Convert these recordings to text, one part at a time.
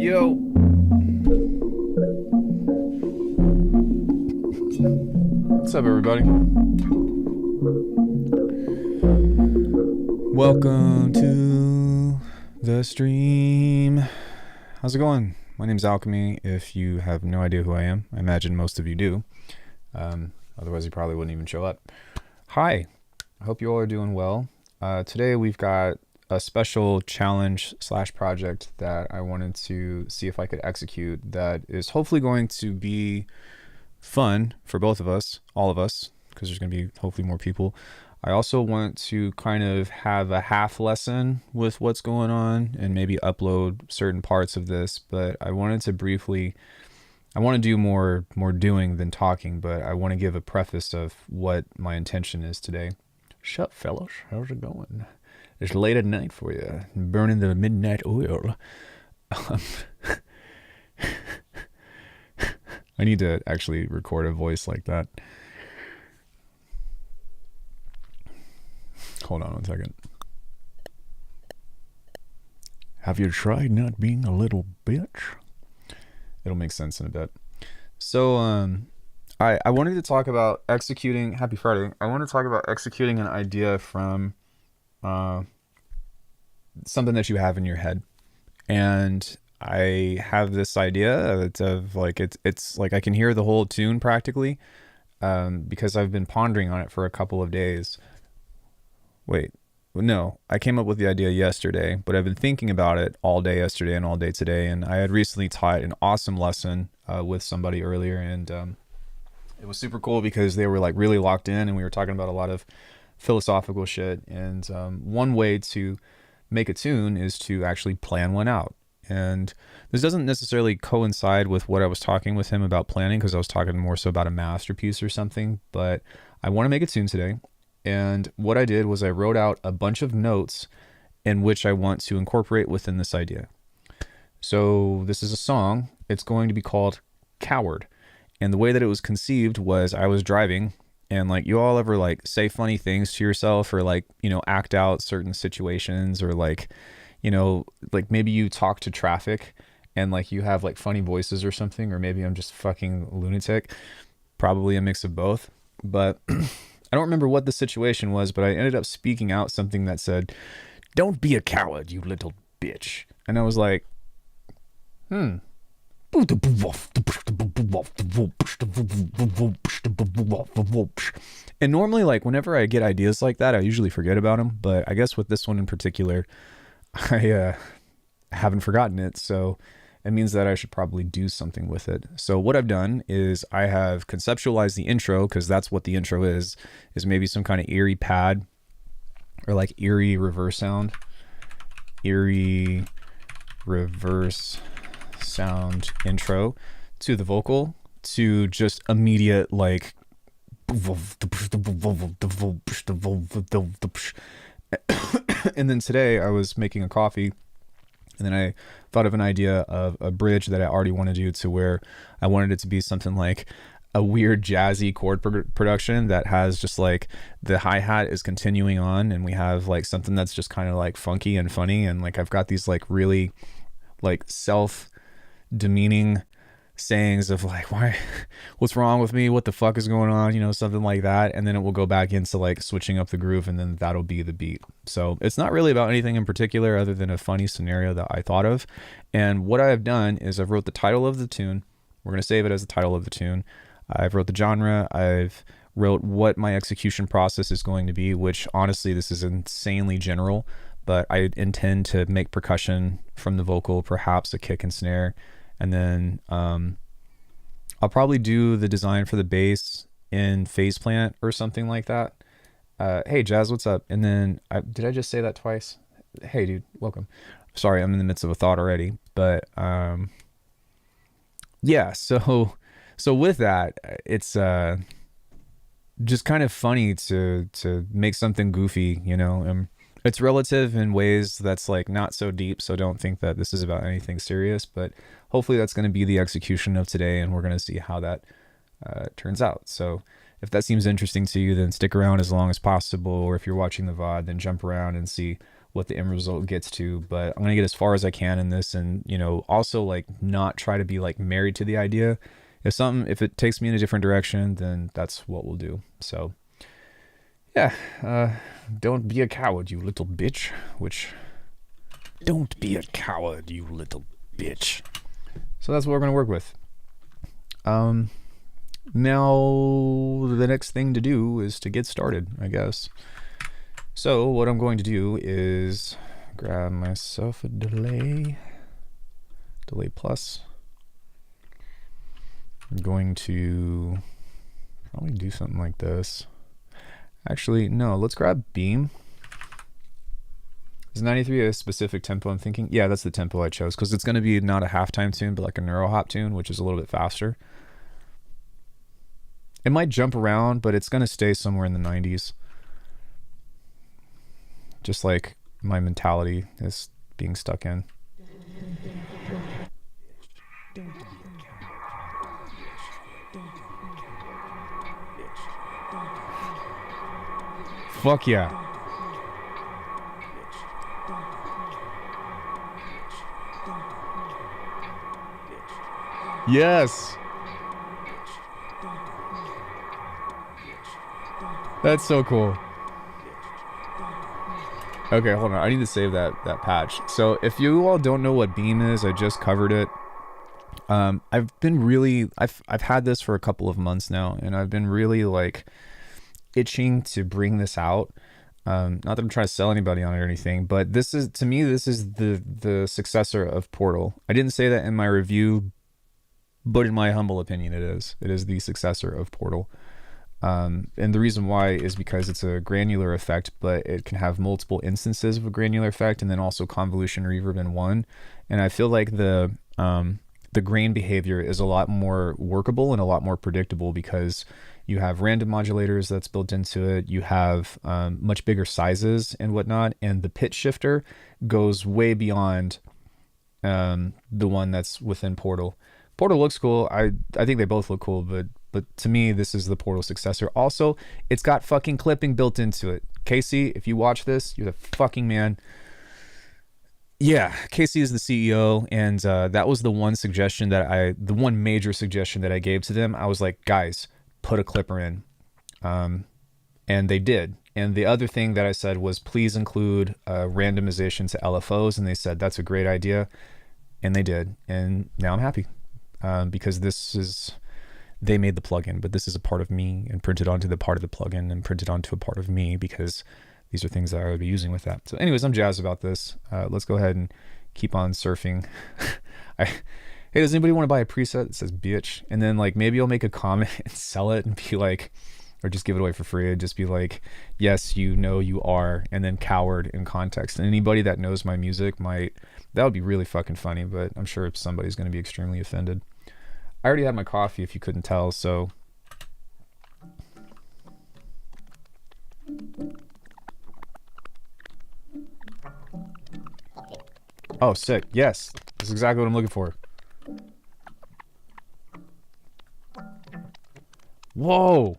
Yo. What's up, everybody? Welcome to the stream. How's it going? My name's Alckemy. If you have no idea who I am, I imagine most of you do. Otherwise, you probably wouldn't even show up. Hi. I hope you all are doing well. Today, we've got a special challenge / project that I wanted to see if I could execute that is hopefully going to be fun for both of us, all of us, because there's going to be hopefully more people. I also want to kind of have a half lesson with what's going on and maybe upload certain parts of this, but I wanted to briefly, I want to do more doing than talking, but I want to give a preface of what my intention is today. Shut, fellas. How's it going? It's late at night for you, burning the midnight oil. I need to actually record a voice like that. Hold on one second. Have you tried not being a little bitch? It'll make sense in a bit. So, I wanted to talk about executing, happy Friday. I want to talk about executing an idea from something that you have in your head. And I have this idea of like, it's like I can hear the whole tune practically because I've been pondering on it for a couple of days. Wait, no, I came up with the idea yesterday, but I've been thinking about it all day yesterday and all day today. And I had recently taught an awesome lesson with somebody earlier, and it was super cool because they were like really locked in and we were talking about a lot of philosophical shit. And one way to make a tune is to actually plan one out. And this doesn't necessarily coincide with what I was talking with him about planning, because I was talking more so about a masterpiece or something, but I want to make a tune today. And what I did was I wrote out a bunch of notes in which I want to incorporate within this idea. So this is a song. It's going to be called Coward. And the way that it was conceived was I was driving, and like, you all ever like say funny things to yourself, or like, you know, act out certain situations, or like, you know, like maybe you talk to traffic and like you have like funny voices or something, or maybe I'm just fucking lunatic, probably a mix of both. But I don't remember what the situation was, but I ended up speaking out something that said, "Don't be a coward, you little bitch." And I was like, And normally, like, whenever I get ideas like that, I usually forget about them. But I guess with this one in particular, I haven't forgotten it. So it means that I should probably do something with it. So what I've done is I have conceptualized the intro, because that's what the intro is maybe some kind of eerie pad, or like eerie reverse sound. Eerie reverse sound intro to the vocal, to just immediate like and then today I was making a coffee, and then I thought of an idea of a bridge that I already want to do, to where I wanted it to be something like a weird jazzy chord production that has just like the hi-hat is continuing on, and we have like something that's just kind of like funky and funny, and like I've got these like really like self-demeaning sayings of like, why, what's wrong with me, what the fuck is going on, you know, something like that. And then it will go back into like switching up the groove, and then that'll be the beat. So it's not really about anything in particular other than a funny scenario that I thought of. And what I've done is I've wrote the title of the tune. We're going to save it as the title of the tune. I've wrote the genre. I've wrote what my execution process is going to be, which honestly, this is insanely general, but I intend to make percussion from the vocal, perhaps a kick and snare. And then I'll probably do the design for the bass in Phase Plant or something like that. Hey, Jazz, what's up? And then, did I just say that twice? Hey, dude, welcome. Sorry, I'm in the midst of a thought already. But yeah, so with that, it's just kind of funny to make something goofy, you know. It's relative in ways that's like not so deep, so don't think that this is about anything serious, but hopefully that's going to be the execution of today, and we're going to see how that turns out. So if that seems interesting to you, then stick around as long as possible, or if you're watching the VOD, then jump around and see what the end result gets to, but I'm gonna get as far as I can in this, and you know, also like not try to be like married to the idea. If it takes me in a different direction, then that's what we'll do. So yeah, don't be a coward, you little bitch. Don't be a coward, you little bitch. So that's what we're gonna work with. Now the next thing to do is to get started, I guess. So what I'm going to do is grab myself a delay plus. I'm going to probably do something like this. Actually, no, let's grab beam. Is 93 a specific tempo I'm thinking? Yeah, that's the tempo I chose, because it's going to be not a halftime tune, but like a neuro hop tune, which is a little bit faster. It might jump around, but it's going to stay somewhere in the 90s. Just like my mentality is being stuck in. Fuck yeah. Yes. That's so cool. Okay, hold on. I need to save that patch. So if you all don't know what beam is, I just covered it. I've had this for a couple of months now, and I've been really like itching to bring this out. Not that I'm trying to sell anybody on it or anything, but this is, to me, this is the successor of Portal. I didn't say that in my review, but in my humble opinion, it is. It is the successor of Portal. And the reason why is because it's a granular effect, but it can have multiple instances of a granular effect, and then also convolution reverb in one. And I feel like the grain behavior is a lot more workable and a lot more predictable, because you have random modulators that's built into it. You have much bigger sizes and whatnot, and the pitch shifter goes way beyond the one that's within Portal. Portal looks cool. I think they both look cool, but to me, this is the Portal successor. Also, it's got fucking clipping built into it. Casey, if you watch this, you're the fucking man. Yeah, Casey is the CEO, and that was the one major suggestion that I gave to them. I was like, guys, put a clipper in. And they did. And the other thing that I said was, please include randomization to LFOs, and they said, that's a great idea. And they did. And now I'm happy. Because they made the plugin, but this is a part of me, and printed onto the part of the plugin, and printed onto a part of me, because these are things that I would be using with that. So anyways, I'm jazzed about this. Let's go ahead and keep on surfing. Hey, does anybody want to buy a preset that says bitch? And then like maybe I'll make a comment and sell it and be like, or just give it away for free. I'd just be like, yes, you know you are, and then coward in context. And anybody that knows my music that would be really fucking funny, but I'm sure somebody's going to be extremely offended. I already had my coffee, if you couldn't tell, so. Oh, sick. Yes. That's exactly what I'm looking for. Whoa.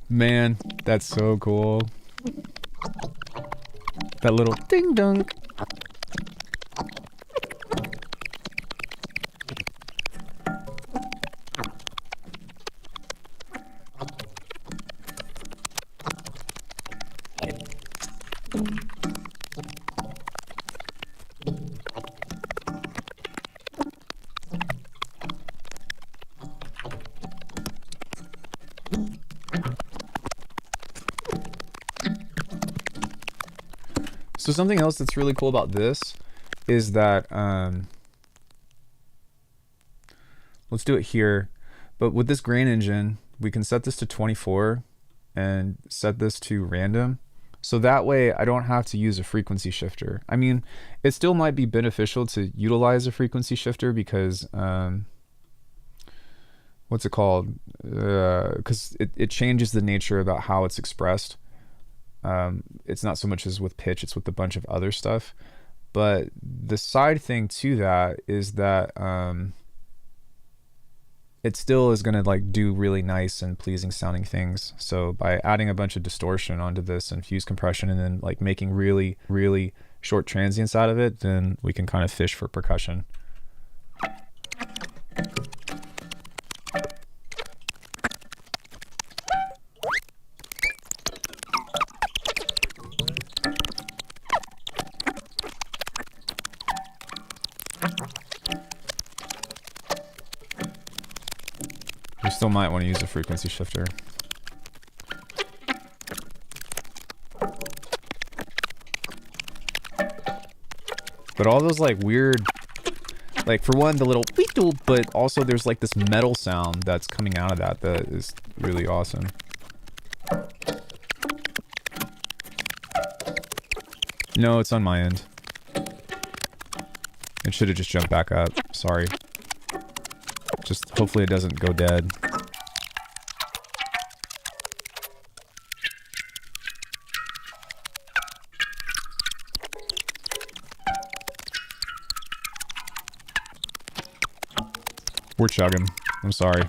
Man, that's so cool. That little ding dong. So something else that's really cool about this is that, let's do it here, but with this grain engine, we can set this to 24 and set this to random. So that way I don't have to use a frequency shifter. I mean, it still might be beneficial to utilize a frequency shifter because, what's it called? Because it changes the nature about how it's expressed. It's not so much as with pitch, it's with a bunch of other stuff. But the side thing to that is that it still is going to like do really nice and pleasing sounding things. So by adding a bunch of distortion onto this and fuse compression and then like making really, really short transients out of it, then we can kind of fish for percussion. You still might want to use a frequency shifter. But all those like weird, like for one, the little beetle, but also there's like this metal sound that's coming out of that is really awesome. No, it's on my end. It should have just jumped back up. Sorry. Just hopefully it doesn't go dead. We're chugging. I'm sorry.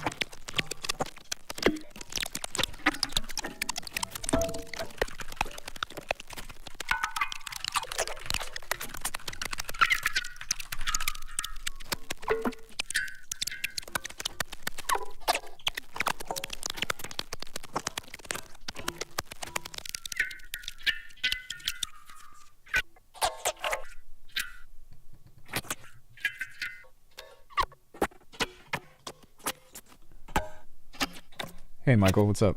Hey, Michael, what's up?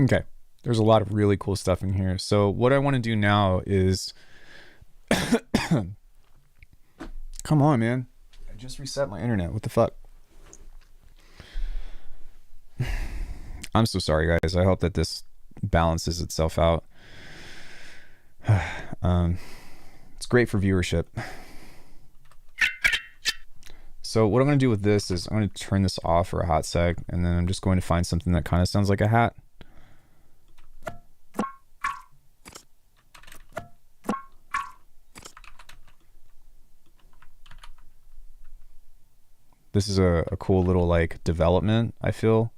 Okay, there's a lot of really cool stuff in here. So what I want to do now is... Come on, man. I just reset my internet. What the fuck? I'm so sorry, guys. I hope that this balances itself out. It's great for viewership. So what I'm going to do with this is I'm going to turn this off for a hot sec, and then I'm just going to find something that kind of sounds like a hat. This is a cool little like development, I feel.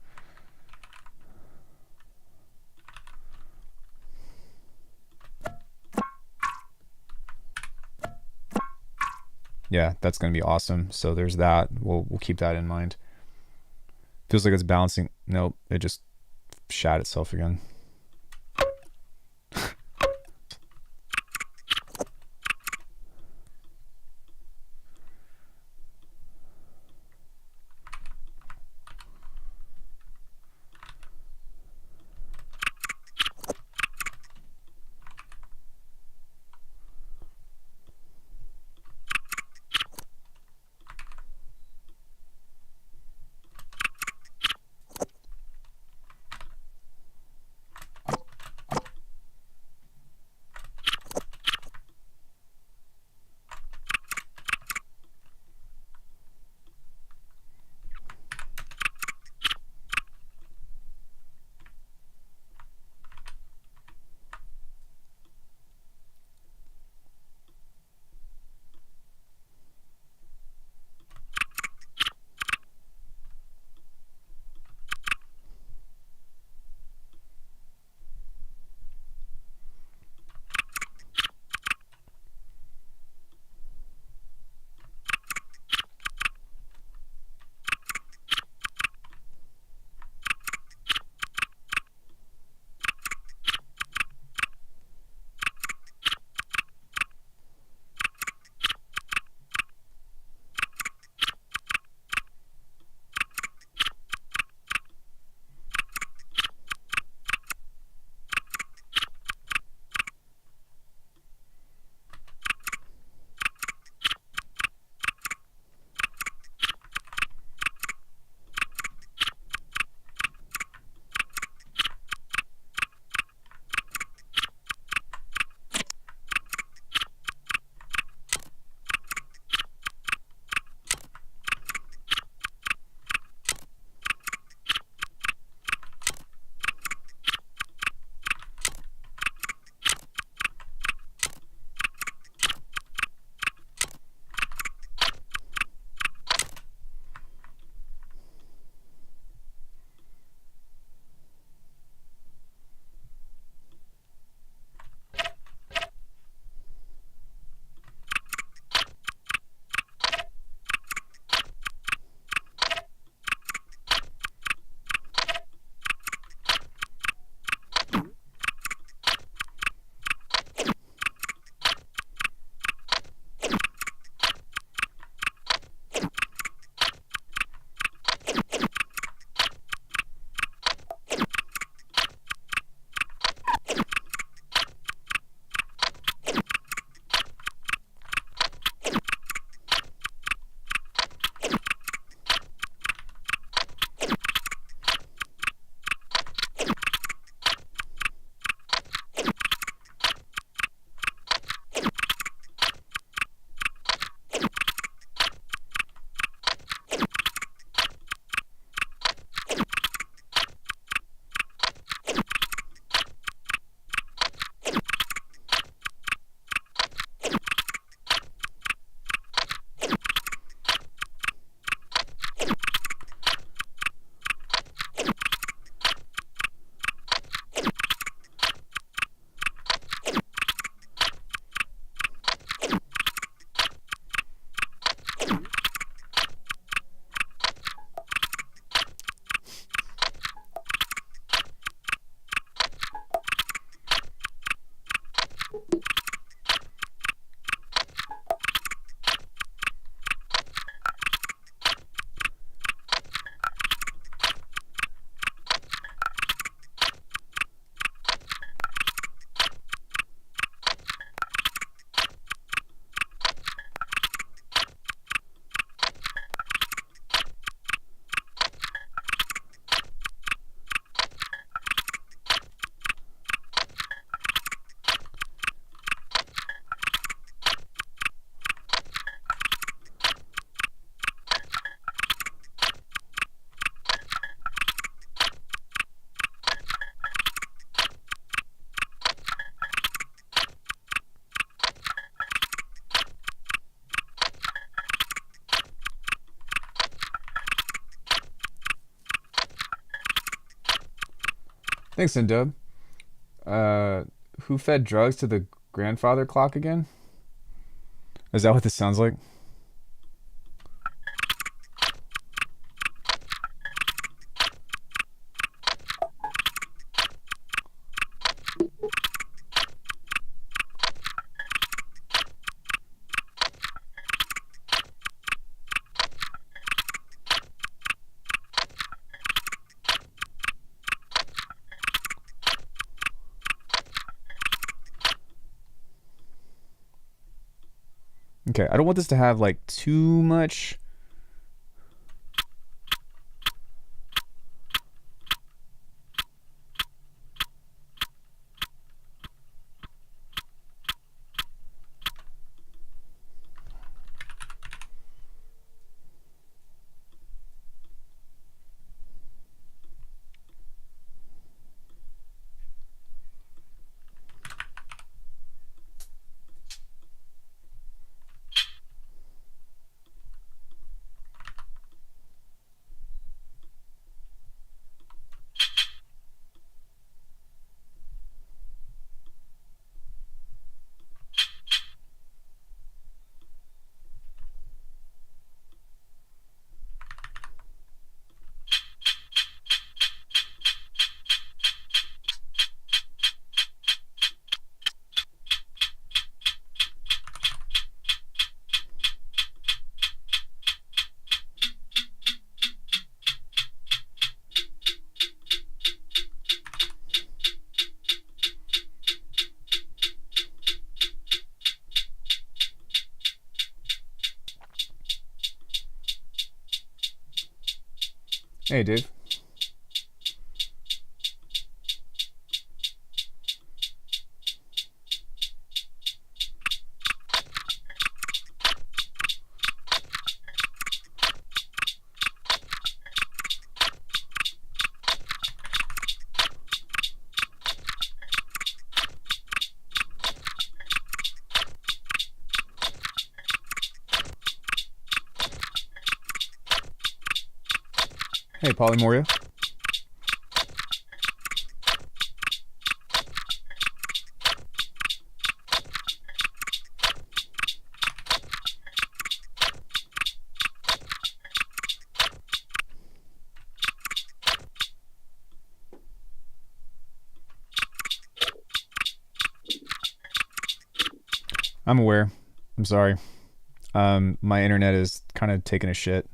Yeah, that's going to be awesome. So there's that. We'll keep that in mind. Feels like it's balancing. Nope, it just shat itself again. Thanks, Indub. Uh, who fed drugs to the grandfather clock again? Is that what this sounds like? Okay, I don't want this to have like too much. Hey, Dave. Hey, Polymoria. I'm aware. I'm sorry. My internet is kind of taking a shit.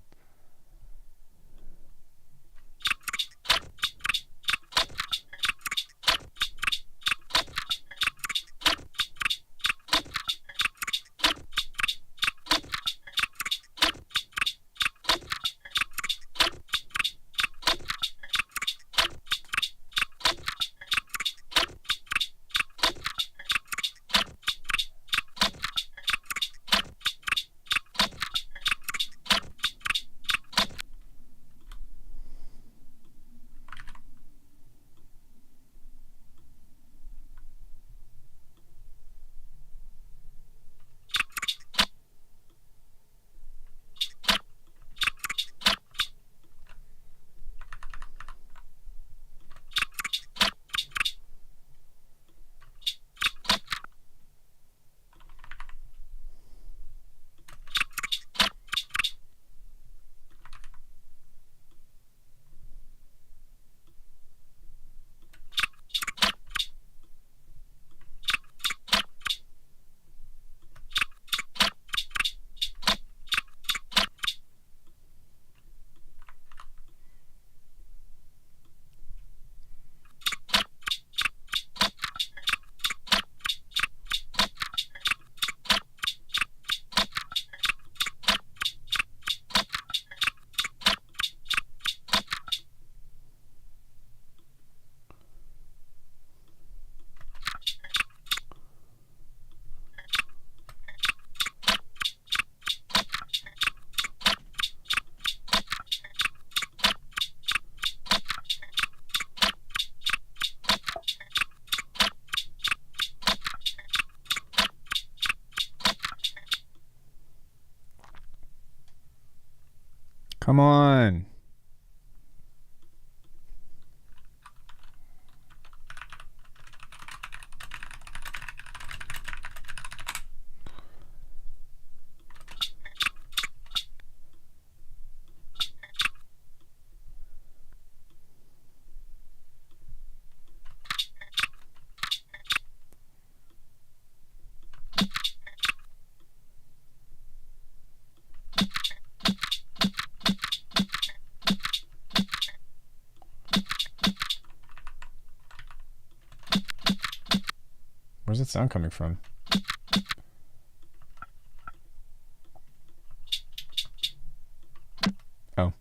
Come on. Where's that sound coming from? Oh.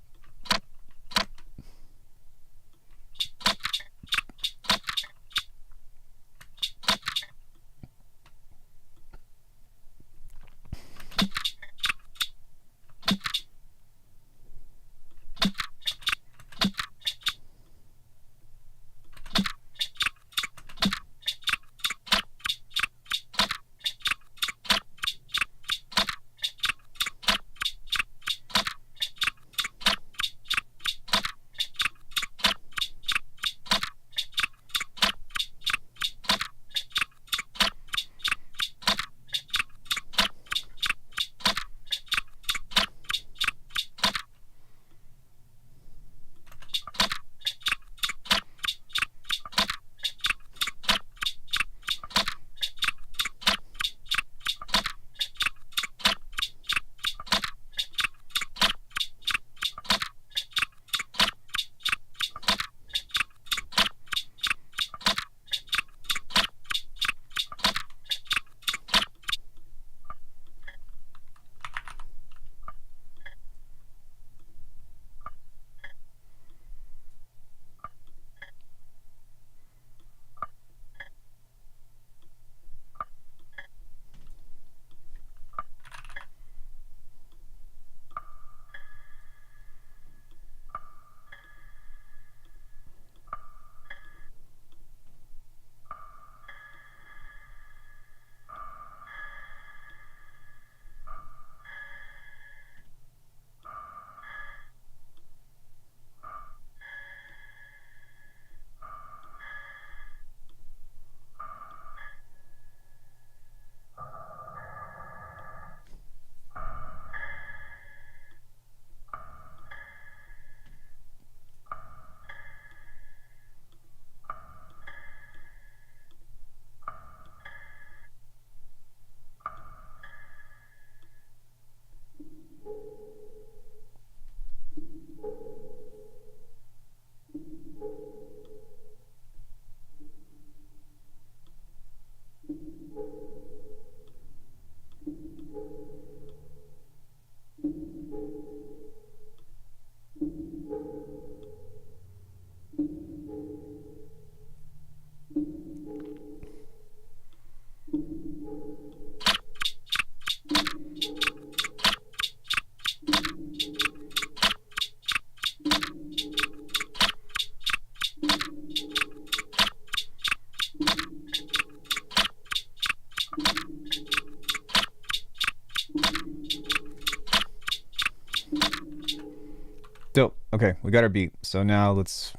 Dope. Okay, we got our beat. So now let's...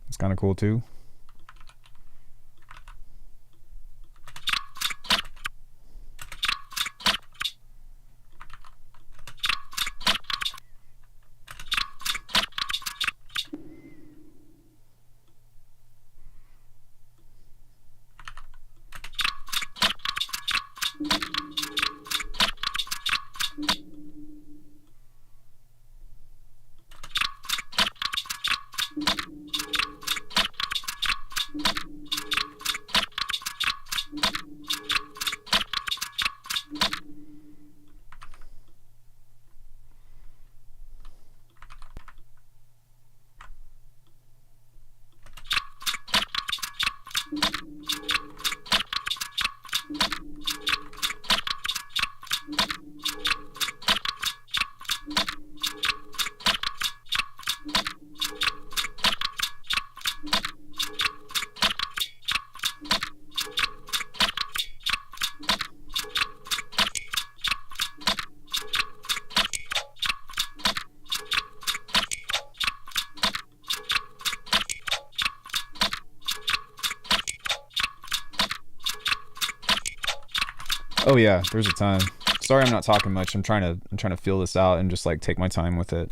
It's kind of cool too. Oh yeah, there's a time. Sorry I'm not talking much. I'm trying to feel this out and just like take my time with it.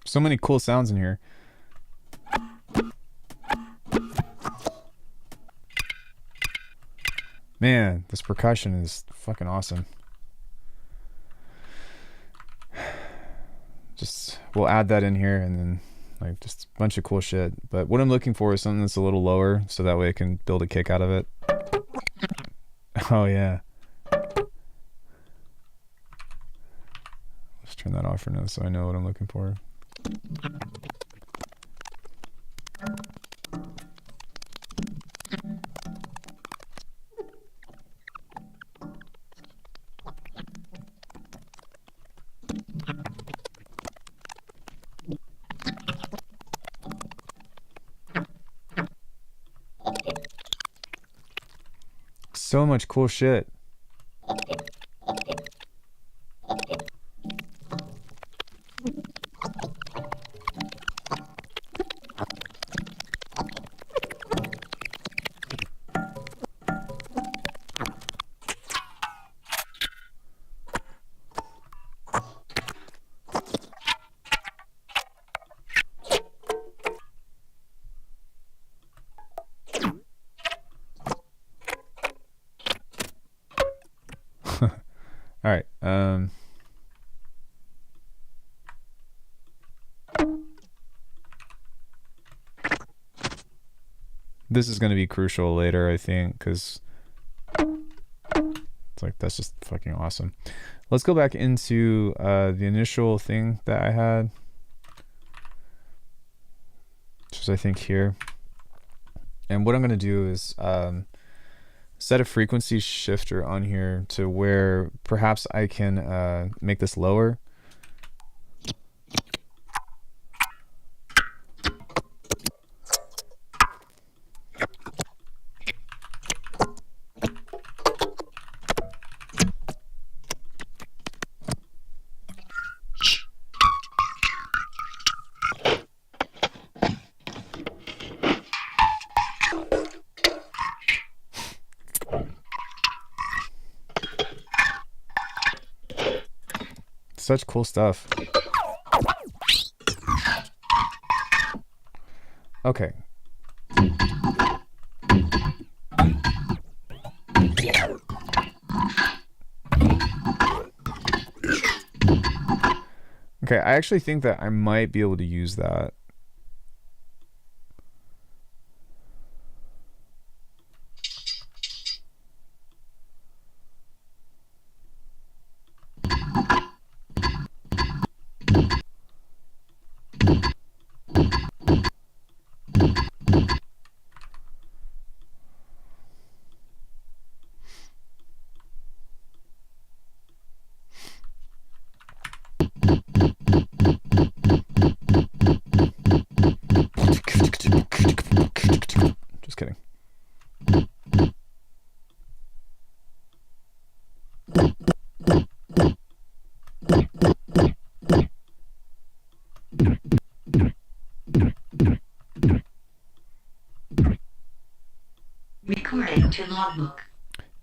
So many cool sounds in here. Man, this percussion is fucking awesome. Just, we'll add that in here and then like just a bunch of cool shit. But what I'm looking for is something that's a little lower so that way I can build a kick out of it. Oh yeah. Let's turn that off for now so I know what I'm looking for. So much cool shit. All right. This is going to be crucial later, I think, because it's like, that's just fucking awesome. Let's go back into the initial thing that I had, which is, I think, here. And what I'm going to do is set a frequency shifter on here to where perhaps I can make this lower. Such cool stuff. Okay. Okay, I actually think that I might be able to use that. Just kidding. Recording to logbook.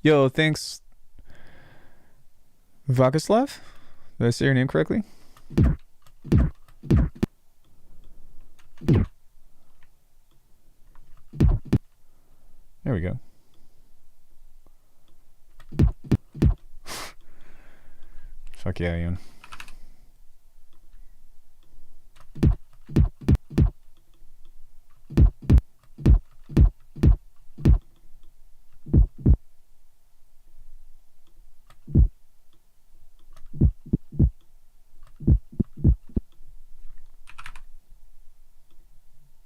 Yo, thanks, Vakislav? Did I say your name correctly? There we go. Fuck yeah, Ian.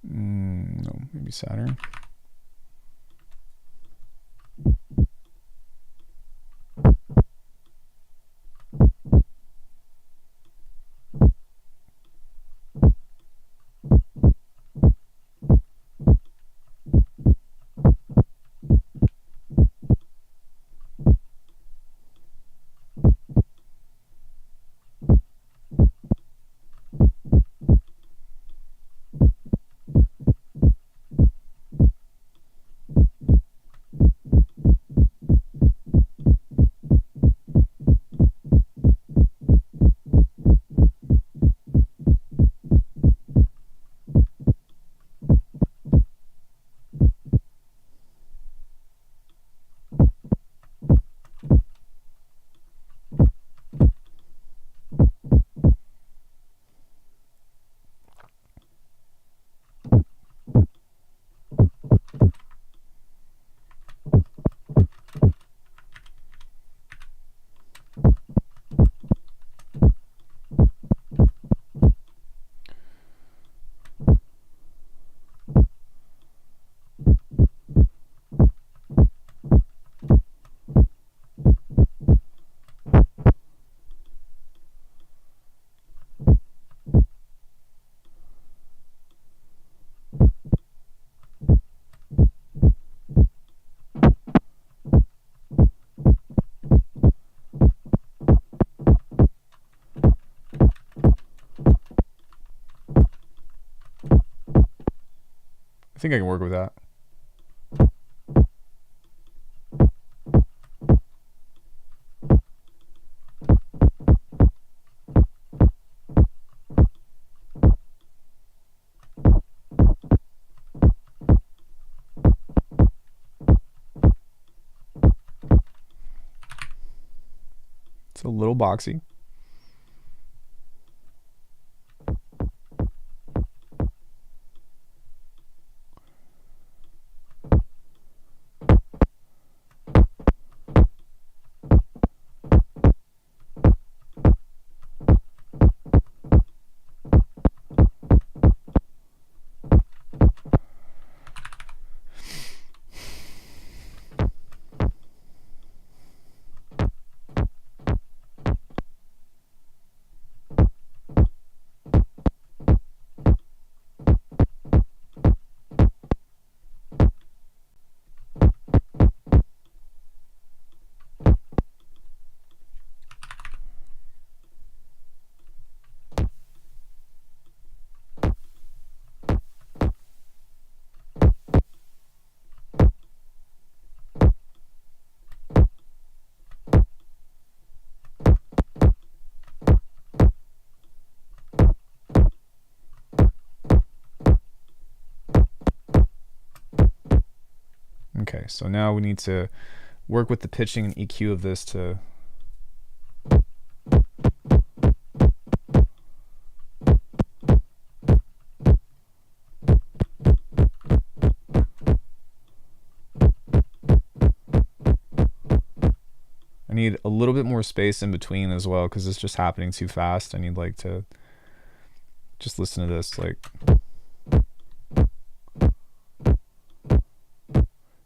No, maybe Saturn. think I can work with that. It's a little boxy. Okay, so now we need to work with the pitching and EQ of this to I need a little bit more space in between as well because it's just happening too fast. I need like to just listen to this like,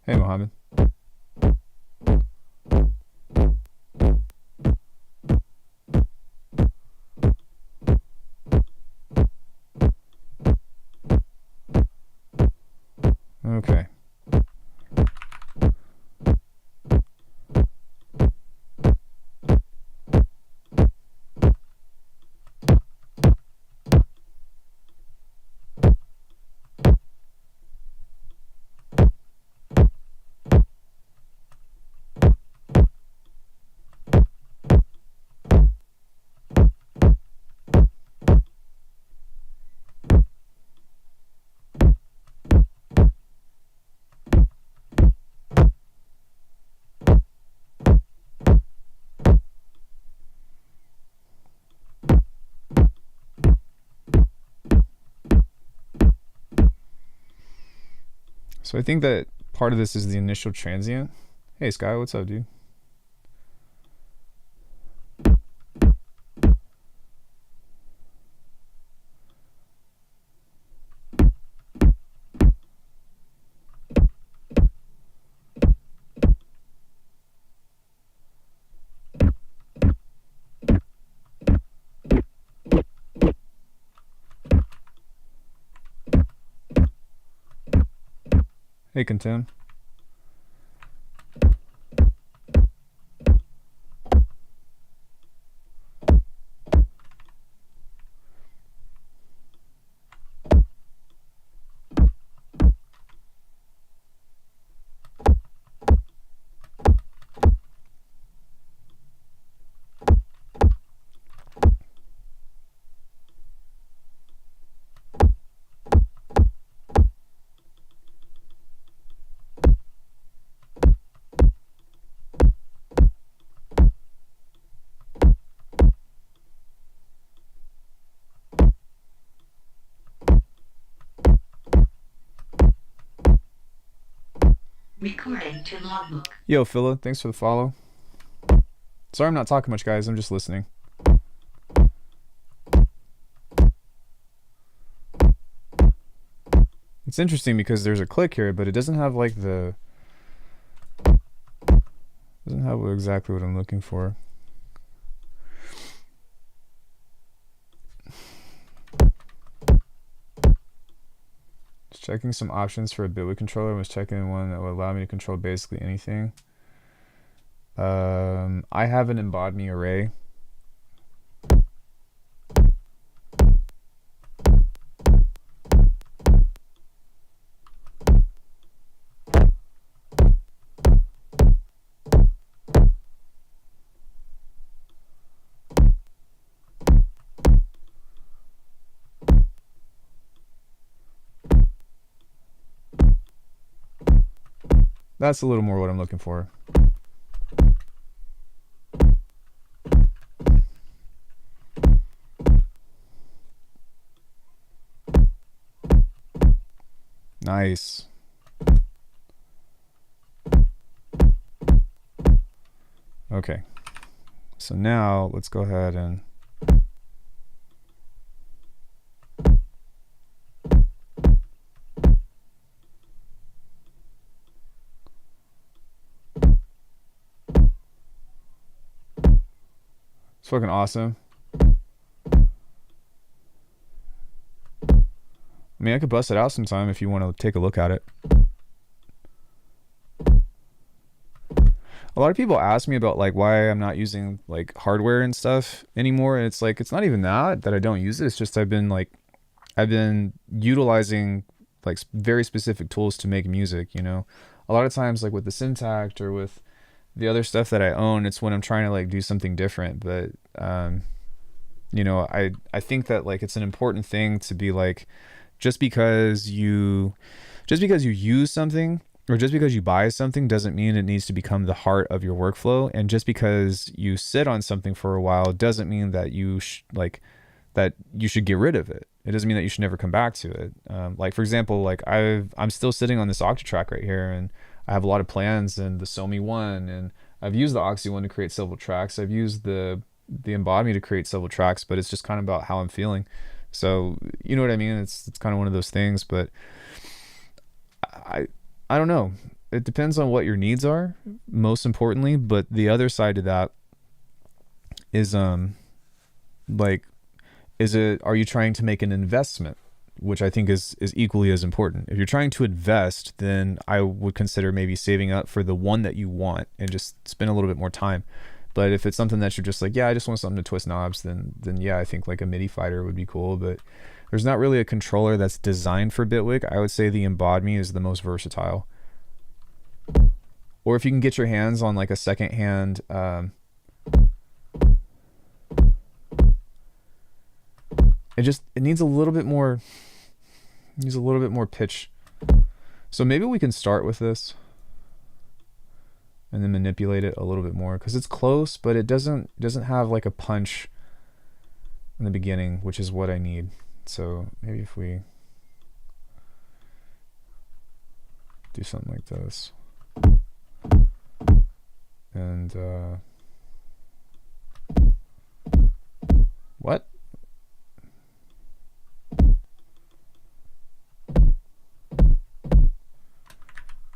hey Mohammed. Okay. So I think that part of this is the initial transient. Hey Sky, what's up, dude? Hey Contim. Recording to logbook. Yo, Phila, thanks for the follow. Sorry I'm not talking much, guys. I'm just listening. It's interesting because there's a click here, but it doesn't have like the... doesn't have exactly what I'm looking for. Just checking some options for a bitwidth controller. I was checking one that would allow me to control basically anything. I have an embodiment array. That's a little more what I'm looking for. Nice. Okay. So now let's go ahead and it's fucking awesome. I mean, I could bust it out sometime if you want to take a look at it. A lot of people ask me about like why I'm not using like hardware and stuff anymore. And it's like, it's not even that I don't use it. It's just I've been utilizing like very specific tools to make music, you know. A lot of times like with the Syntact or with the other stuff that I own, it's when I'm trying to like do something different. But you know, I think that like it's an important thing to be like, just because you use something or just because you buy something doesn't mean it needs to become the heart of your workflow. And just because you sit on something for a while doesn't mean that you should get rid of it. It doesn't mean that you should never come back to it. Like for example, like I'm still sitting on this Octatrack right here, and I have a lot of plans in the Somi one, and I've used the Oxy one to create several tracks. I've used the Embody to create several tracks, but it's just kind of about how I'm feeling. So you know what I mean? It's kind of one of those things, but I don't know. It depends on what your needs are, most importantly. But the other side to that is like, are you trying to make an investment, which I think is equally as important. If you're trying to invest, then I would consider maybe saving up for the one that you want and just spend a little bit more time. But if it's something that you're just like, yeah, I just want something to twist knobs, then yeah, I think like a MIDI fighter would be cool. But there's not really a controller that's designed for Bitwig. I would say the Embody is the most versatile. Or if you can get your hands on like a secondhand, it needs a little bit more pitch. So maybe we can start with this and then manipulate it a little bit more, because it's close, but it doesn't have like a punch in the beginning, which is what I need. So maybe if we do something like this, and what?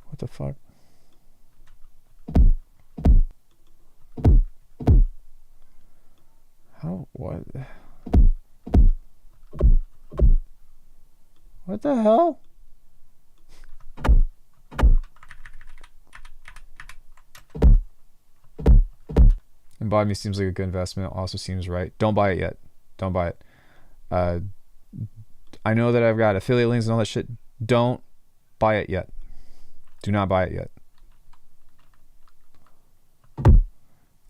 What the fuck? How? What? What the hell? Embody seems like a good investment. Also seems right. Don't buy it yet. Don't buy it. I know that I've got affiliate links and all that shit. Don't buy it yet. Do not buy it yet.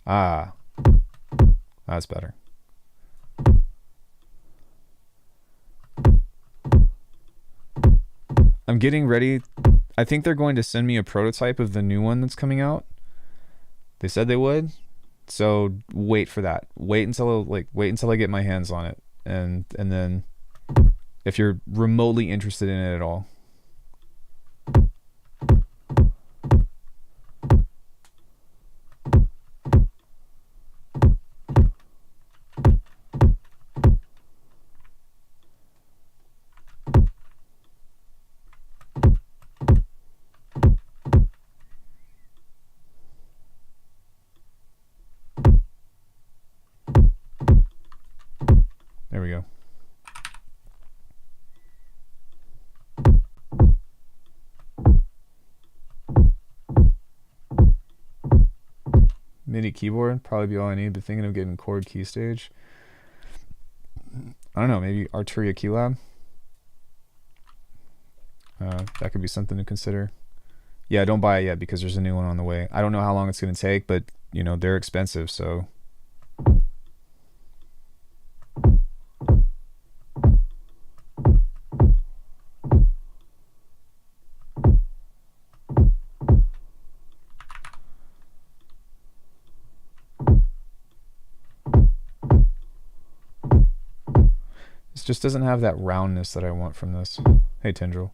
Ah, that's better. I'm getting ready. I think they're going to send me a prototype of the new one that's coming out. They said they would. So wait for that. Wait until I get my hands on it. And then if you're remotely interested in it at all. There we go. MIDI keyboard, probably be all I need, but thinking of getting chord key stage. I don't know, maybe Arturia Keylab. That could be something to consider. Yeah, don't buy it yet because there's a new one on the way. I don't know how long it's going to take, but you know, they're expensive, so. Just doesn't have that roundness that I want from this. Hey, Tendril.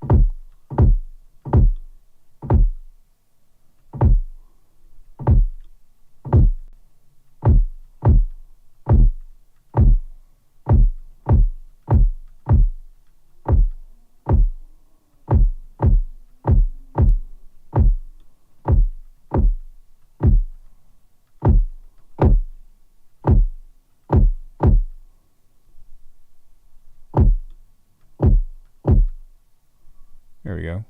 There we go.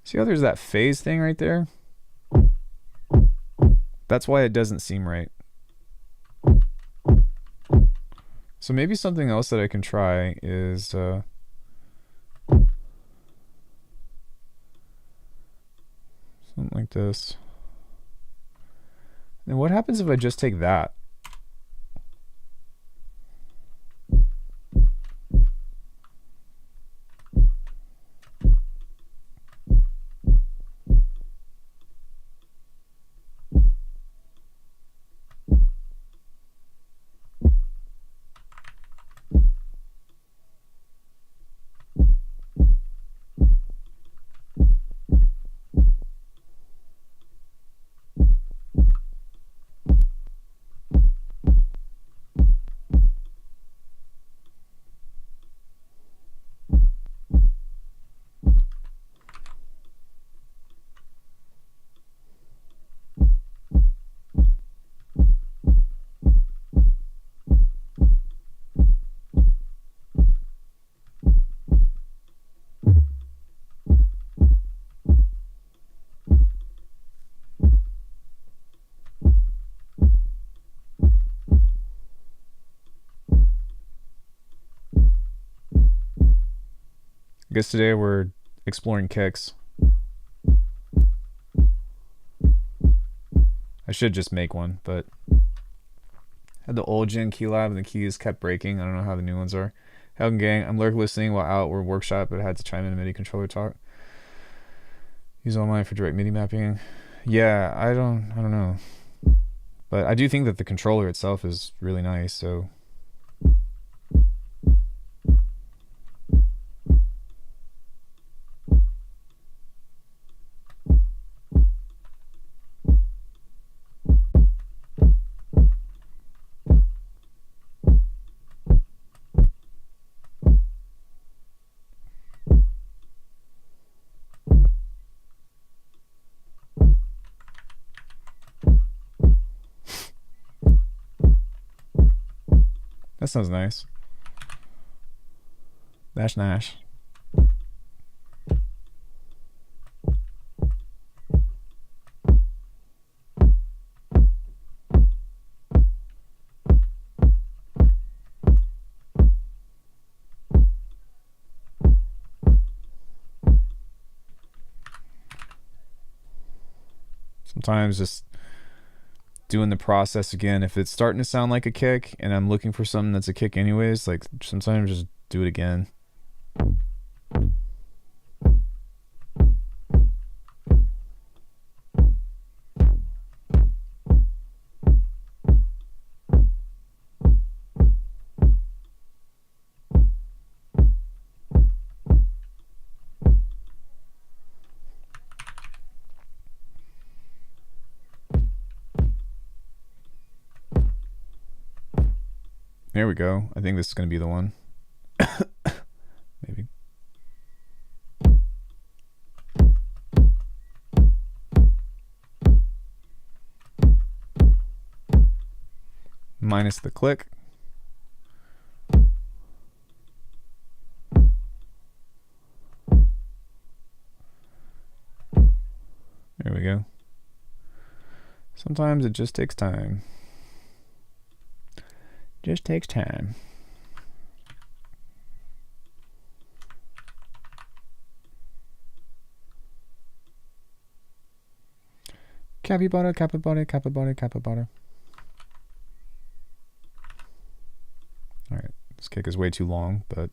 See how there's that phase thing right there? That's why it doesn't seem right. So maybe something else that I can try is something like this. And what happens if I just take that? I guess today we're exploring kicks. I should just make one, but had the old gen key lab and the keys kept breaking. I don't know how the new ones are. Helgen gang, I'm lurk listening while out or workshop, but I had to chime in a MIDI controller talk. Use online for direct MIDI mapping. Yeah, I don't know. But I do think that the controller itself is really nice, so that sounds nice. Dash Nash. Sometimes just doing the process again. If it's starting to sound like a kick and I'm looking for something that's a kick anyways, like sometimes just do it again. There we go. I think this is going to be the one. Maybe. Minus the click. There we go. Sometimes it just takes time. Just takes time. Capybara, capybara, capybara, capybara. All right, this kick is way too long, but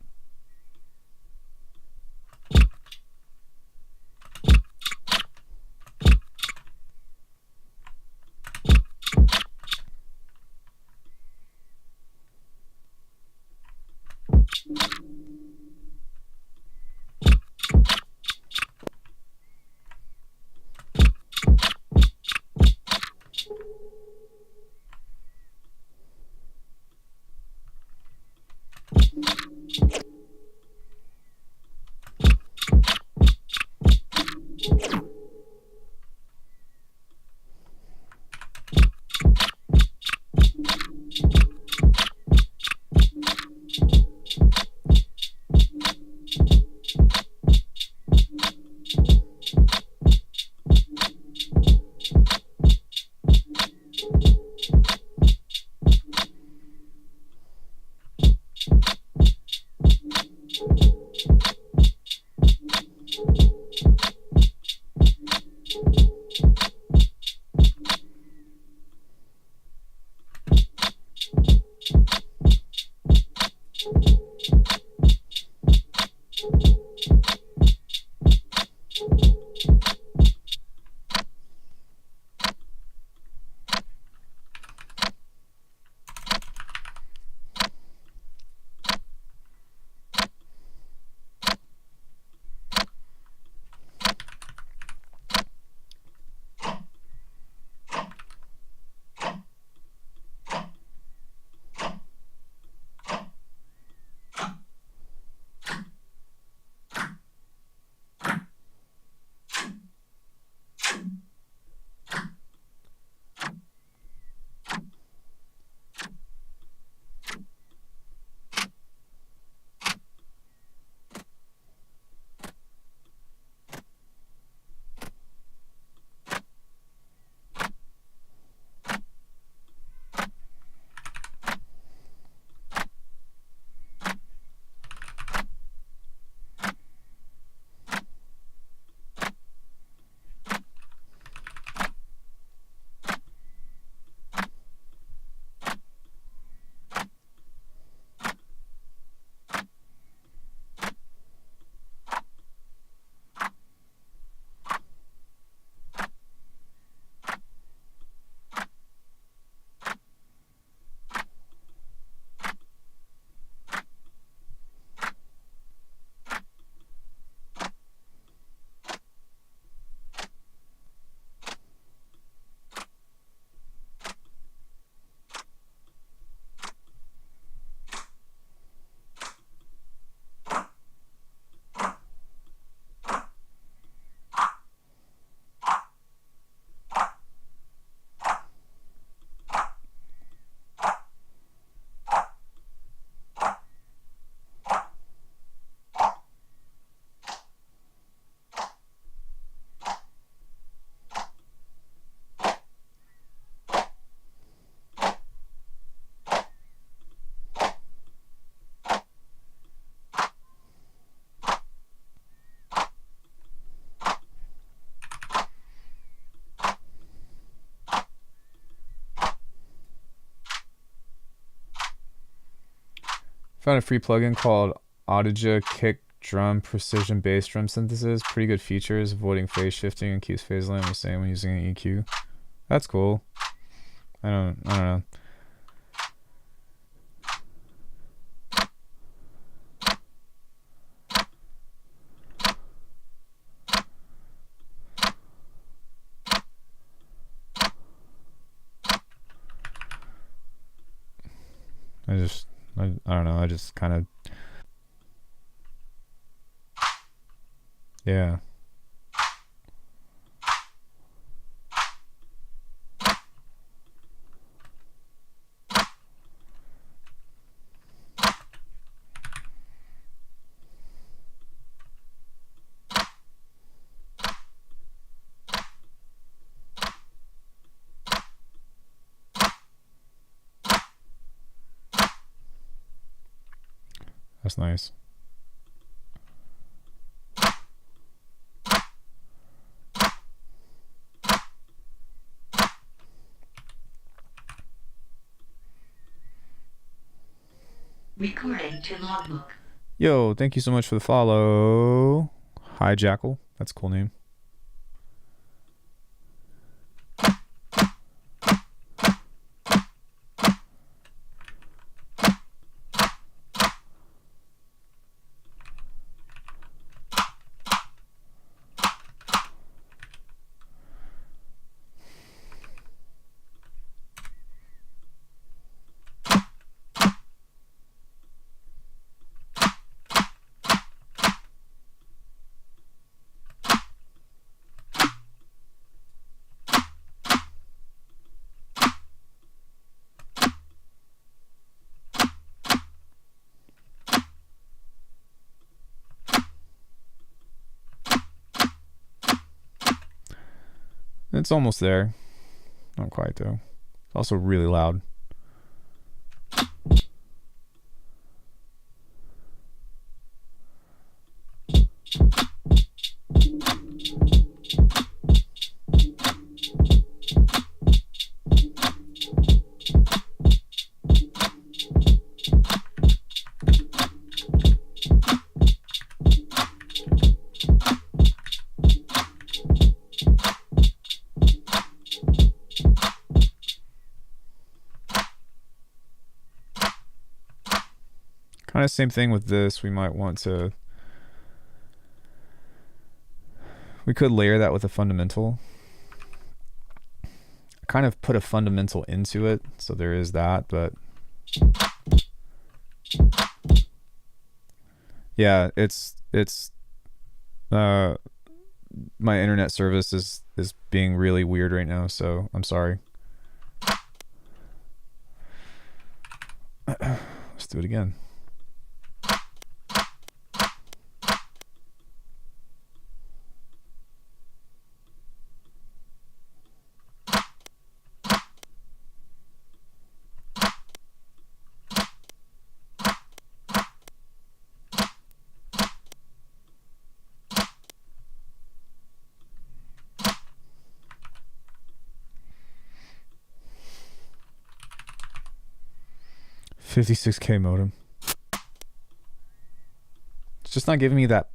found a free plugin called Audija Kick Drum Precision Bass Drum Synthesis. Pretty good features, avoiding phase shifting and keeps phase line the same when using an EQ. That's cool. I don't know. I don't know. I just kind of, yeah. That's nice. Recording to logbook. Yo, thank you so much for the follow. Hi, Jackal. That's a cool name. It's almost there. Not quite, though. Also really loud. Kind of same thing with this. We might want to... We could layer that with a fundamental. I kind of put a fundamental into it, so there is that, but... Yeah, it's my internet service is being really weird right now, so I'm sorry. Let's do it again. $56K modem. It's just not giving me that.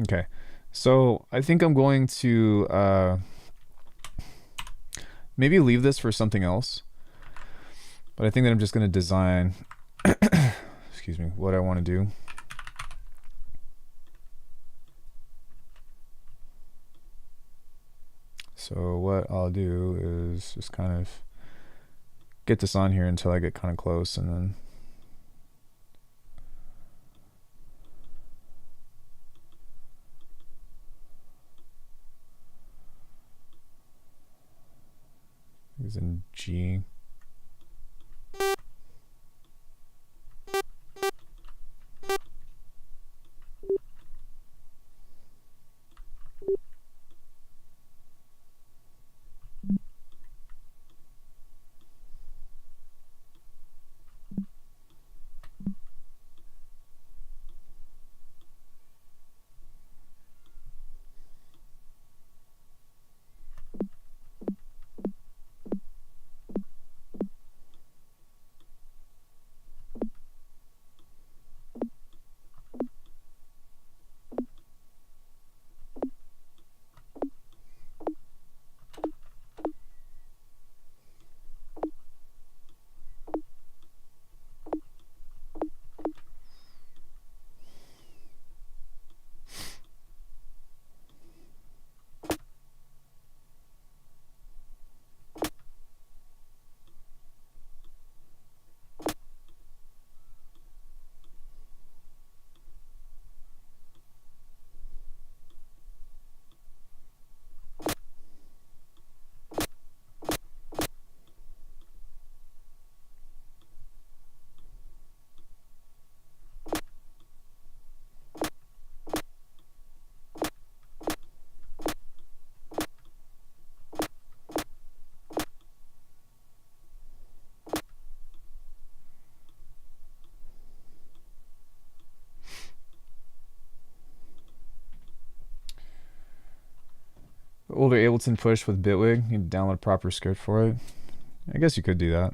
Okay, so I think I'm going to Maybe leave this for something else. But I think that I'm just going to design, excuse me, what I want to do. So what I'll do is just kind of get this on here until I get kind of close, and then it's in G. Older Ableton push with Bitwig. You download a proper script for it. I guess you could do that.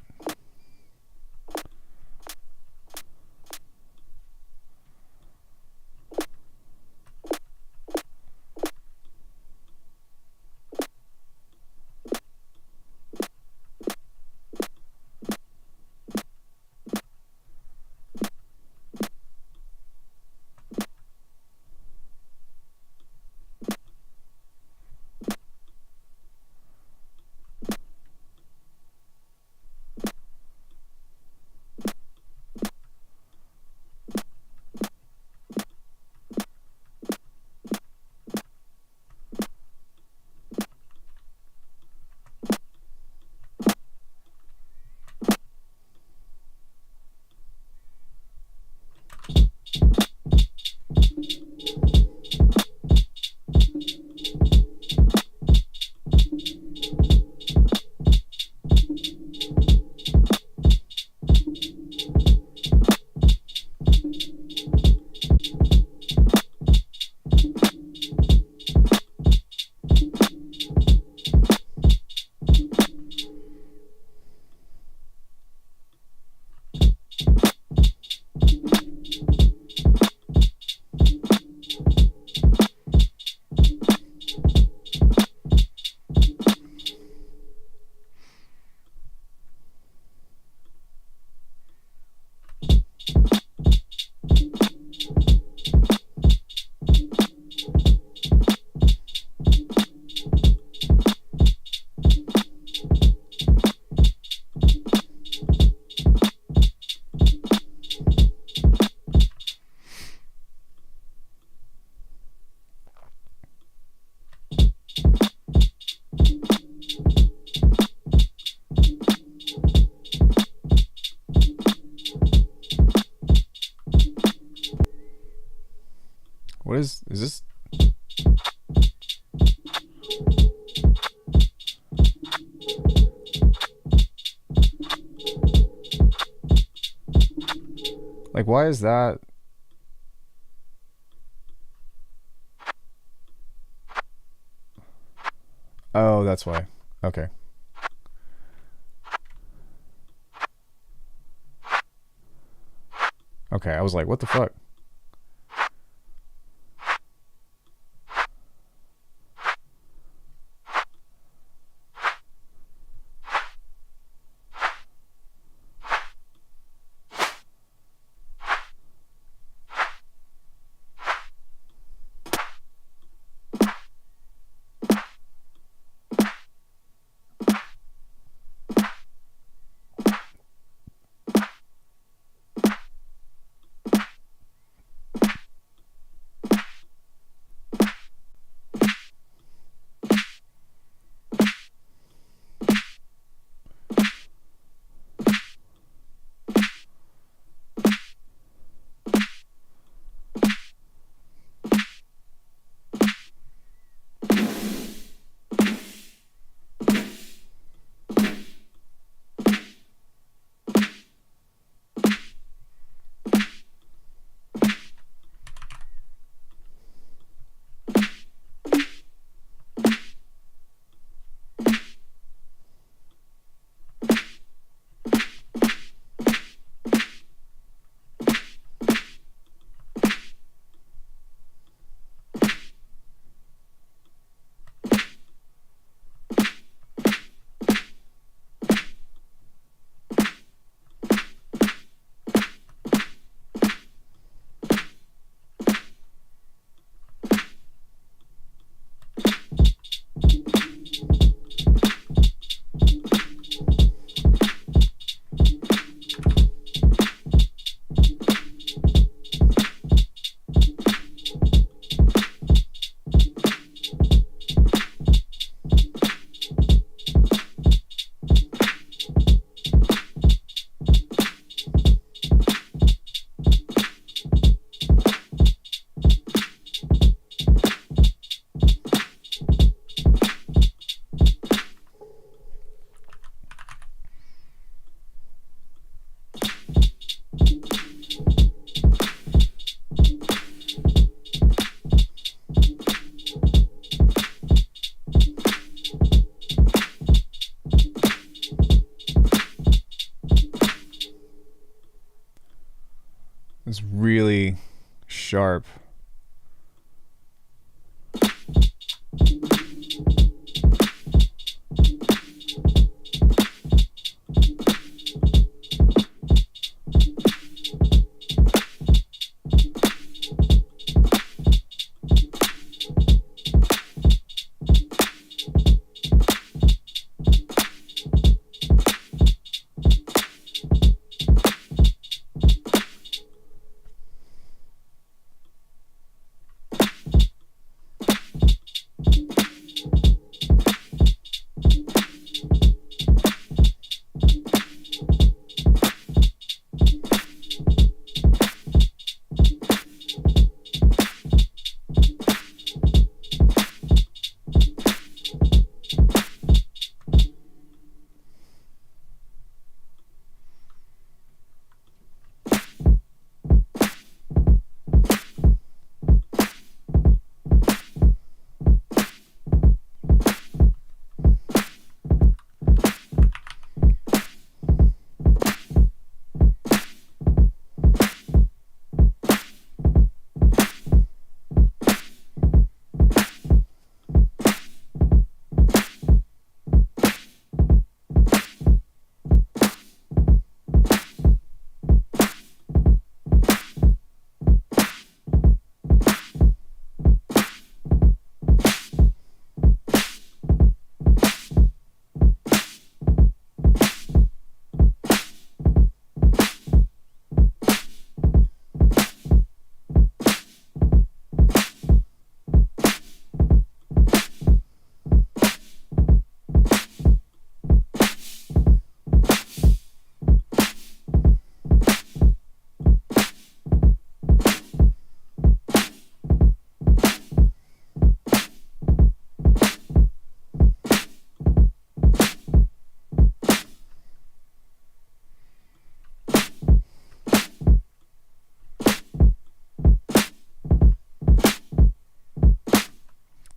What is this? Like, why is that? Oh, that's why. Okay. Okay, I was like, what the fuck? is really sharp.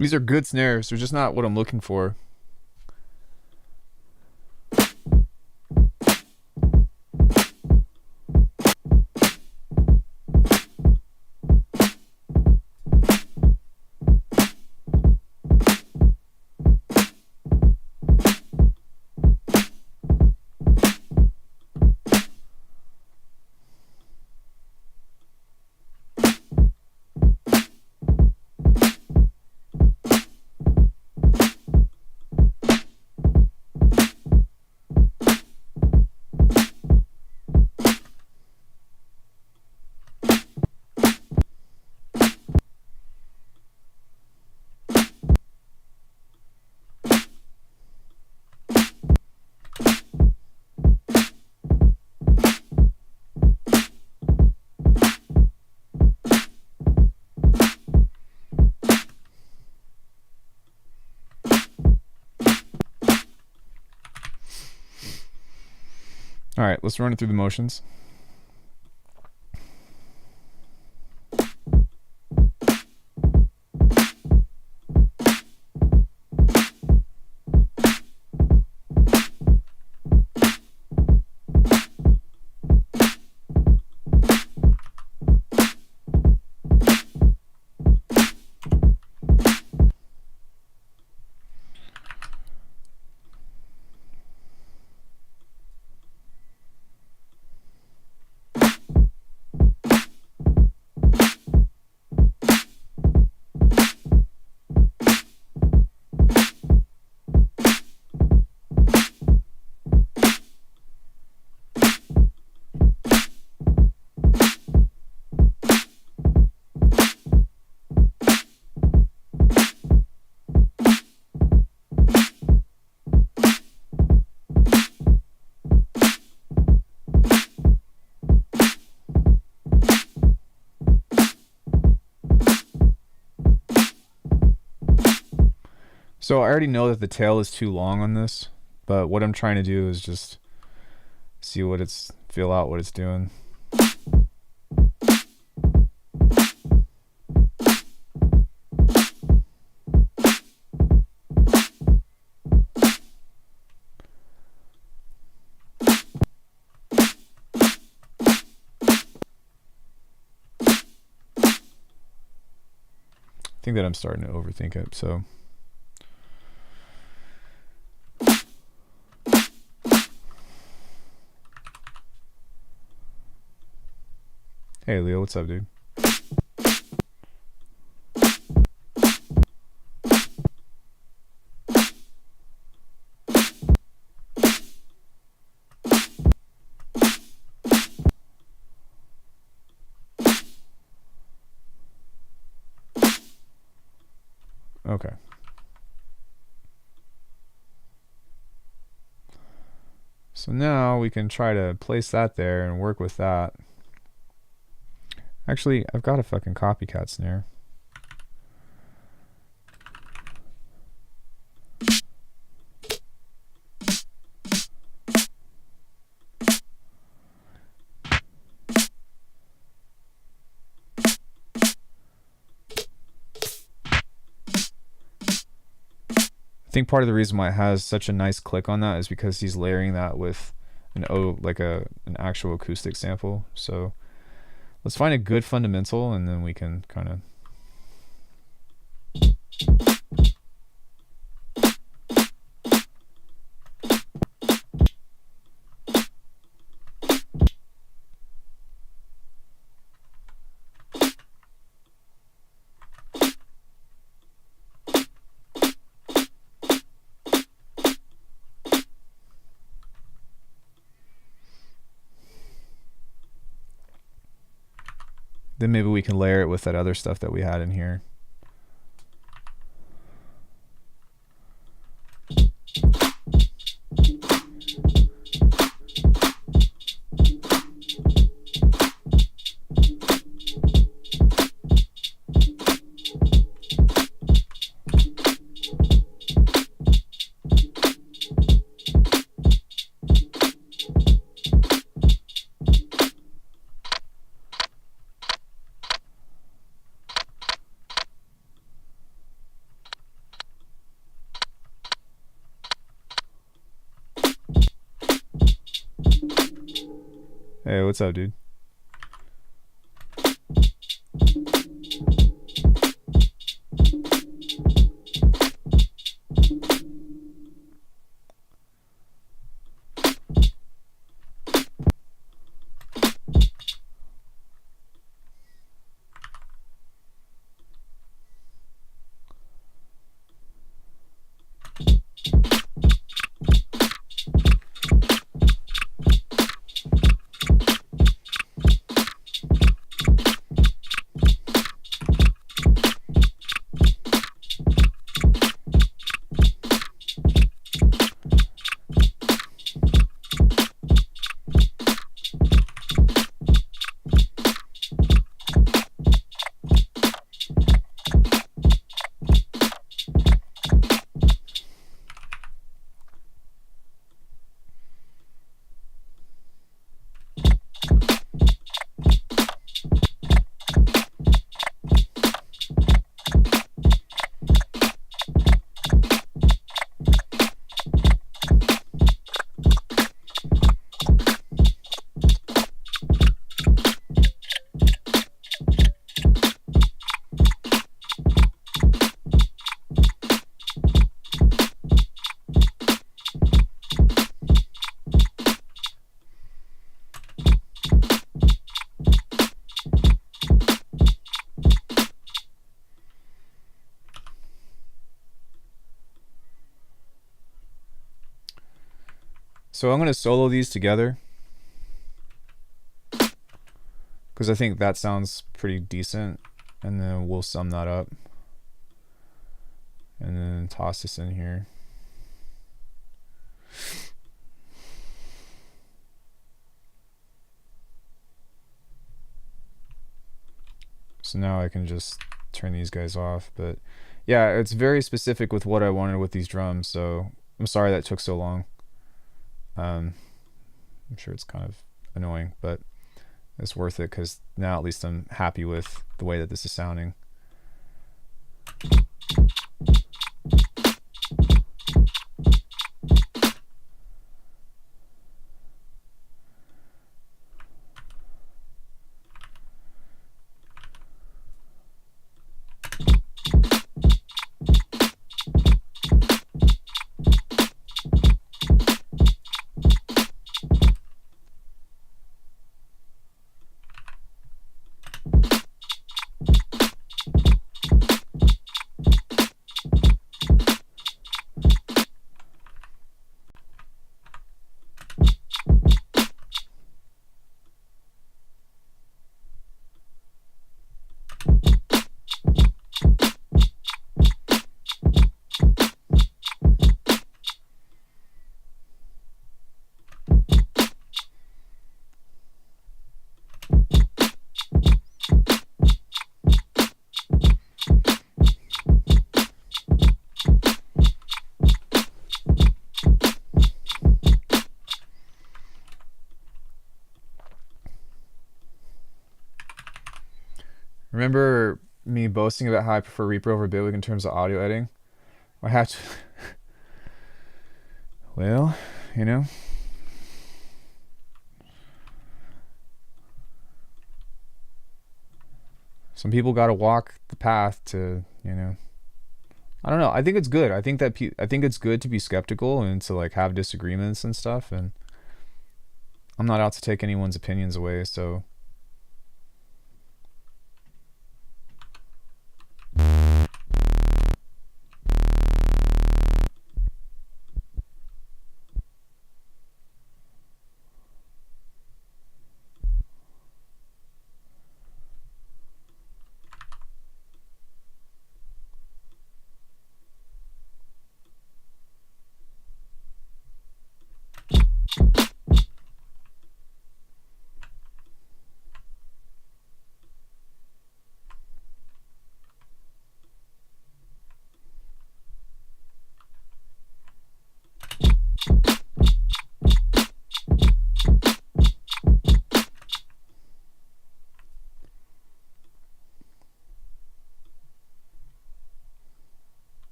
These are good snares. They're just not what I'm looking for. All right, let's run it through the motions. So I already know that the tail is too long on this, but what I'm trying to do is just see what it's, feel out what it's doing. think that I'm starting to overthink it. So hey Leo, what's up, dude? Okay. So now we can try to place that there and work with that. Actually, I've got a fucking copycat snare. I think part of the reason why it has such a nice click on that is because he's layering that with an an actual acoustic sample. So let's find a good fundamental, and then we can kind of. Then maybe we can layer it with that other stuff that we had in here. Hey, what's up, dude? So I'm going to solo these together because I think that sounds pretty decent, and then we'll sum that up and then toss this in here. So now I can just turn these guys off, but yeah, it's very specific with what I wanted with these drums, so I'm sorry that took so long. I'm sure it's kind of annoying, but it's worth it because now at least I'm happy with the way that this is sounding. Remember me boasting about how I prefer Reaper over BitWig in terms of audio editing? I have to. Well, you know, some people got to walk the path to, I don't know. I think it's good. I think that I think it's good to be skeptical and to like have disagreements and stuff. And I'm not out to take anyone's opinions away. So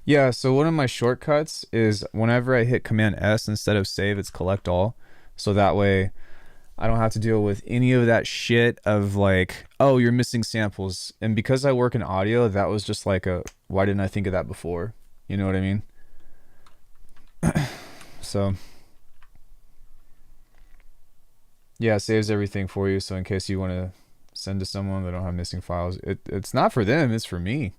yeah, so one of my shortcuts is whenever I hit Command S instead of save, it's collect all. So that way I don't have to deal with any of that shit of like, oh, you're missing samples. And because I work in audio, that was just like a, why didn't I think of that before? You know what I mean? So yeah, it saves everything for you. So in case you want to send to someone that don't have missing files, it's not for them, it's for me.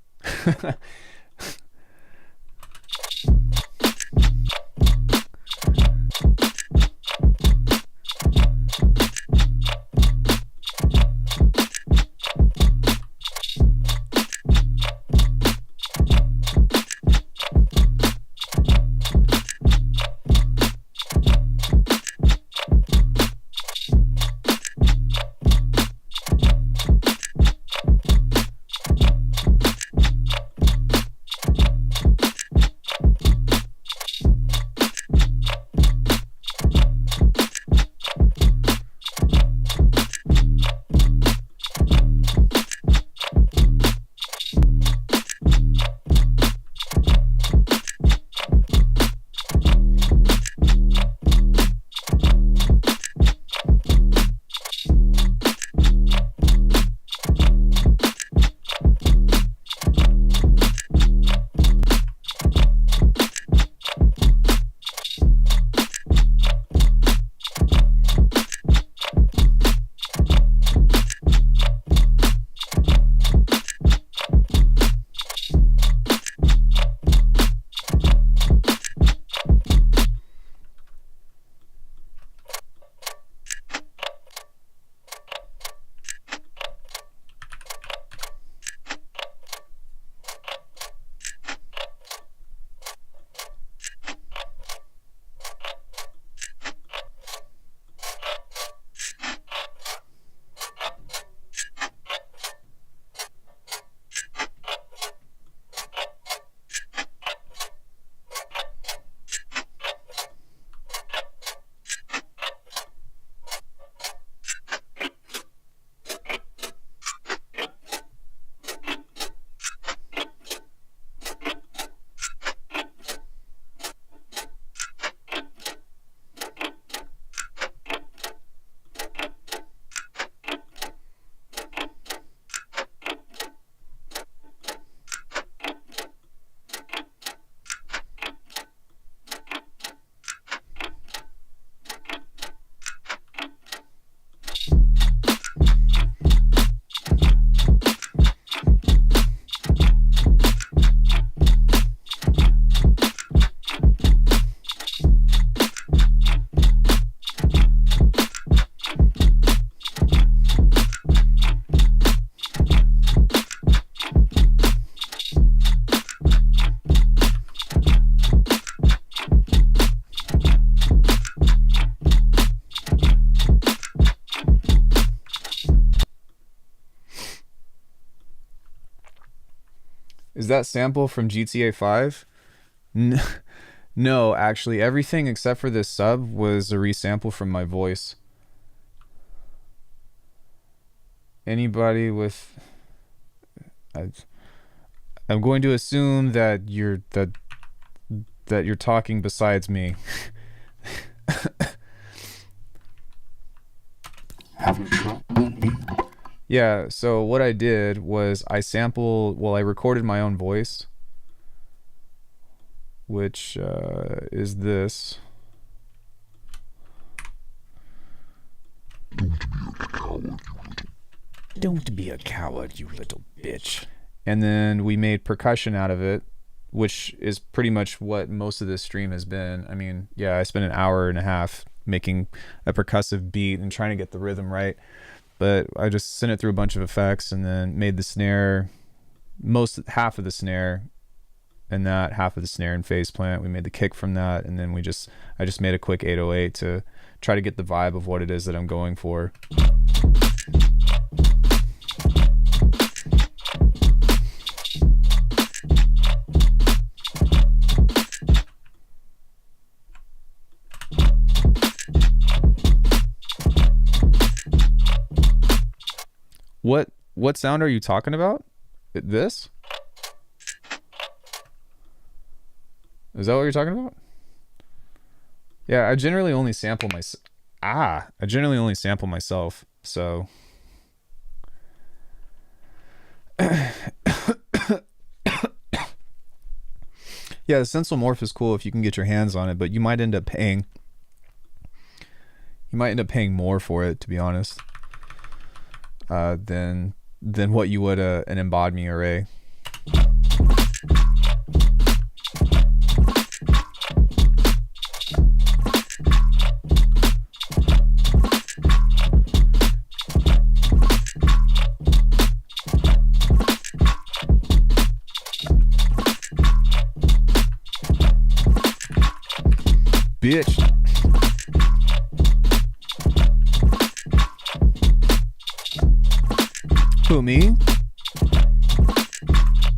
Is that sample from GTA 5? N- no, actually, everything except for this sub was a resample from my voice. Anybody with I, I'm going to assume that you're talking besides me. Yeah, so what I did was I recorded my own voice, which is this. Don't be a coward, you little bitch. And then we made percussion out of it, which is pretty much what most of this stream has been. I mean, yeah, I spent an hour and a half making a percussive beat and trying to get the rhythm right. But I just sent it through a bunch of effects and then made the snare, half of the snare, and that half of the snare in phase plant. We made the kick from that, and then I just made a quick 808 to try to get the vibe of what it is that I'm going for. What sound are you talking about? This? Is that what you're talking about? Yeah, I generally only sample myself. So yeah, the Stencil Morph is cool if you can get your hands on it, but you might end up paying more for it, to be honest, than what you would an embodiment array. Bitch. Who, me?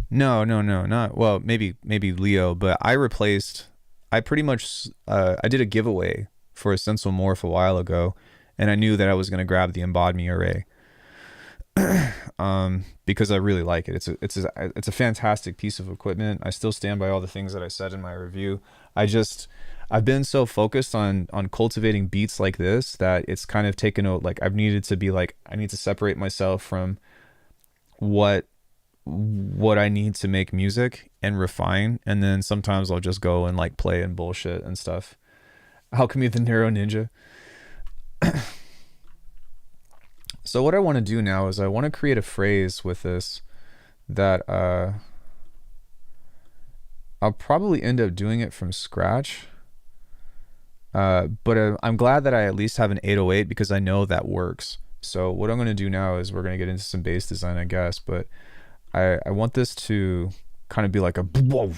No, not well. Maybe Leo, but I pretty much I did a giveaway for a Stencil Morph a while ago, and I knew that I was going to grab the embodiment array because I really like it. It's a fantastic piece of equipment. I still stand by all the things that I said in my review. I've been so focused on cultivating beats like this that it's kind of taken out. Like I've needed to be like, I need to separate myself from what I need to make music and refine, and then sometimes I'll just go and like play and bullshit and stuff. Alckemy the Neuro Ninja. So what I want to do now is I want to create a phrase with this that I'll probably end up doing it from scratch. But I'm glad that I at least have an 808 because I know that works. So what I'm going to do now is we're going to get into some bass design, I guess, but I want this to kind of be like a whoa.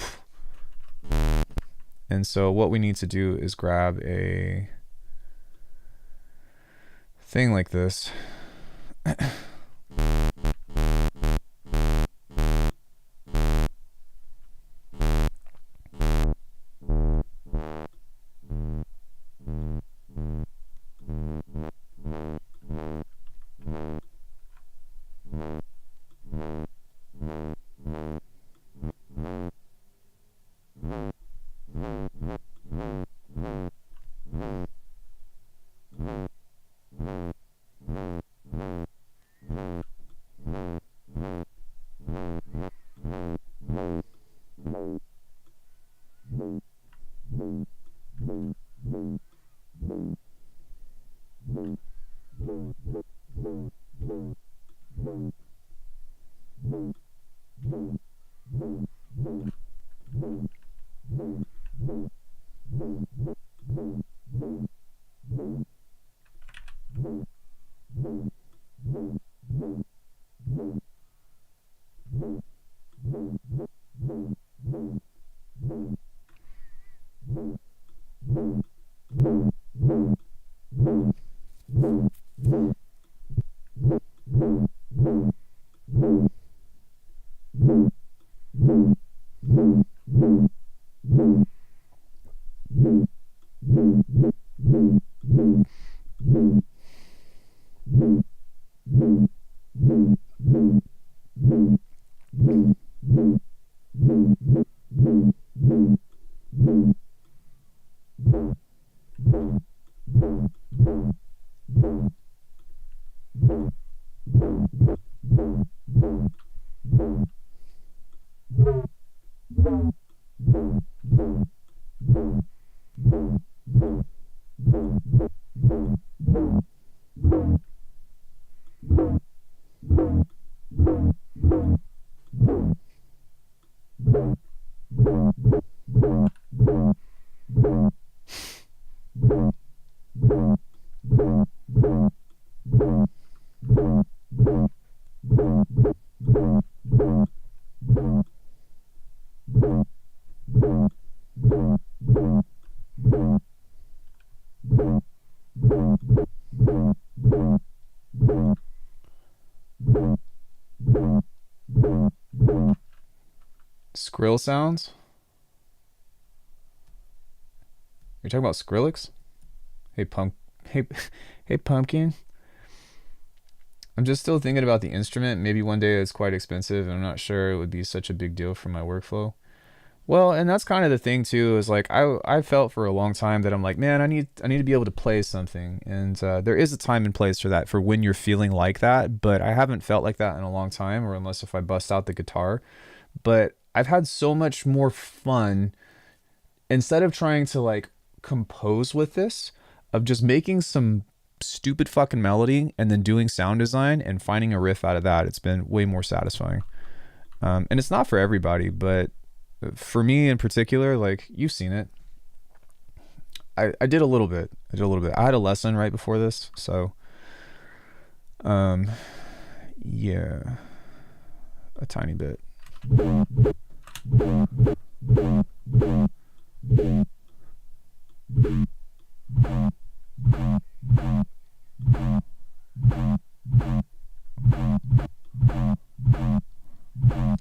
And so what we need to do is grab a thing like this. Grill sounds? You're talking about Skrillex? Hey pump hey hey pumpkin. I'm just still thinking about the instrument. Maybe one day it's quite expensive and I'm not sure it would be such a big deal for my workflow. Well, and that's kind of the thing too. Is like I felt for a long time that I'm like, man, I need to be able to play something, and there is a time and place for that, for when you're feeling like that. But I haven't felt like that in a long time, or unless if I bust out the guitar. But I've had so much more fun instead of trying to like compose with this, of just making some stupid fucking melody and then doing sound design and finding a riff out of that. It's been way more satisfying. And it's not for everybody, but for me in particular, like you've seen it. I did a little bit. I had a lesson right before this, so yeah, a tiny bit.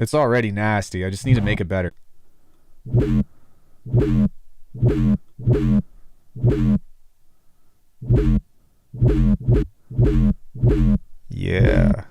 It's already nasty. I just need to make it better. Yeah.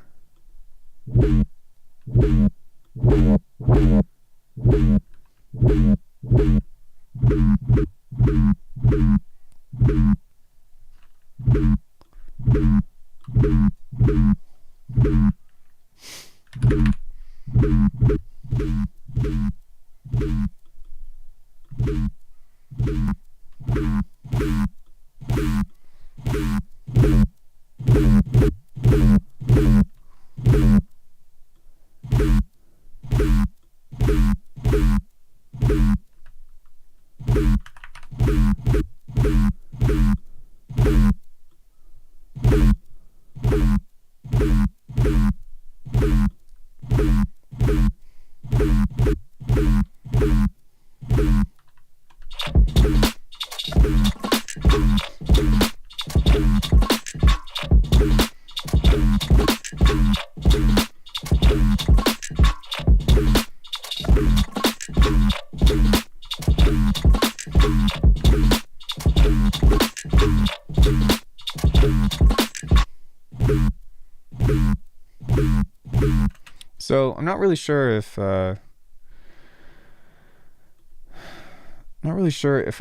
So I'm not really sure if I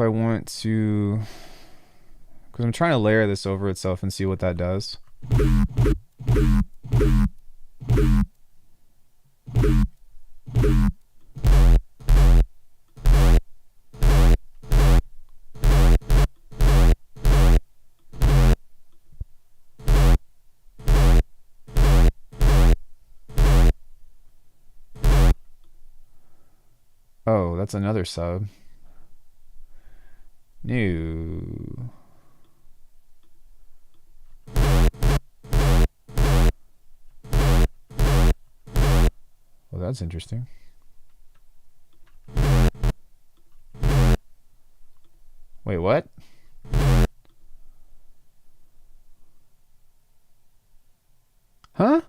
want to, because I'm trying to layer this over itself and see what that does. Oh, that's another sub. New. Well, that's interesting. Wait, what? Huh?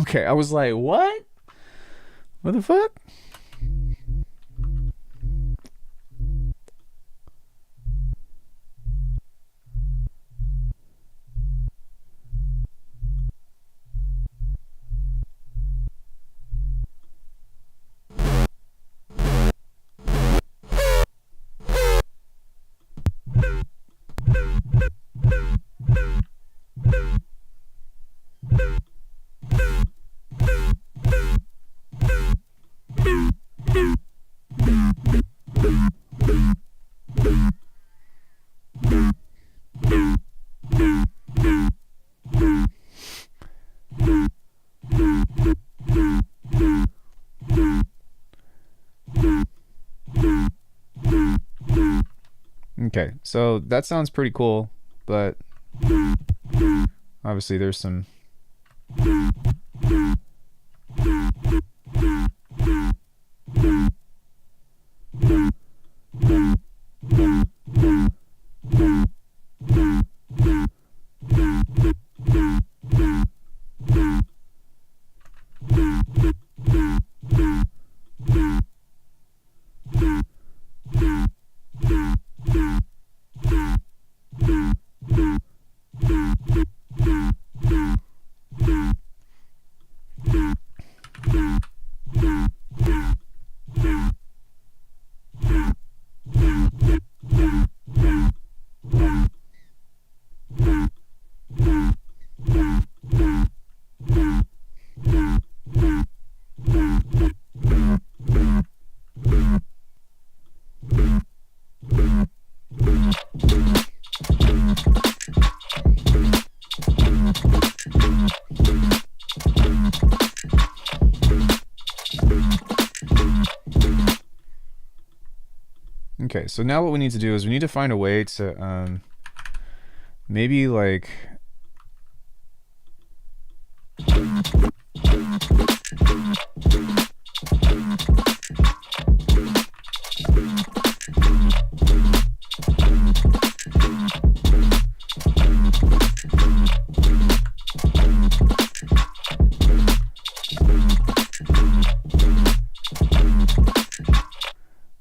Okay, I was like, what? What the fuck? Okay, so that sounds pretty cool, but obviously there's some Okay, so now what we need to do is we need to find a way to maybe like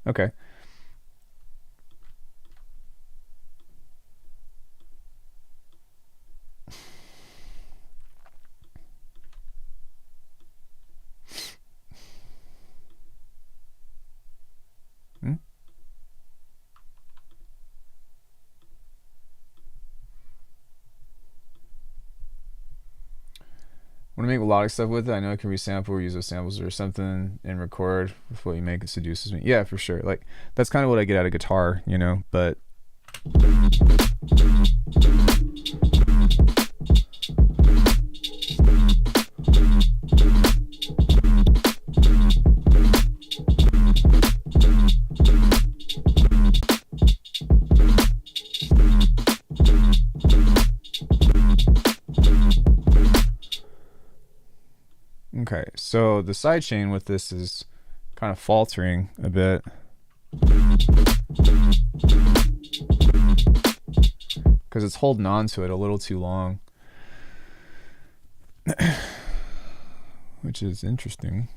okay. Hmm? Want to make melodic stuff with it? I know it can resample or use those samples or something and record with what you make. It seduces me. Yeah, for sure. Like that's kind of what I get out of guitar, you know. But okay, so the sidechain with this is kind of faltering a bit. Because it's holding on to it a little too long. Which is interesting.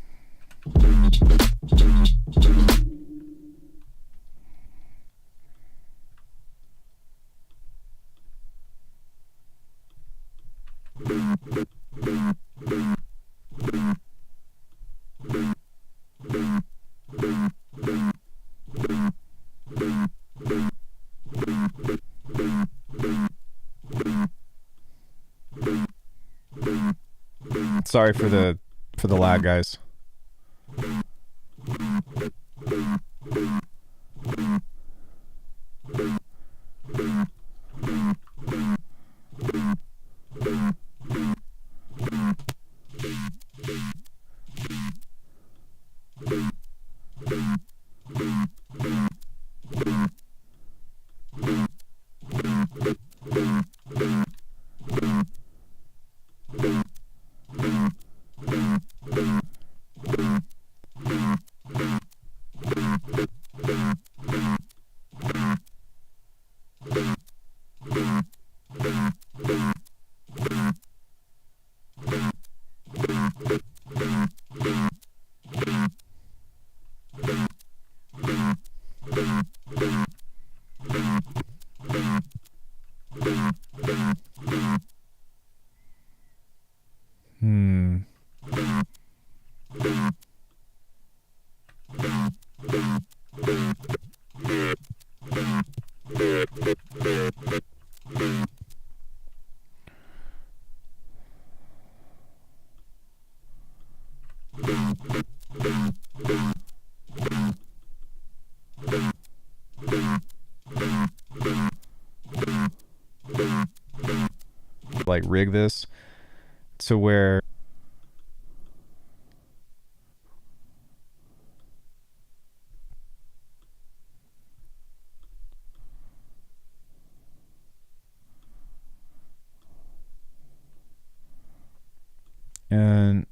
Sorry for the lag, guys. Like rig this to where and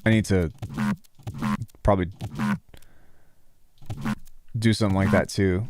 I need to probably do something like that too.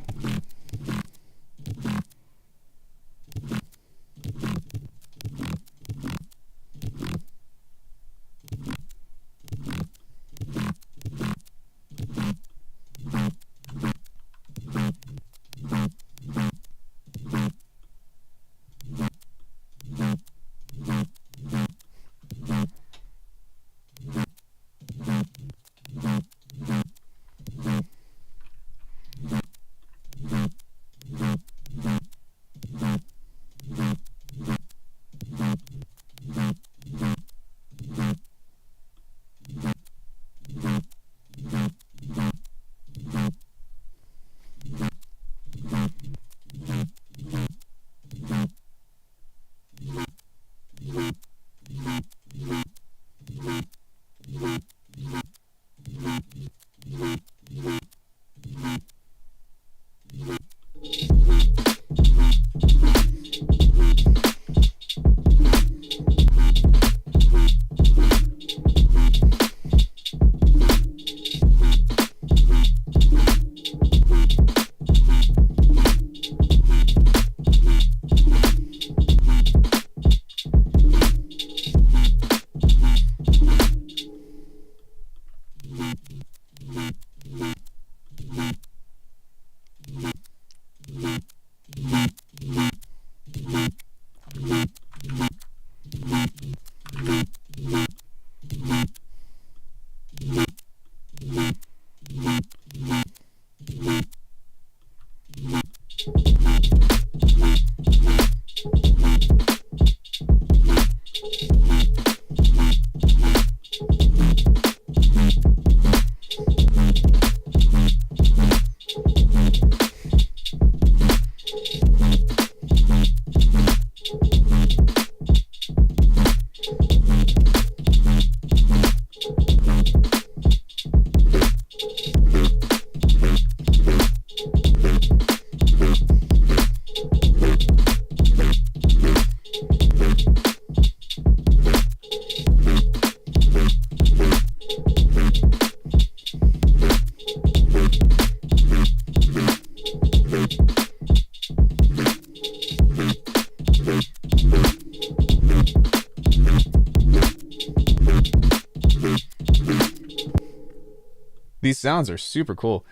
These sounds are super cool.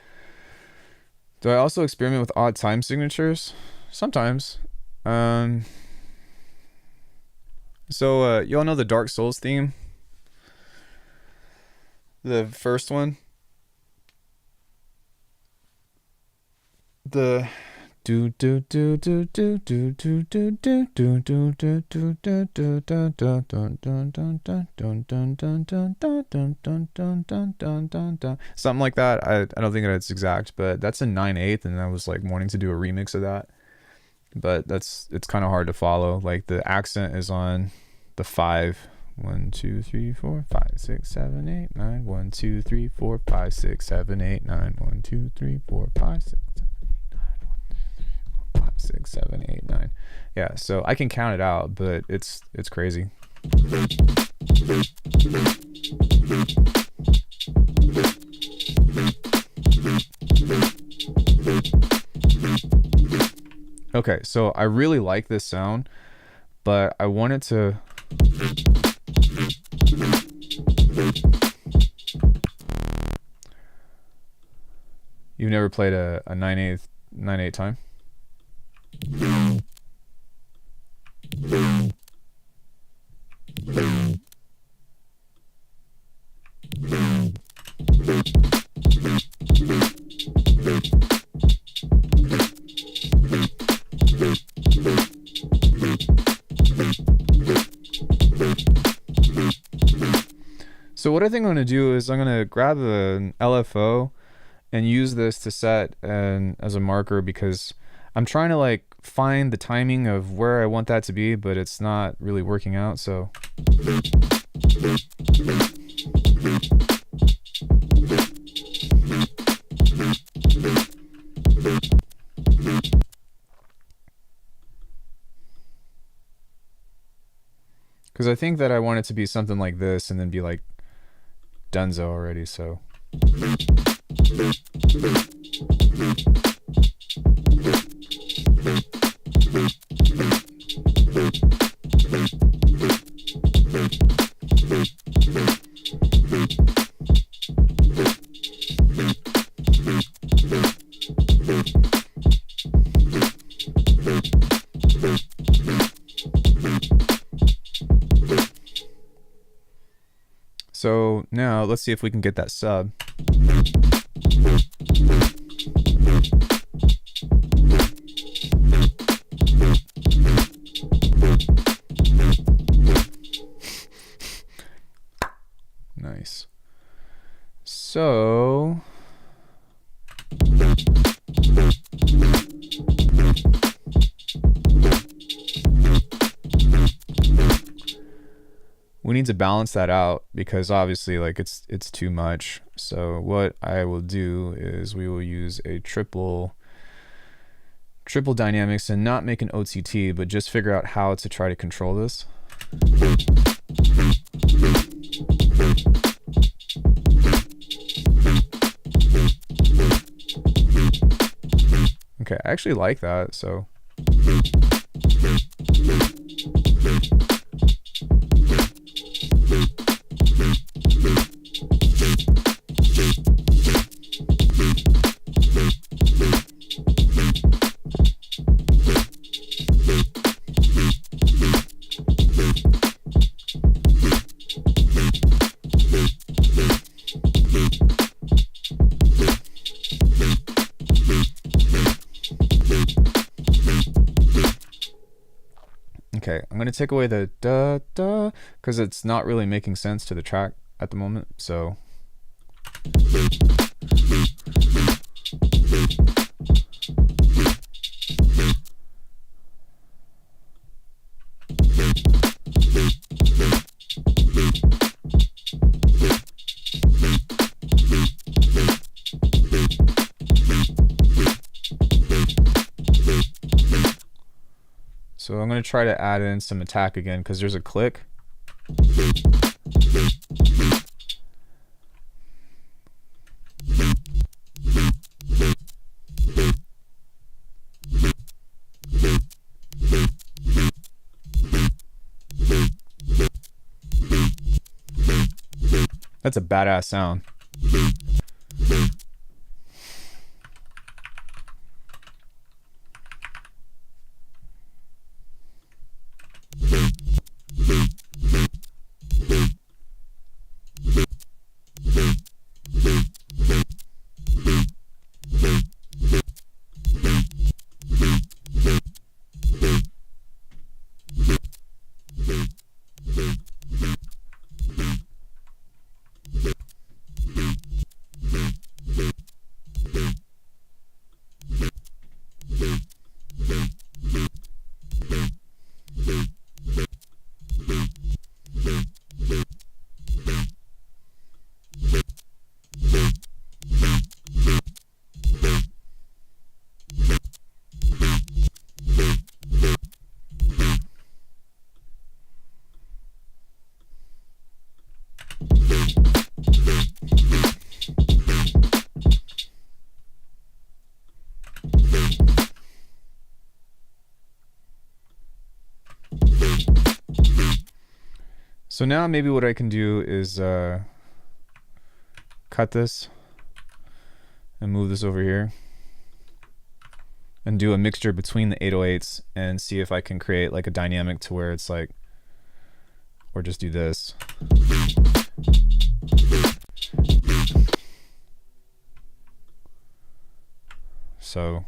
Do I also experiment with odd time signatures? Sometimes. So y'all know the Dark Souls theme? The first one? The do do do do do do do do do do do do do do do dun dun dun dun dun dun dun dun dun dun dun dun dun dun dun dun dun, something like that. I don't think that's exact, but that's a 9/8, and I was like wanting to do a remix of that, but it's kind of hard to follow. Like the accent is on the 5. 1 2 3 4 5 6 7 8 9 1 2 3 4 5 6 7 8 9 1 2 3 4 5 6 6 7 8 9. Yeah, so I can count it out, but it's crazy. Okay, so I really like this sound, but I want it to You've never played a 9/8 time? So what I think I'm going to do is I'm going to grab an LFO and use this to set as a marker, because I'm trying to like find the timing of where I want that to be, but it's not really working out. So because I think that I want it to be something like this and then be like Dunzo already. So So now let's see if we can get that sub. Nice. So we need to balance that out, because obviously like it's too much. So what I will do is we will use a triple dynamics and not make an OTT, but just figure out how to try to control this. Okay, I actually like that, so okay, I'm going to take away the da da, because it's not really making sense to the track at the moment. So So I'm going to try to add in some attack again, because there's a click. That's a badass sound. So now maybe what I can do is cut this and move this over here and do a mixture between the 808s and see if I can create like a dynamic to where it's like, or just do this. So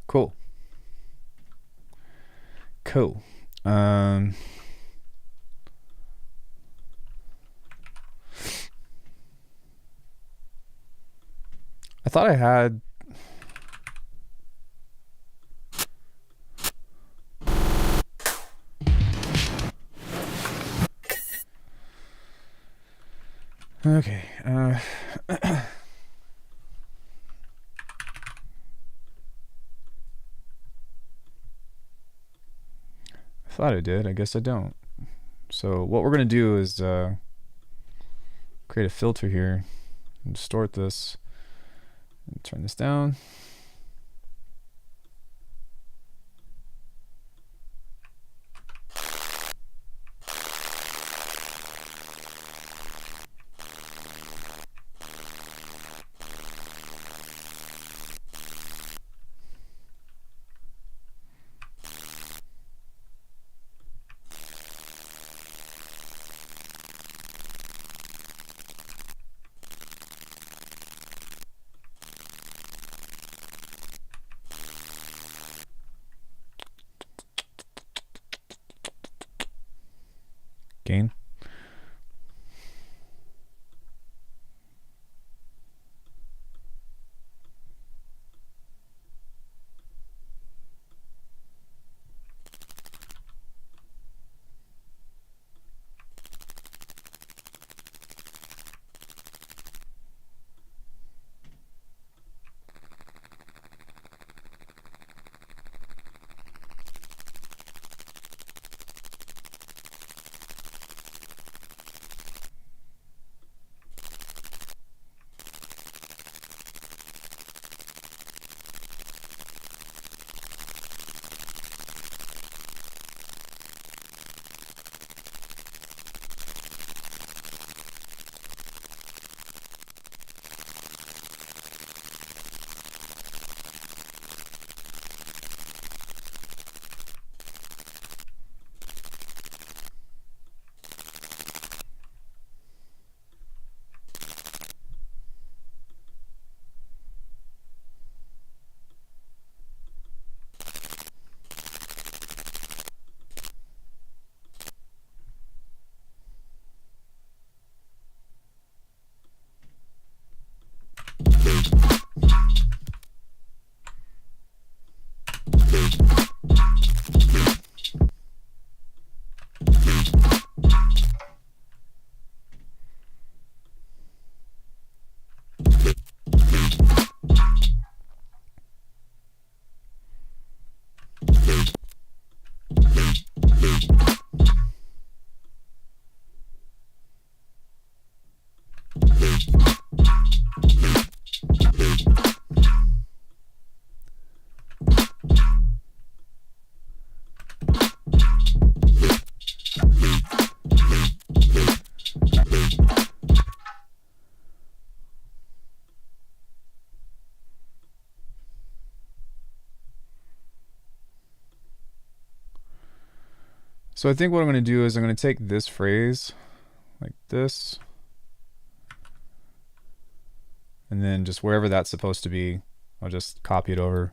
cool. Cool. I thought I had okay. thought I did. I guess I don't. So what we're going to do is create a filter here and distort this. And turn this down. Gain. So I think what I'm going to do is I'm going to take this phrase like this, and then just wherever that's supposed to be, I'll just copy it over.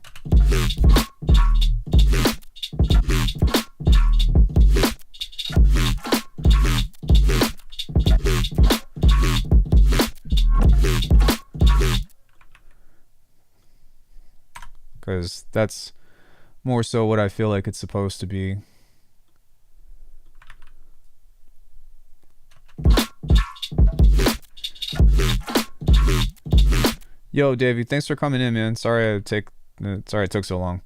Because that's more so what I feel like it's supposed to be. Yo, Davey, thanks for coming in, man. Sorry it took so long.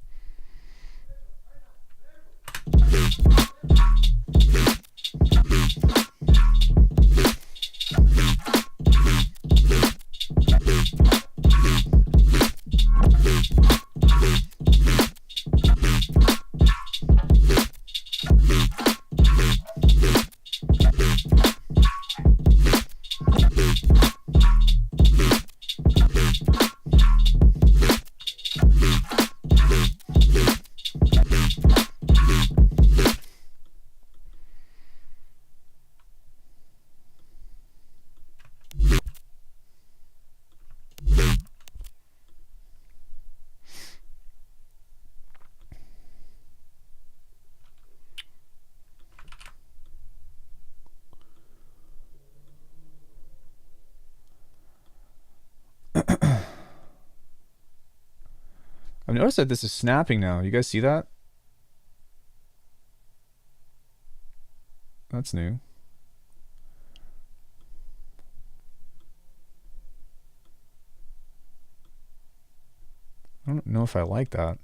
I've noticed that this is snapping now. You guys see that? That's new. I don't know if I like that.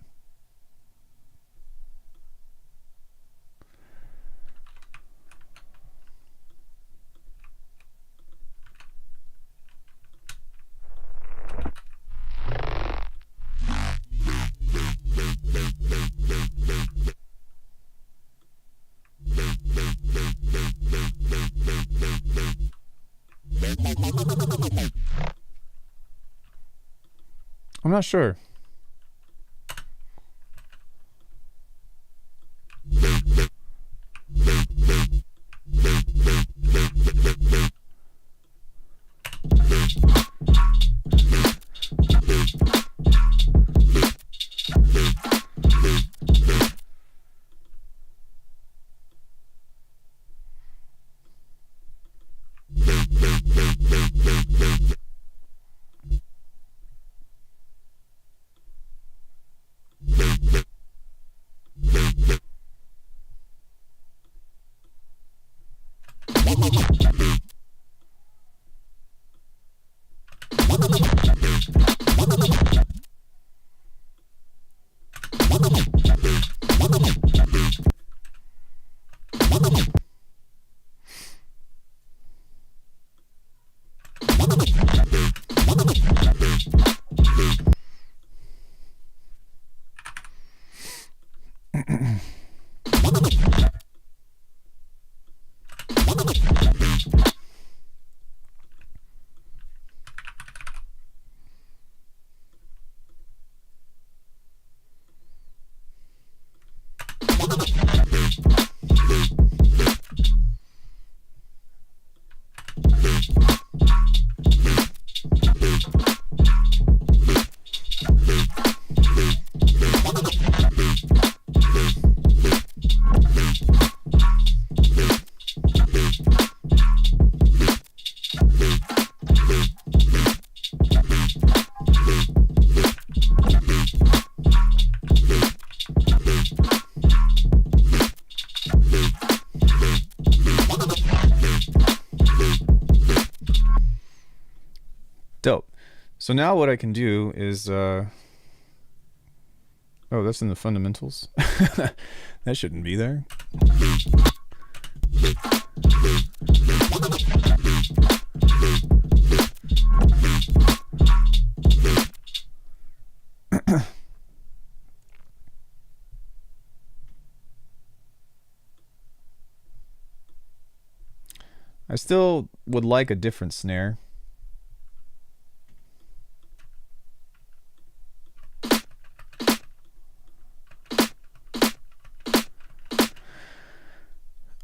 I'm not sure. Dope. So now what I can do is, oh, that's in the fundamentals. That shouldn't be there. I still would like a different snare.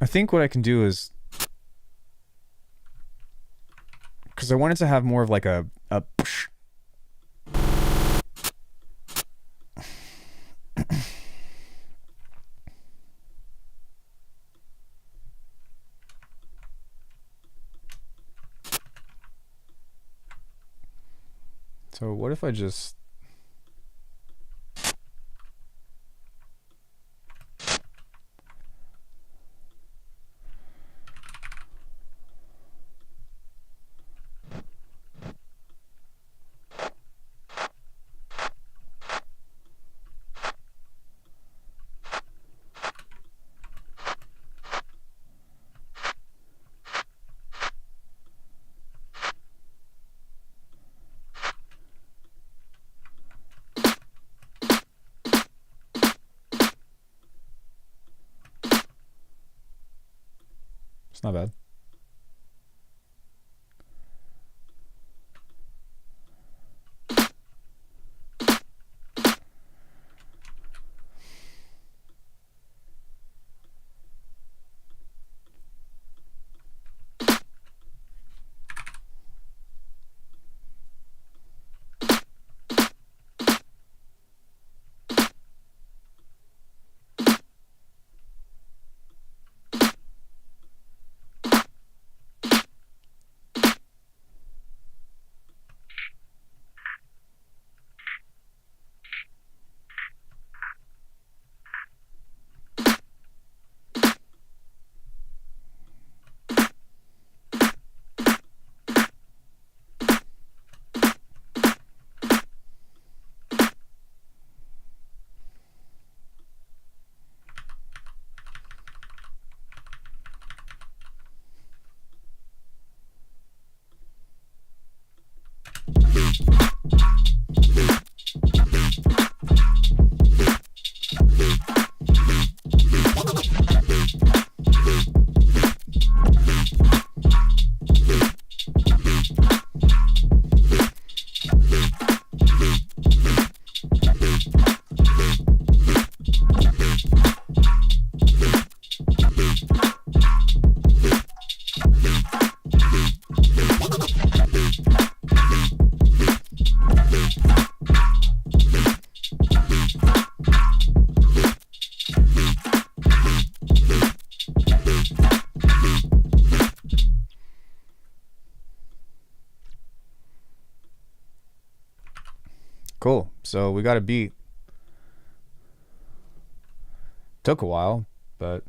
I think what I can do is, because I wanted to have more of like a so what if I just it's not bad. Cool. So we got a beat. Took a while, but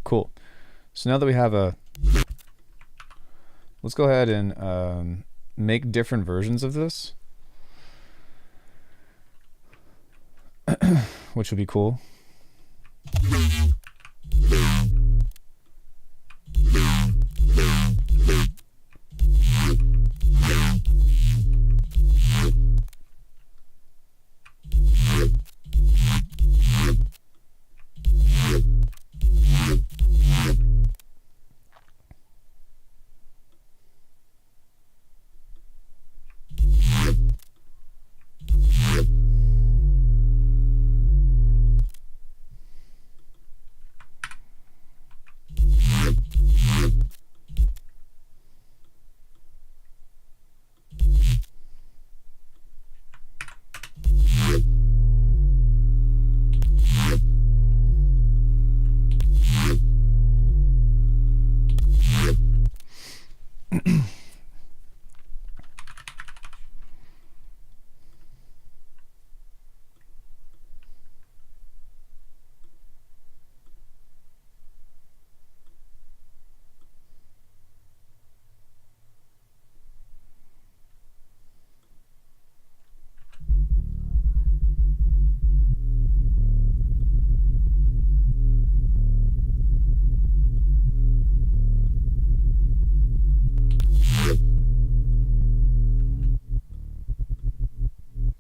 cool. So now that we have a, let's go ahead and make different versions of this, which would be cool.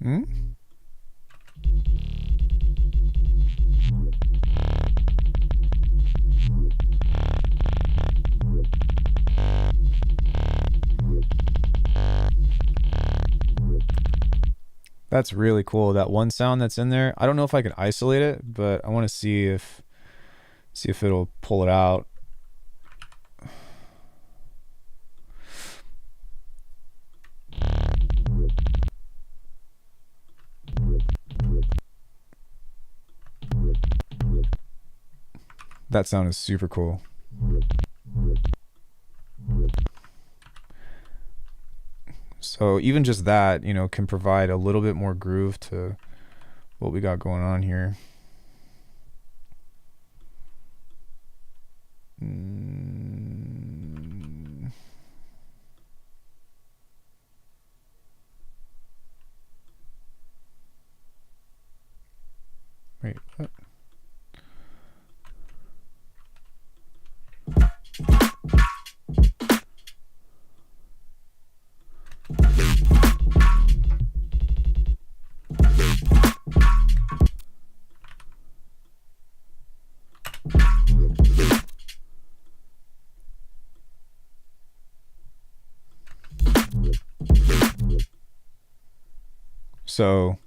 Hmm? That's really cool. That one sound that's in there. I don't know if I can isolate it, but I want to see if it'll pull it out. That sound is super cool. So even just that, you know, can provide a little bit more groove to what we got going on here. Wait, what? So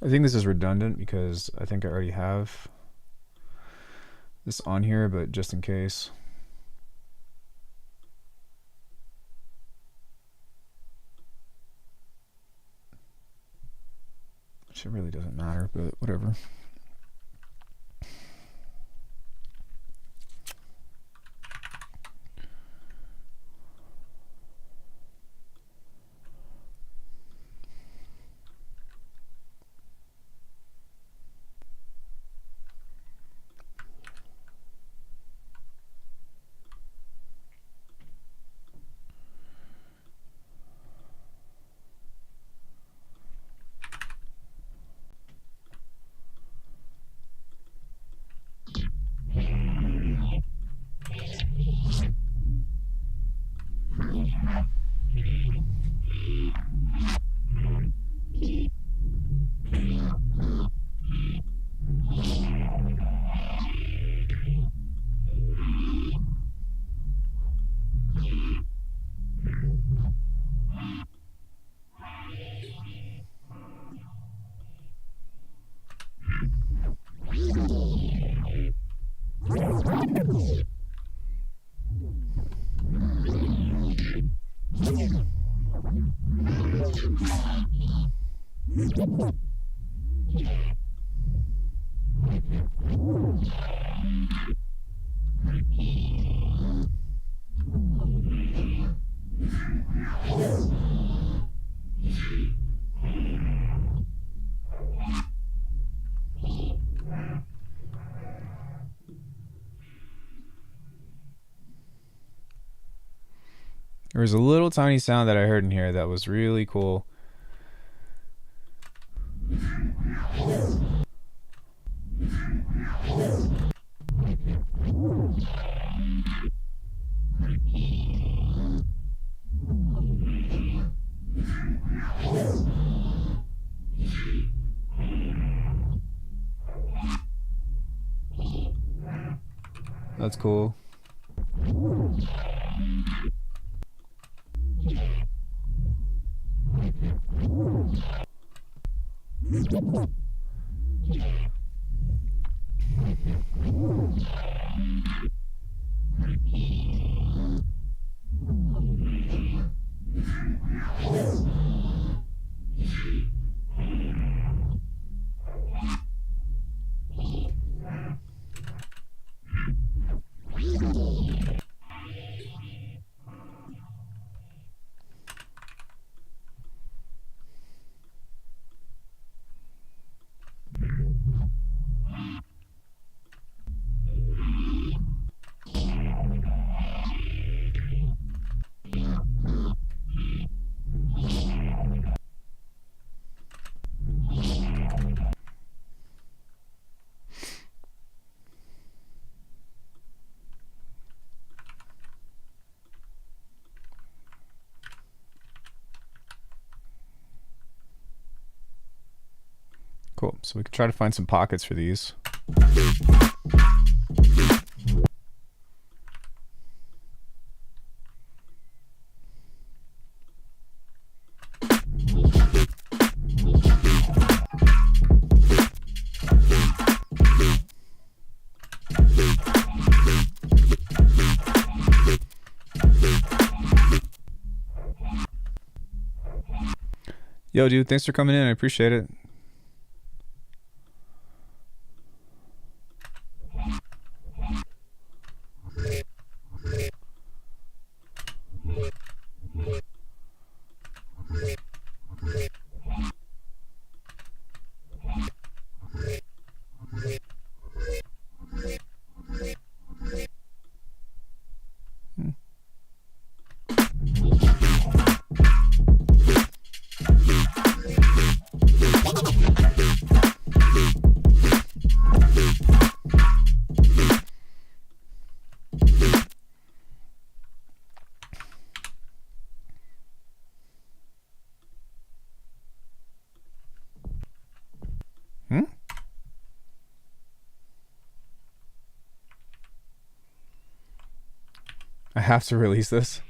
I think this is redundant because I think I already have this on here, but just in case. Which it really doesn't matter, but whatever. There was a little tiny sound that I heard in here that was really cool. That's cool. Cool. So we can try to find some pockets for these. Yo, dude, thanks for coming in. I appreciate it. I have to release this.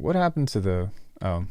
What happened to the... Oh.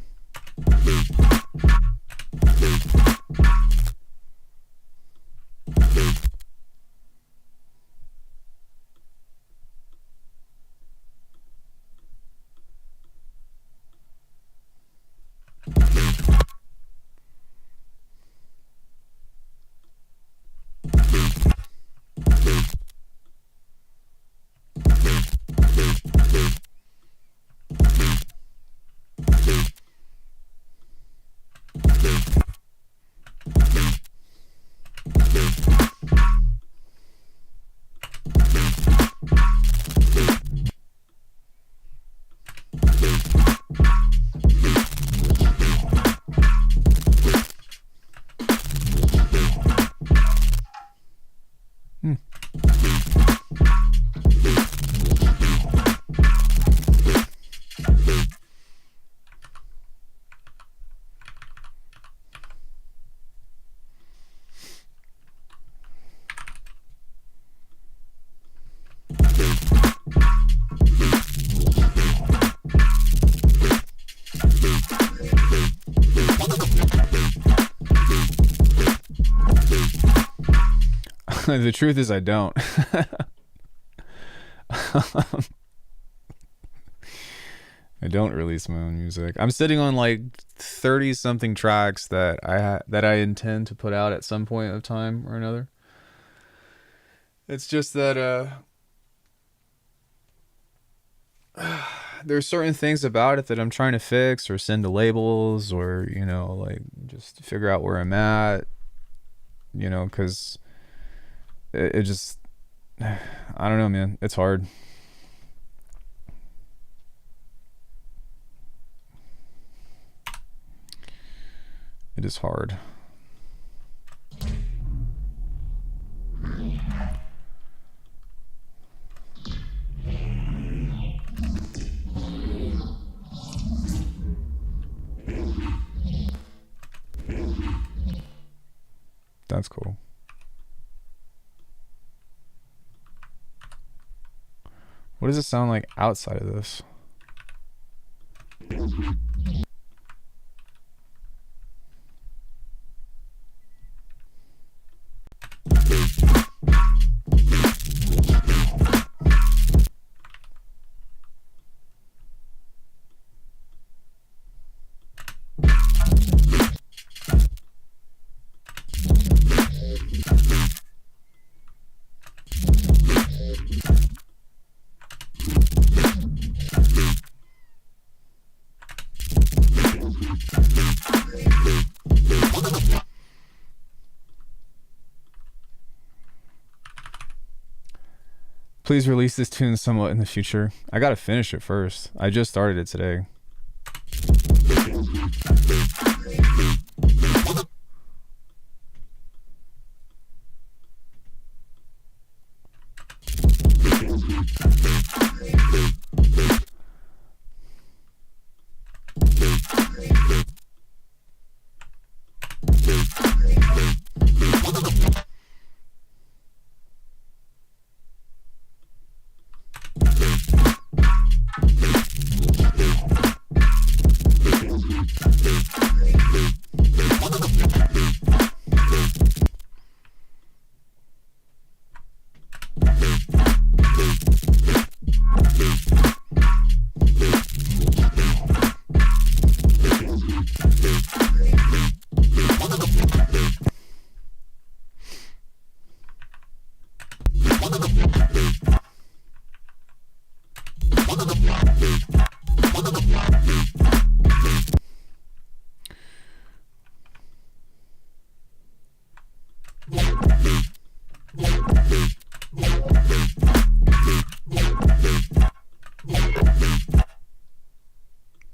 The truth is I don't. I don't release my own music. I'm sitting on like 30 something tracks that I intend to put out at some point of time or another. It's just that there's certain things about it that I'm trying to fix or send to labels, or, you know, like just figure out where I'm at, you know, because it just, I don't know, man. It's hard. It is hard. That's cool. What does it sound like outside of this? Please release this tune somewhat in the future. I gotta finish it first. I just started it today.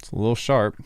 It's a little sharp.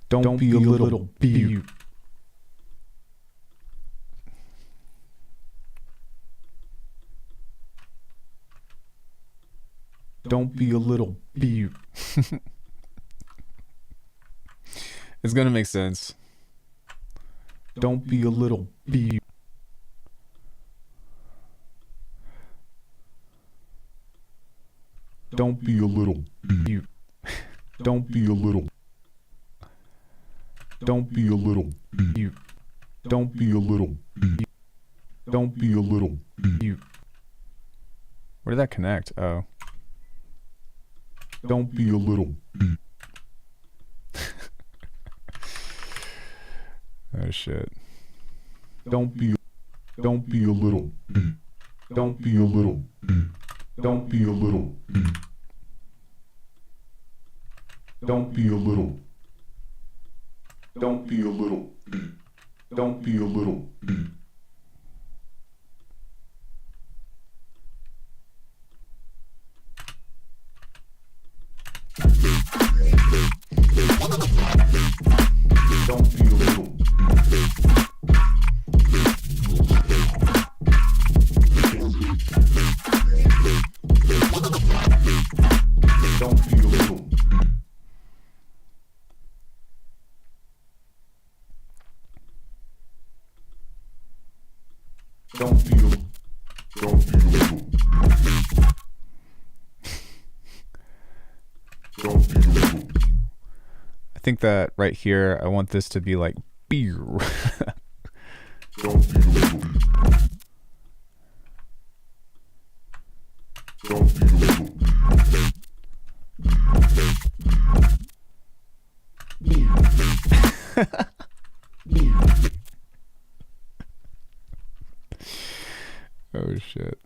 Don't be a little beaut. Don't be a little beaut. It's gonna make sense. Don't be a little beaut. Don't be a little beaut. Don't be a little. Don't be a little beaut. Don't be a little beaut. Don't be a little beaut. Where did that connect? Oh. Don't be a little beaut. Oh shit. Don't be a little beaut. Don't be a little beaut. Don't be a little beaut. Don't be a little. Don't be a little. Don't be a little. Don't be a little. Don't be a little. Don't be a little. Don't be a little. Don't be a little. I think that right here, I want this to be like beer. Don't be a little. Don't be a little. Oh shit.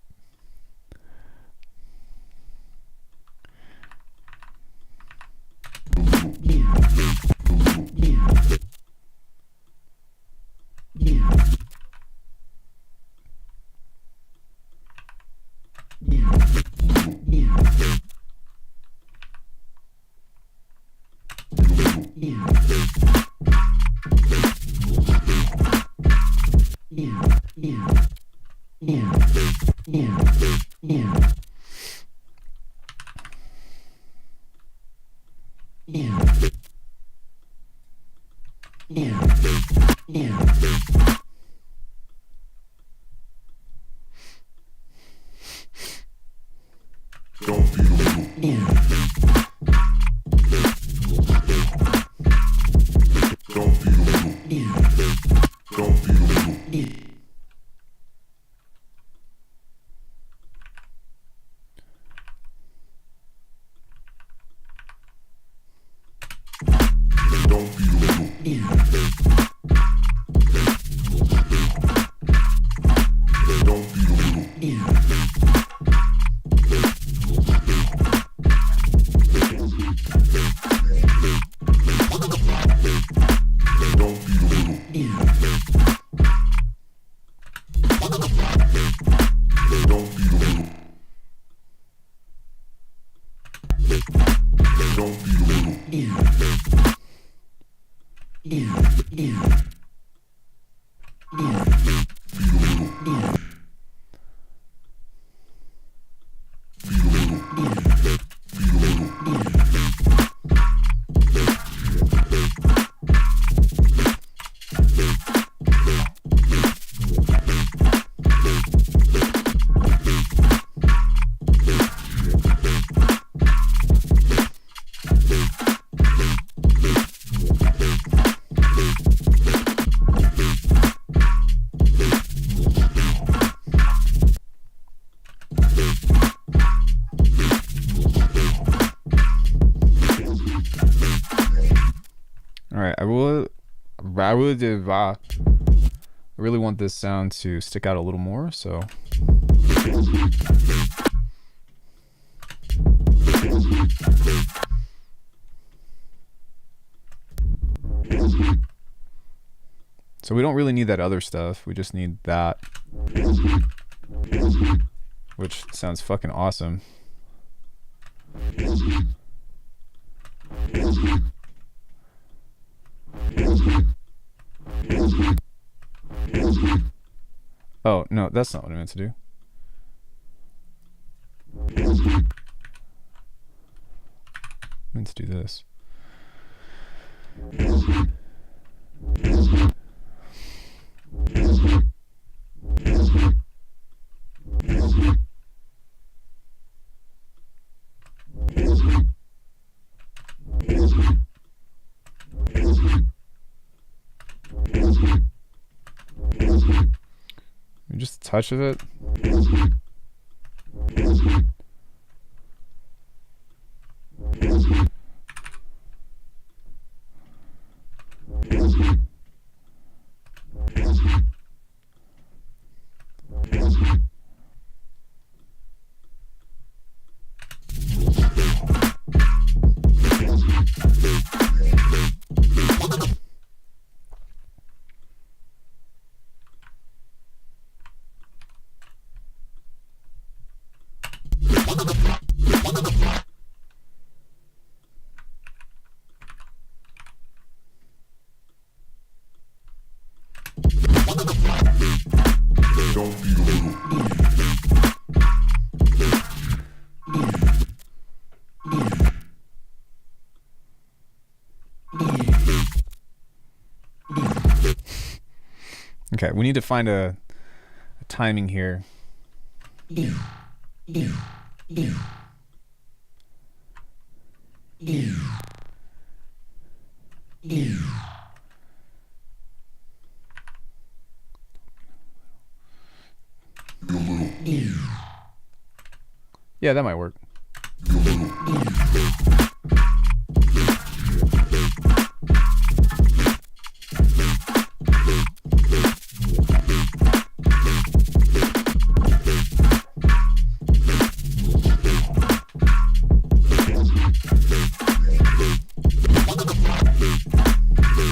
I really want this sound to stick out a little more, so we don't really need that other stuff. We just need that, which sounds fucking awesome. Oh, no, that's not what I meant to do. I meant to do this. Just a touch of it. Don't be a little. Okay, we need to find a timing here. Yeah, that might work.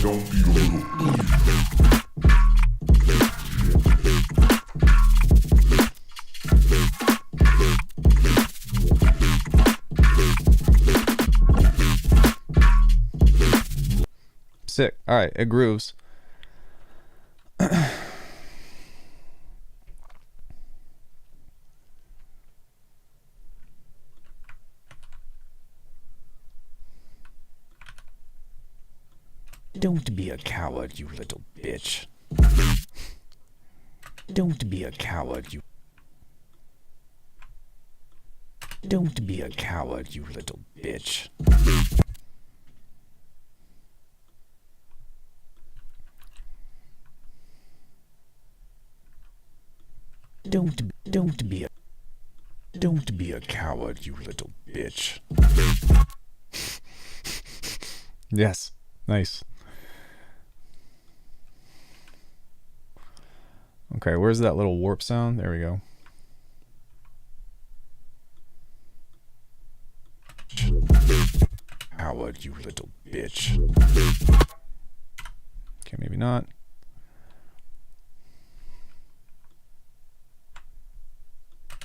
Don't be a little. Sick. All right, it grooves. Don't be a coward, you little bitch. Don't be a coward, you. Don't be a coward, you little bitch. Don't be a coward, you little bitch. Yes, nice. Okay, where's that little warp sound? There we go. Coward, you little bitch. Okay, maybe not.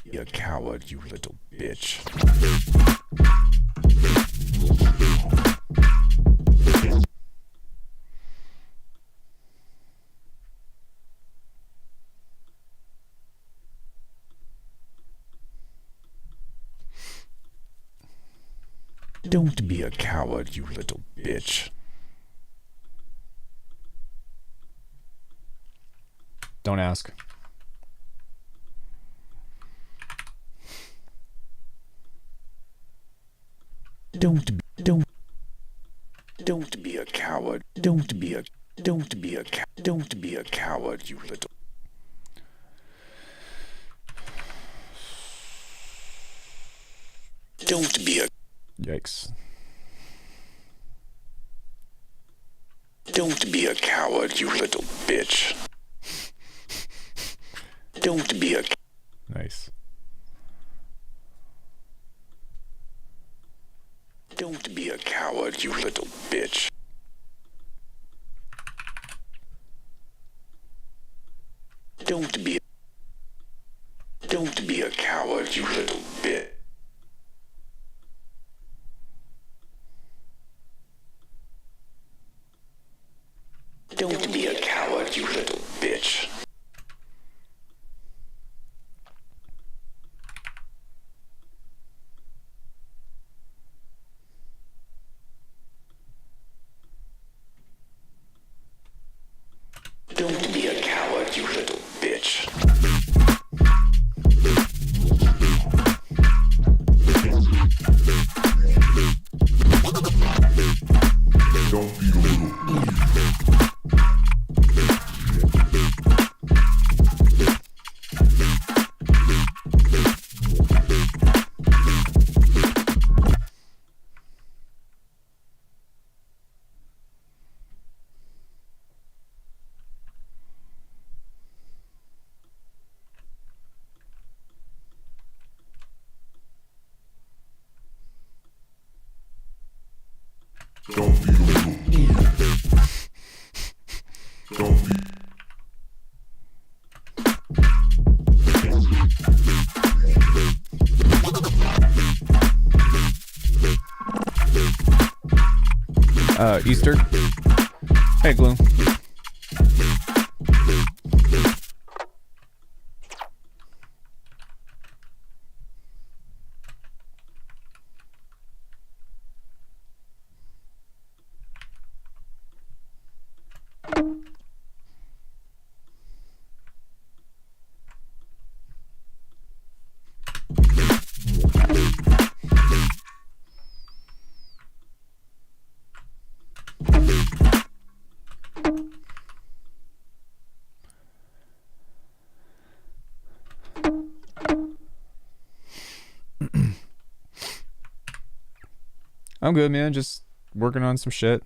You coward, you little bitch. Don't be a coward, you little bitch. Don't ask. Don't be a coward. Don't be a coward, you little. Don't be a. Yikes. Don't be a coward, you little bitch. Don't be a. Nice. Don't be a coward, you little bitch. Don't be a coward, you little bitch. Easter. Hey, Gloom. I'm good, man. Just working on some shit.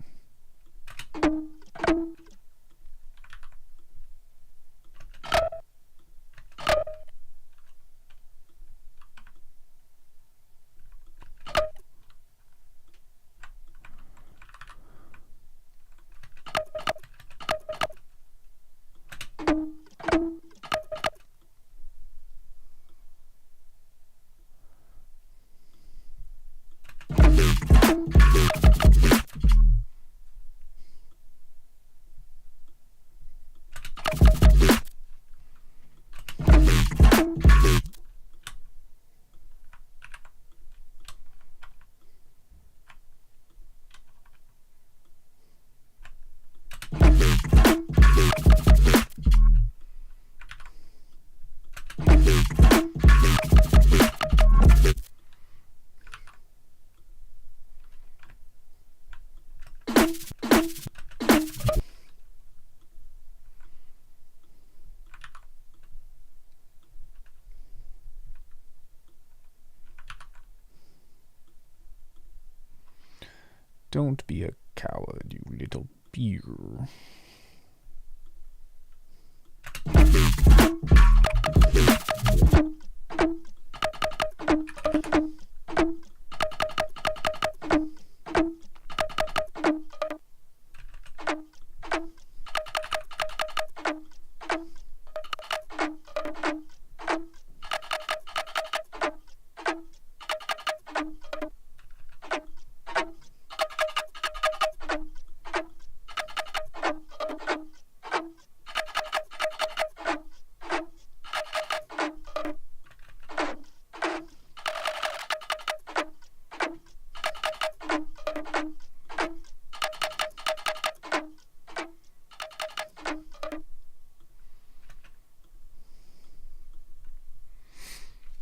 Don't be a coward, you little beer.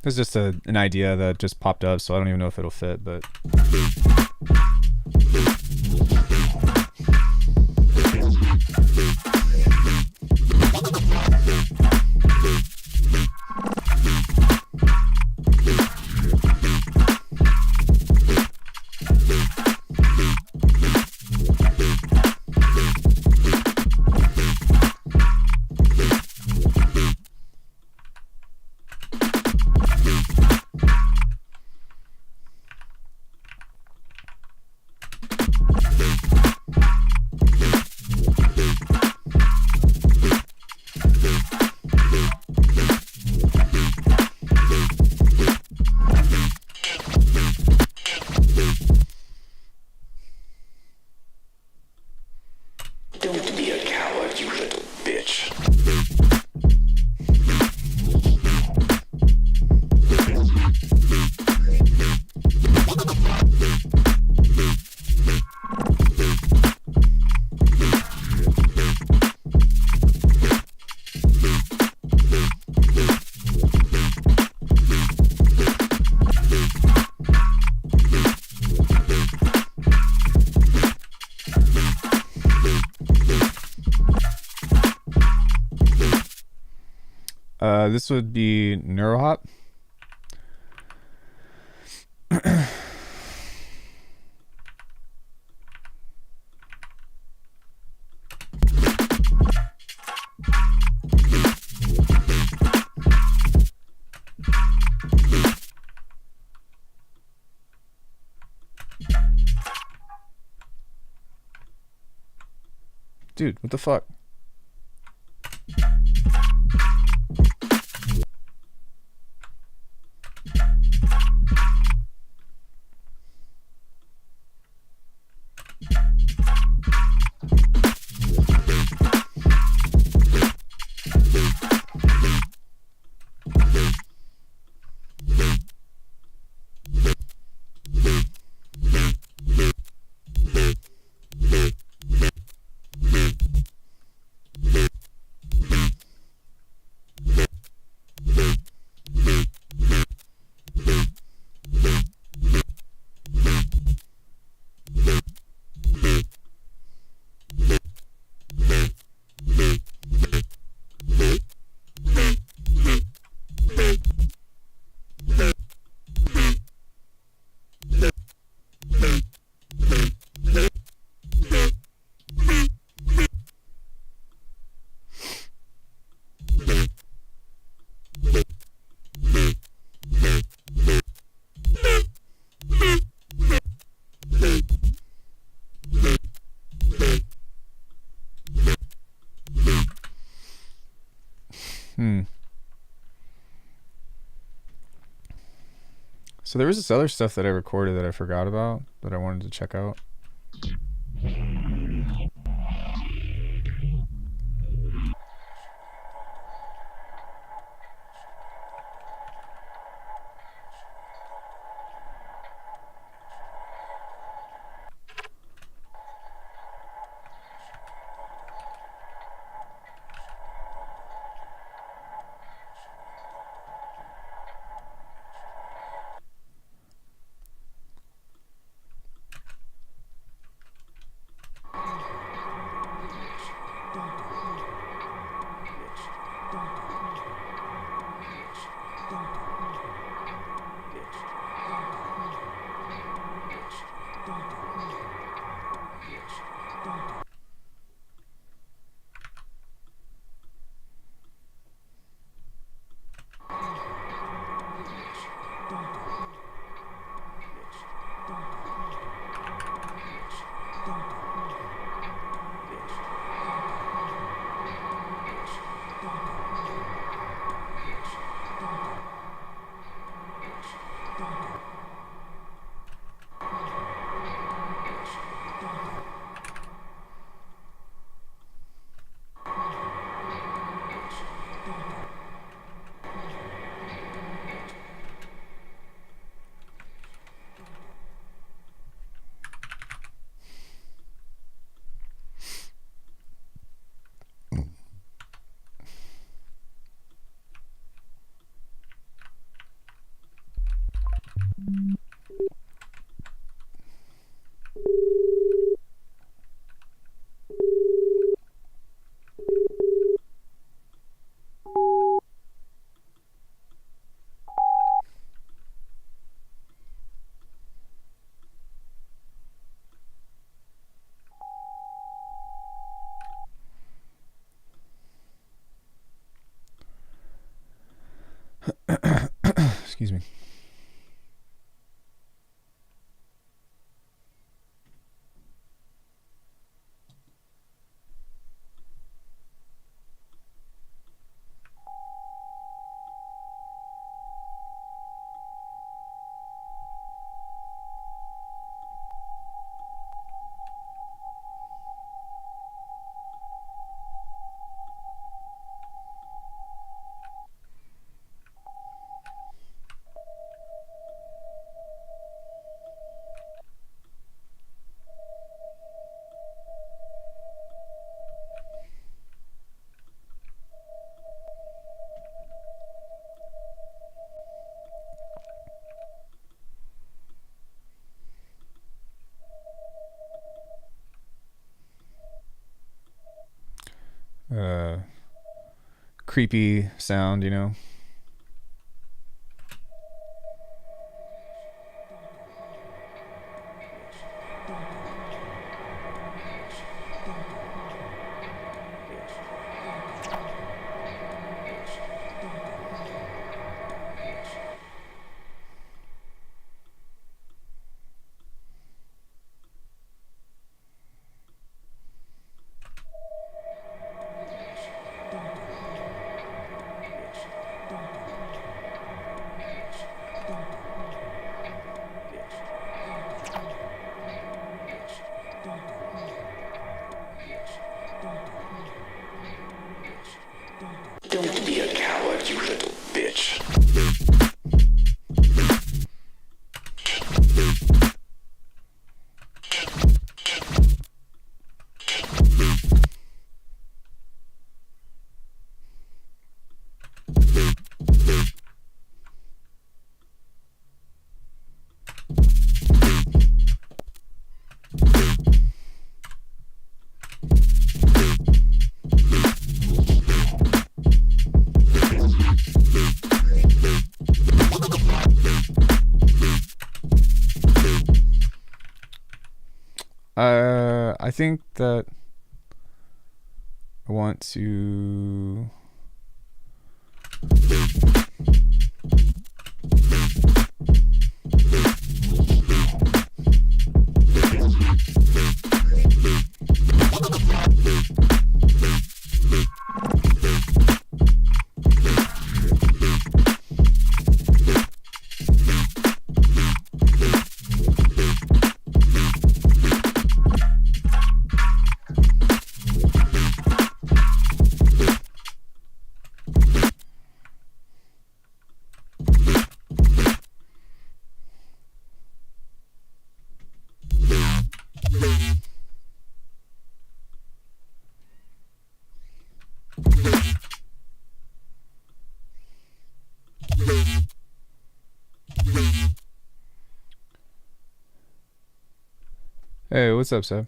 It's just an idea that just popped up, so I don't even know if it'll fit, but... Don't be a coward, you little bitch. This would be Neurohop. Dude, what the fuck? So there was this other stuff that I recorded that I forgot about that I wanted to check out. Excuse me. Creepy sound, you know. Don't be a coward, you little bitch. I think that I want to Hey, what's up, Seb?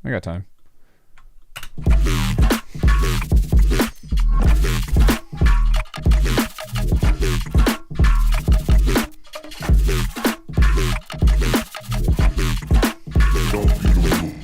I got time. Don't be little.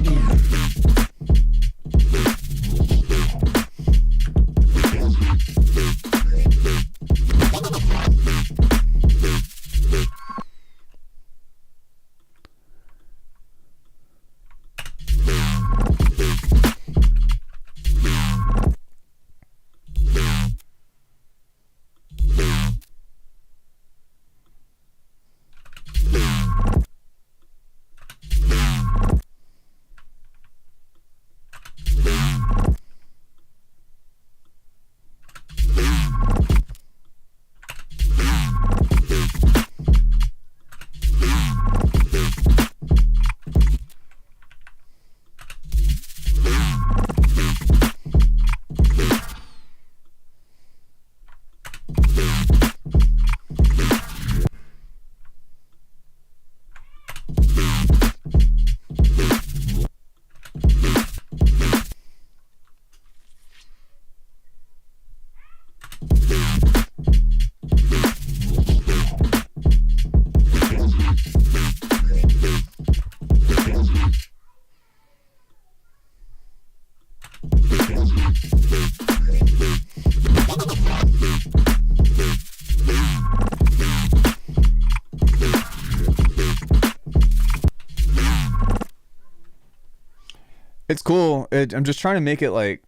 It's cool. I'm just trying to make it like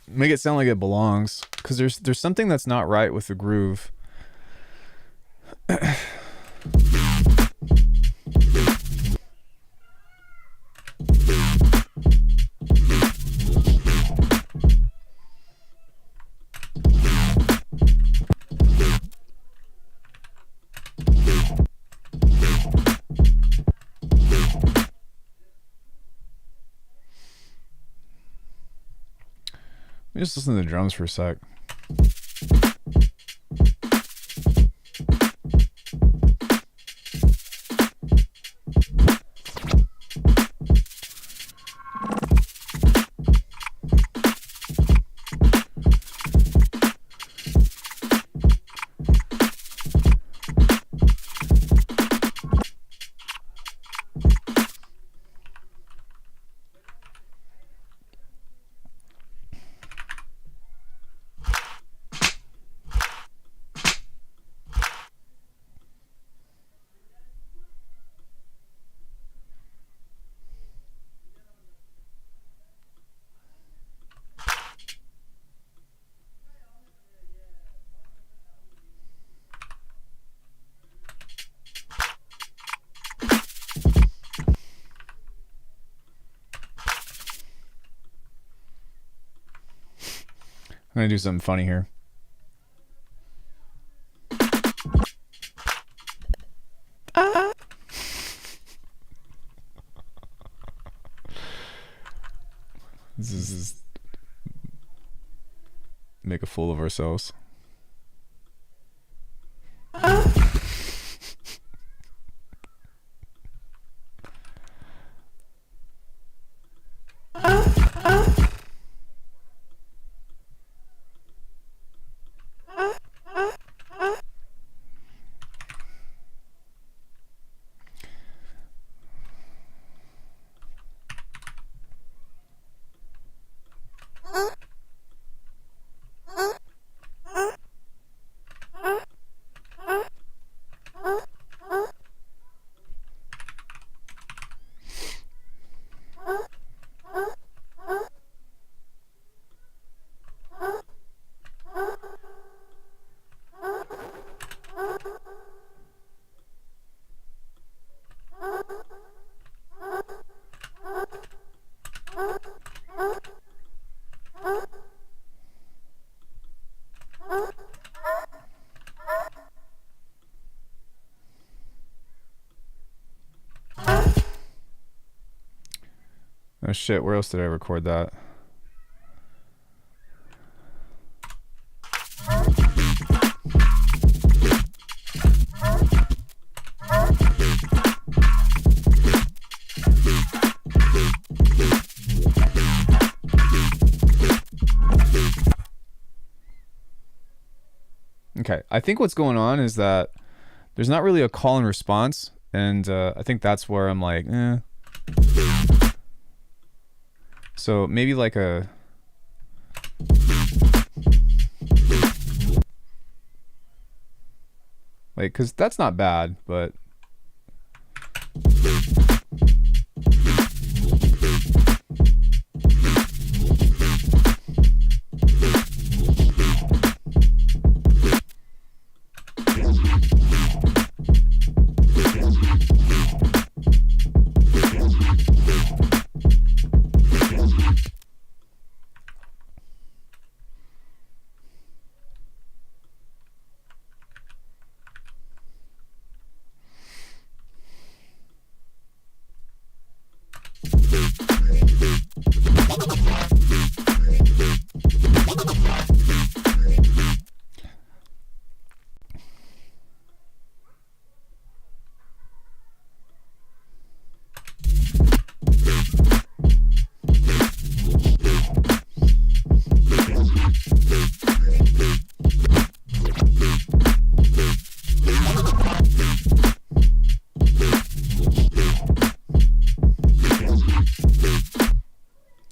make it sound like it belongs, because there's something that's not right with the groove. Let me just listen to the drums for a sec. I'm gonna do something funny here. This is make a fool of ourselves. Oh shit, where else did I record that? Okay, I think what's going on is that there's not really a call and response, and I think that's where I'm like, eh. So maybe like a... Like, because that's not bad, but...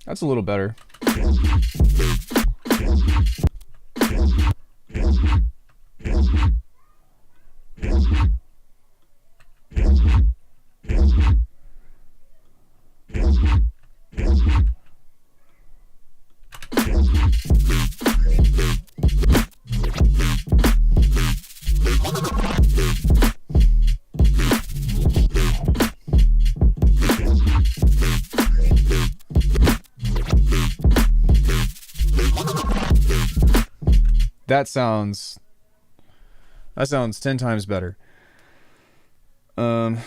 That's a little better. That sounds 10 times better. Like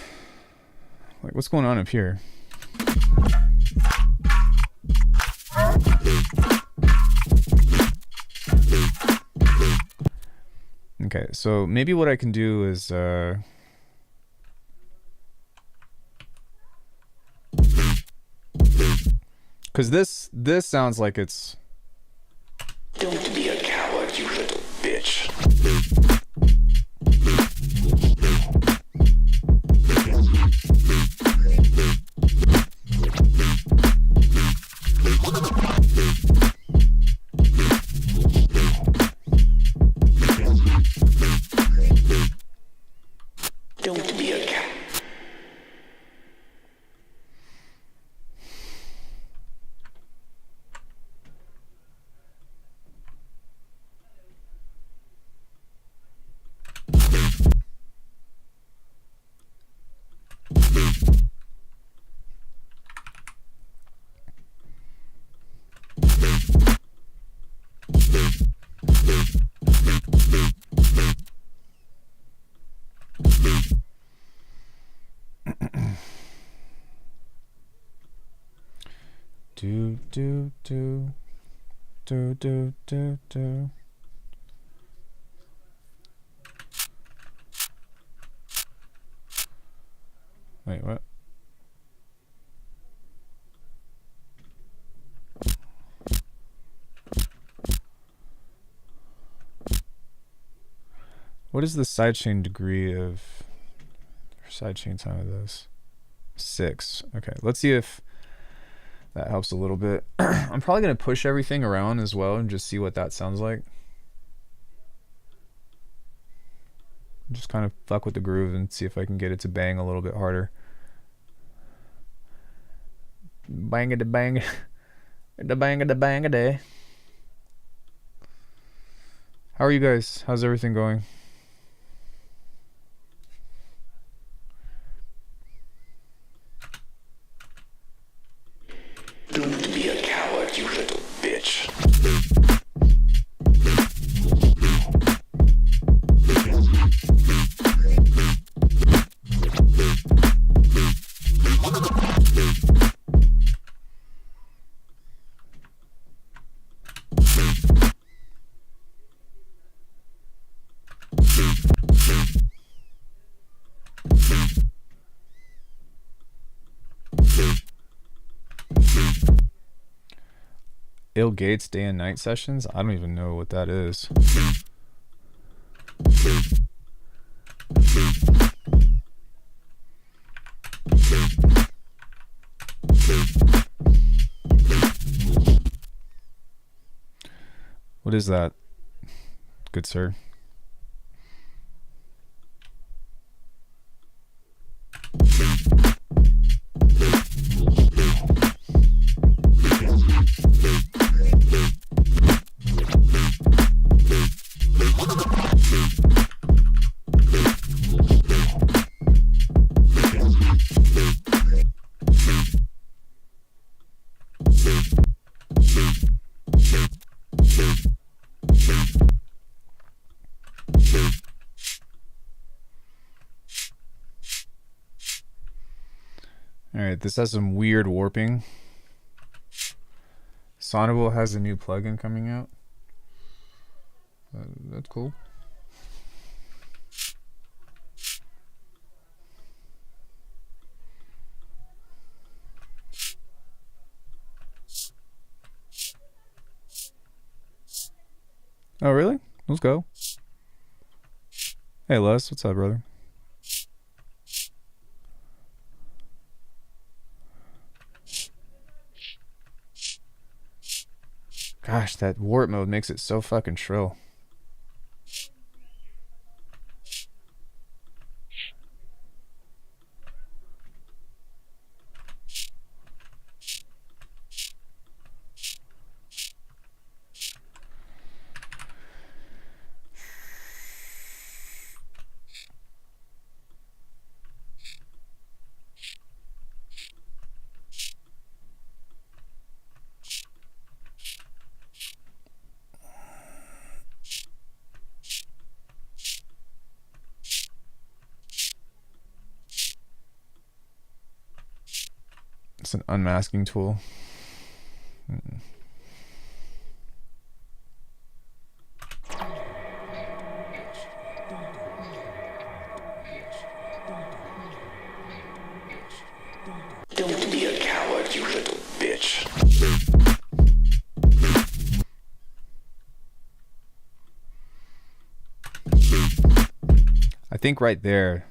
what's going on up here? Okay, so maybe what I can do is because this sounds like it's... Don't be a coward, you little bitch. Don't be a coward. Do do do do do do do. Wait, what? What is the sidechain degree of, or sidechain time of this? 6. Okay, let's see if that helps a little bit. I'm probably going to push everything around as well and just see what that sounds like. Just kind of fuck with the groove and see if I can get it to bang a little bit harder. Bang it, bang, the bang, the bang a day. How are you guys? How's everything going? Don't be a coward, you little bitch. Ill Gates day and night sessions. I don't even know what that is. What is that, good sir? Alright, this has some weird warping. Sonable has a new plugin coming out. That's cool. Oh, really? Let's go. Hey, Les. What's up, brother? Gosh, that warp mode makes it so fucking shrill. It's an unmasking tool. Don't be a coward, you little bitch. I think right there.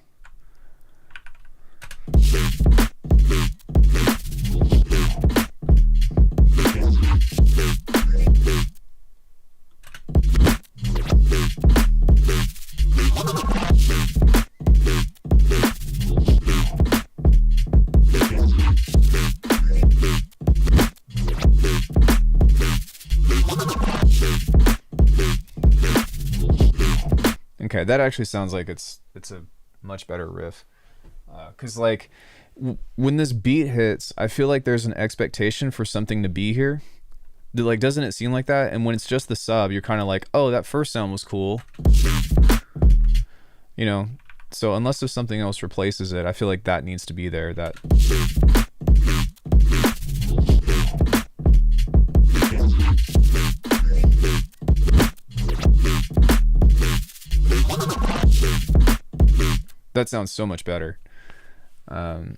Okay, that actually sounds like it's a much better riff. Cause like when this beat hits, I feel like there's an expectation for something to be here. Like, doesn't it seem like that? And when it's just the sub, you're kind of like, oh, that first sound was cool. You know, so unless there's something else replaces it, I feel like that needs to be there. That. That sounds so much better. I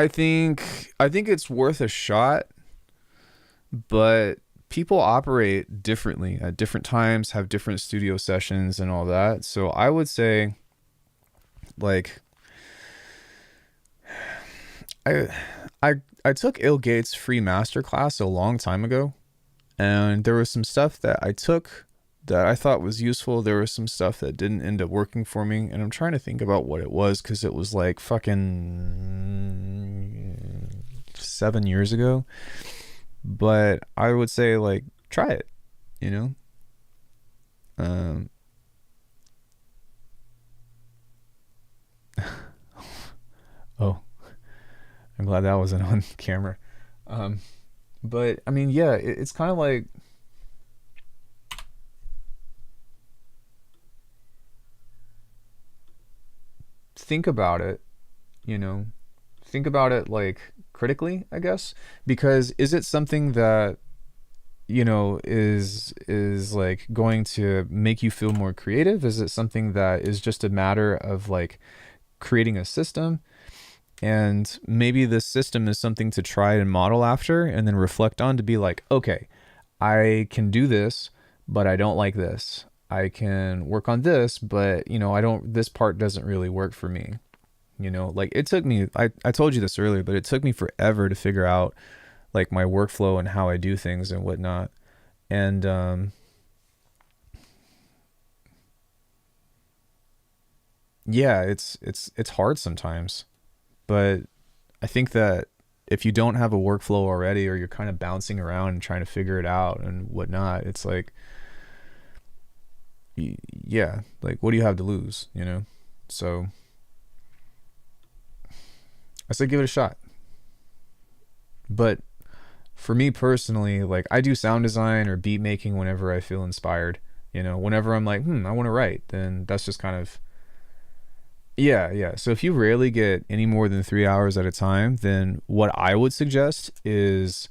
think it's worth a shot, but people operate differently at different times, have different studio sessions and all that. So I would say, like, I took Ill Gates' free masterclass a long time ago, and there was some stuff that I took that I thought was useful. There was some stuff that didn't end up working for me, and I'm trying to think about what it was, because it was like fucking 7 years ago. But I would say, like, try it, you know? Oh, I'm glad that wasn't on camera. But I mean, yeah, it's kind of like, think about it, you know, think about it like critically, I guess, because is it something that, you know, is like going to make you feel more creative? Is it something that is just a matter of like creating a system? And maybe this system is something to try and model after and then reflect on, to be like, okay, I can do this, but I don't like this. I can work on this, but this part doesn't really work for me. Like it took me, I told you this earlier, but it took me forever to figure out like my workflow and how I do things and whatnot. And, yeah, it's hard sometimes, but I think that if you don't have a workflow already, or you're kind of bouncing around and trying to figure it out and whatnot, it's like, yeah, like what do you have to lose, So I say give it a shot. But for me personally, like I do sound design or beat making whenever I feel inspired. Whenever I'm like, I want to write, then that's just kind of, yeah. So if you rarely get any more than 3 hours at a time, then what I would suggest is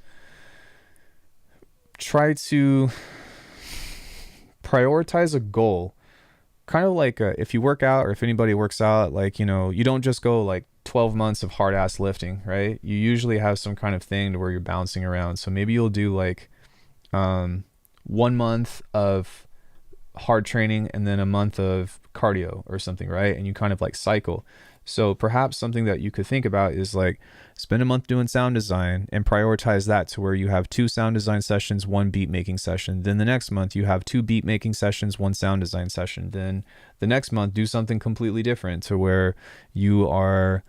try to prioritize a goal. Kind of like if you work out, or if anybody works out, like, you don't just go like 12 months of hard ass lifting, right? You usually have some kind of thing to where you're bouncing around. So maybe you'll do like 1 month of hard training and then a month of cardio or something, right? And you kind of like cycle. So perhaps something that you could think about is like spend a month doing sound design and prioritize that to where you have 2 sound design sessions, 1 beat making session. Then the next month you have 2 beat making sessions, 1 sound design session. Then the next month do something completely different to where you are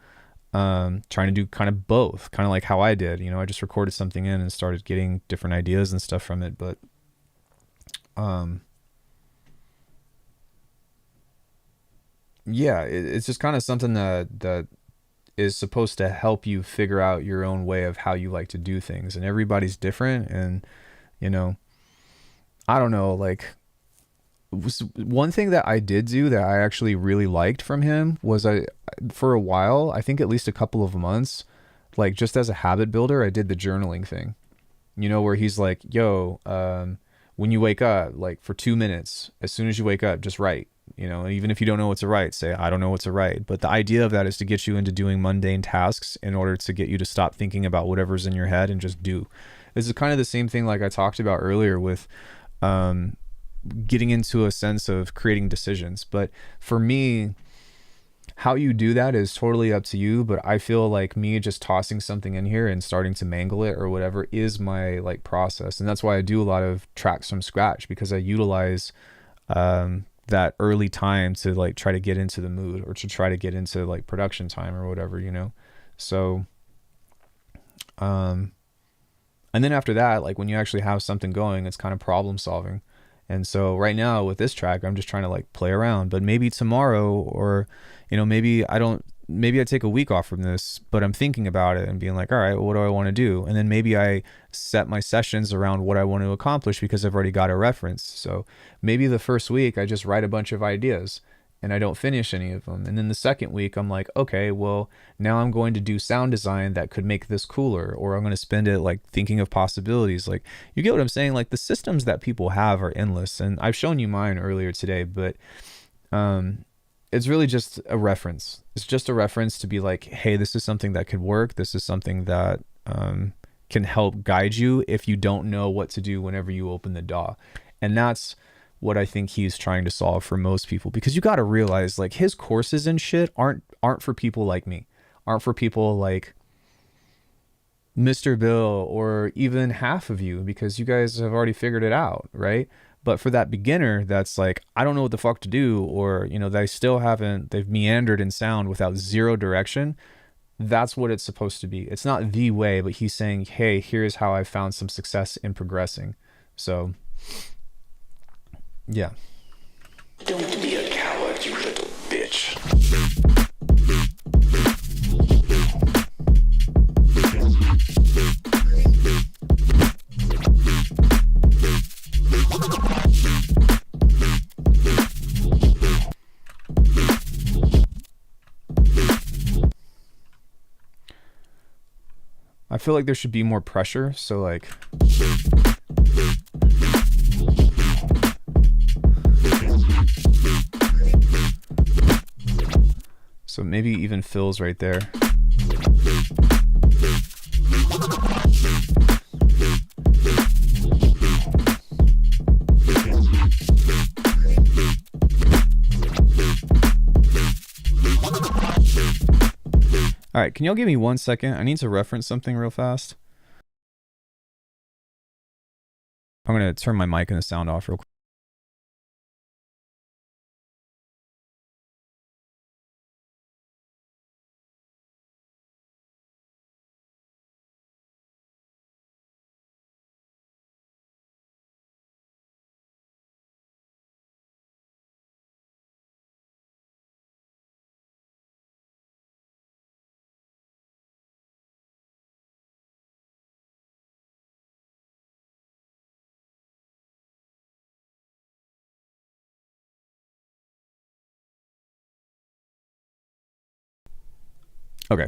trying to do kind of both, kind of like how I did. I just recorded something in and started getting different ideas and stuff from it. But yeah, it's just kind of something that is supposed to help you figure out your own way of how you like to do things, and everybody's different. And I don't know, like one thing that I did do that I actually really liked from him was for a while, I think at least a couple of months, like just as a habit builder, I did the journaling thing, where he's like, yo, when you wake up, like for 2 minutes, as soon as you wake up, just write. Even if you don't know what to write, say, I don't know what to write. But the idea of that is to get you into doing mundane tasks in order to get you to stop thinking about whatever's in your head and just do. This is kind of the same thing like I talked about earlier with getting into a sense of creating decisions. But for me, how you do that is totally up to you. But I feel like me just tossing something in here and starting to mangle it or whatever is my like process. And that's why I do a lot of tracks from scratch, because I utilize that early time to like try to get into the mood, or to try to get into like production time or whatever, So and then after that, like when you actually have something going, it's kind of problem solving. And so right now with this track, I'm just trying to like play around. But maybe tomorrow, or maybe I take a week off from this, but I'm thinking about it and being like, all right, well, what do I want to do? And then maybe I set my sessions around what I want to accomplish, because I've already got a reference. So maybe the first week I just write a bunch of ideas and I don't finish any of them. And then the second week I'm like, okay, well, now I'm going to do sound design that could make this cooler, or I'm going to spend it like thinking of possibilities. Like, you get what I'm saying? Like the systems that people have are endless, and I've shown you mine earlier today, but it's really just a reference. It's just a reference to be like, hey, this is something that could work. This is something that can help guide you if you don't know what to do whenever you open the DAW. And that's what I think he's trying to solve for most people, because you got to realize like his courses and shit aren't for people like me, aren't for people like Mr. Bill, or even half of you, because you guys have already figured it out, right? But for that beginner that's like, I don't know what the fuck to do, or, they've meandered in sound without zero direction. That's what it's supposed to be. It's not the way, but he's saying, hey, here's how I found some success in progressing. So, yeah. Don't be a coward, you little bitch. I feel like there should be more pressure. So like, so maybe even fills right there. All right, can y'all give me 1 second? I need to reference something real fast. I'm gonna turn my mic and the sound off real quick. Okay.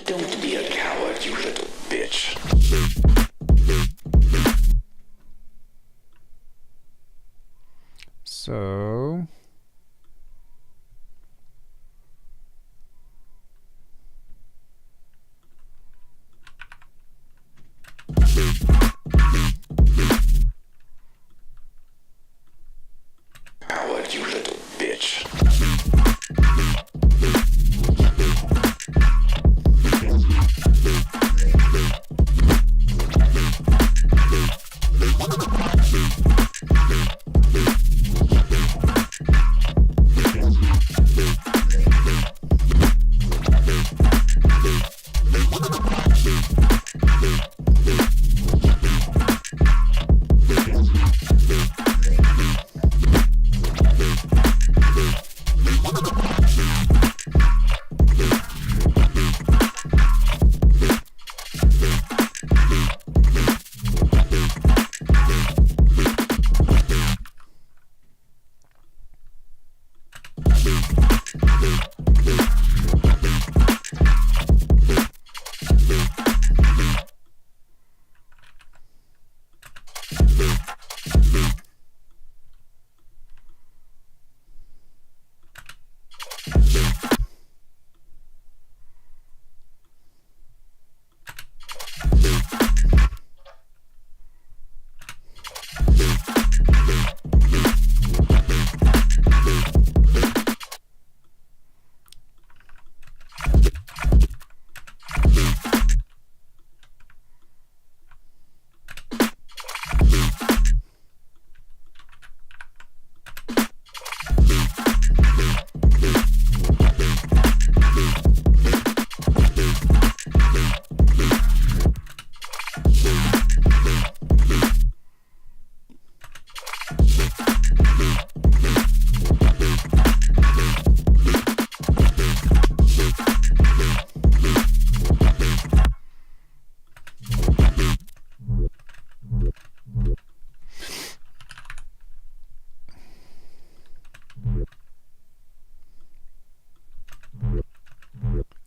Don't be a coward, you little bitch. So Coward, you little bitch.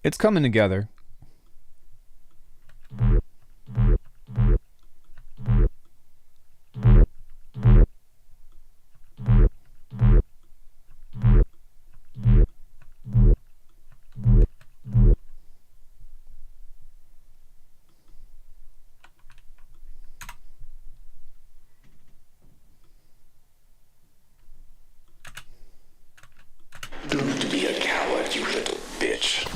it's coming together. Don't be a coward, you little bitch.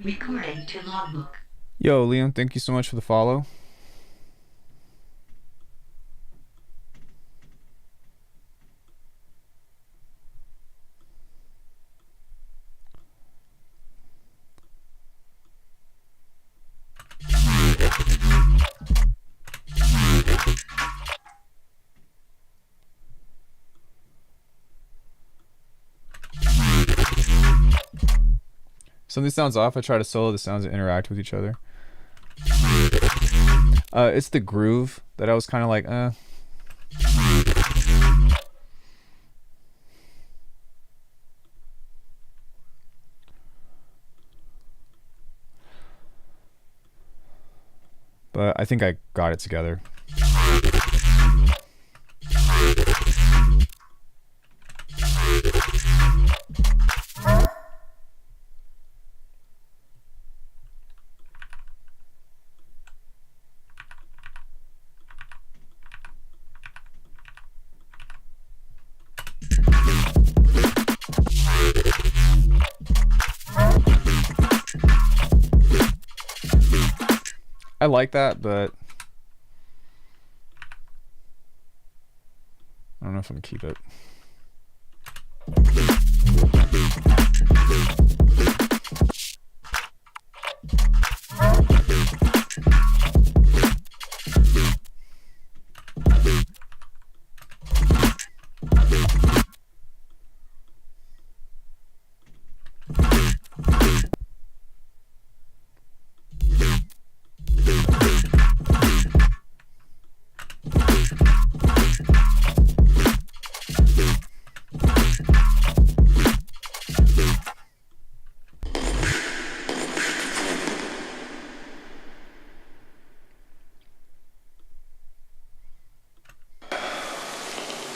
Recording to logbook. Yo, Liam, thank you so much for the follow. Something sounds off. I try to solo the sounds that interact with each other. It's the groove that I was kind of like, But I think I got it together. I like that, but I don't know if I'm gonna keep it.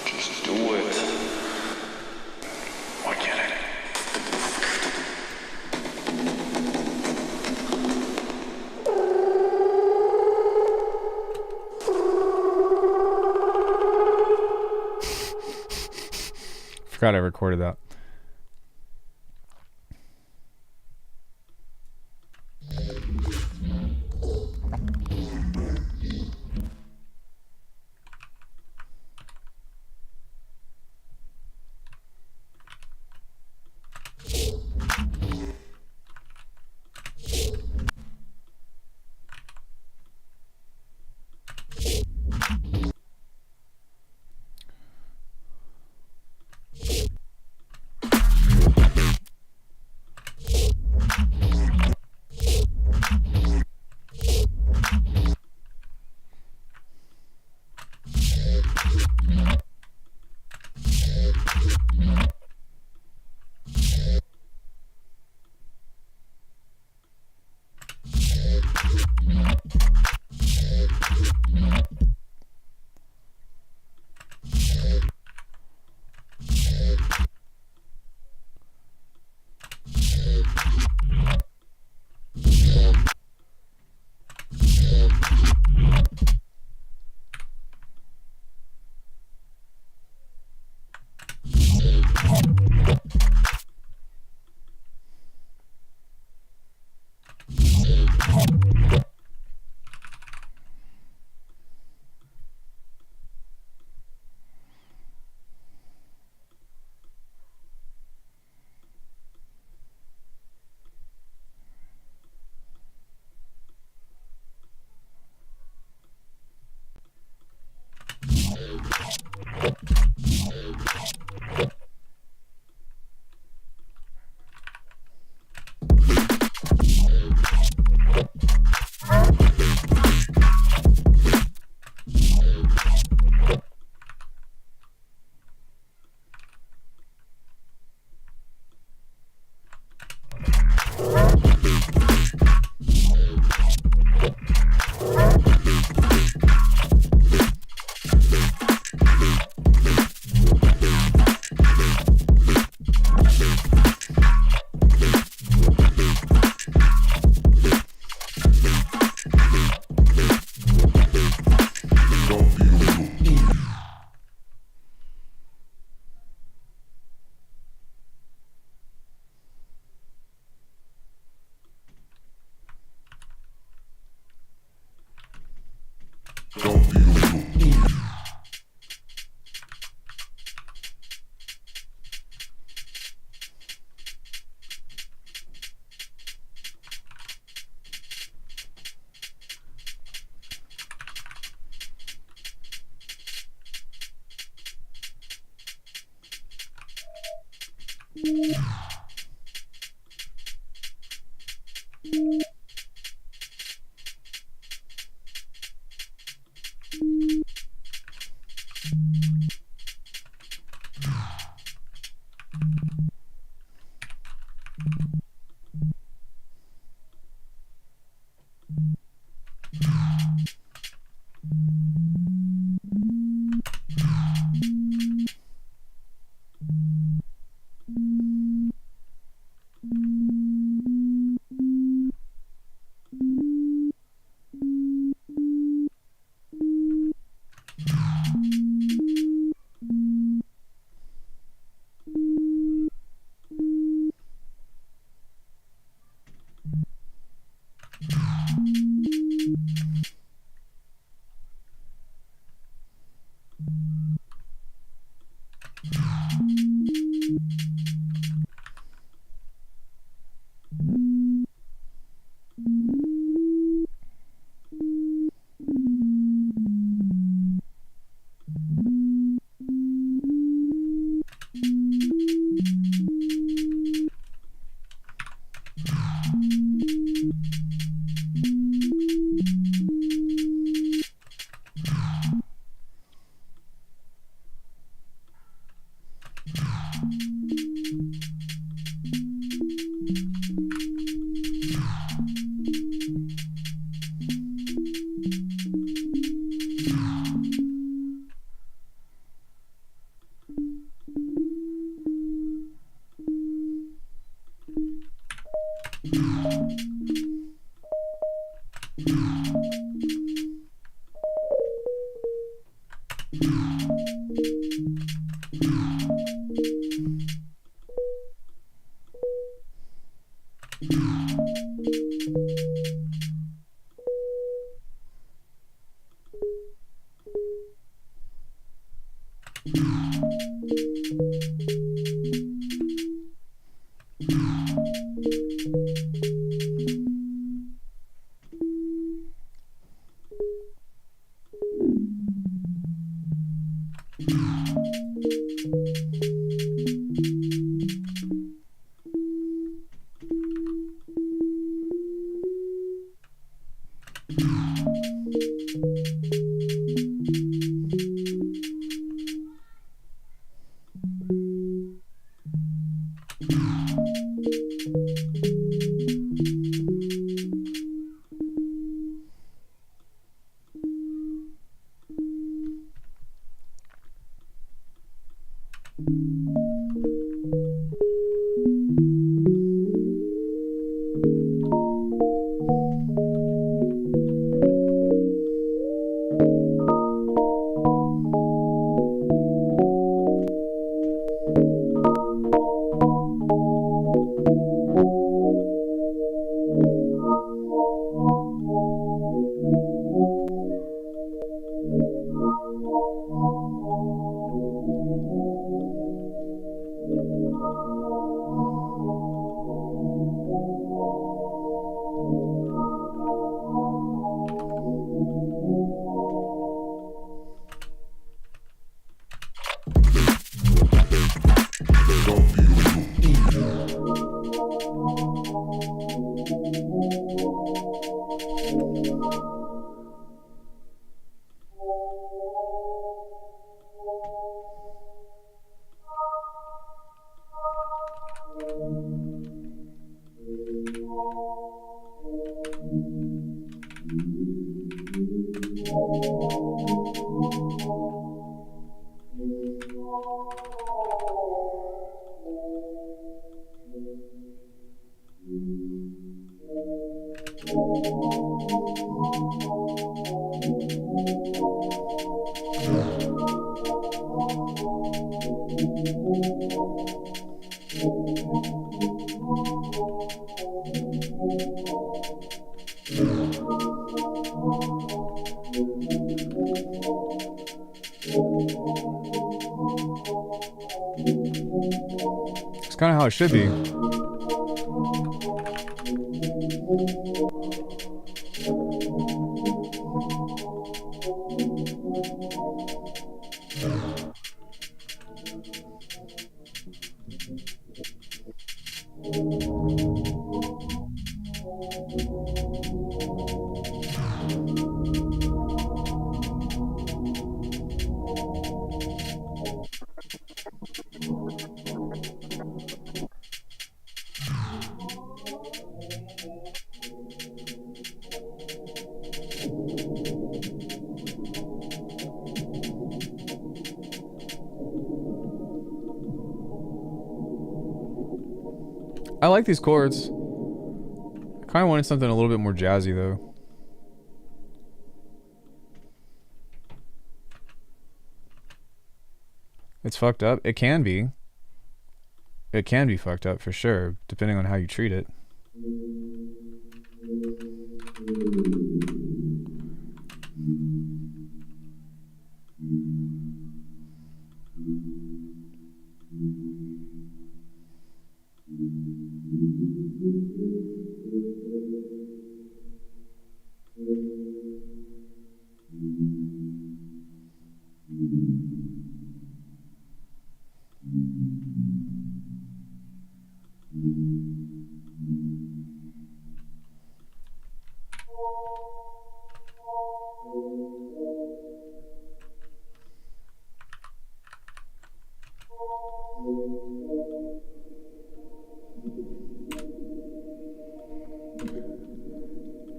Just do it. Why can't I? Forgot I recorded that. Don't need a window. it should be. I like these chords. I kind of wanted something a little bit more jazzy though. It's fucked up. It can be. It can be fucked up for sure, depending on how you treat it.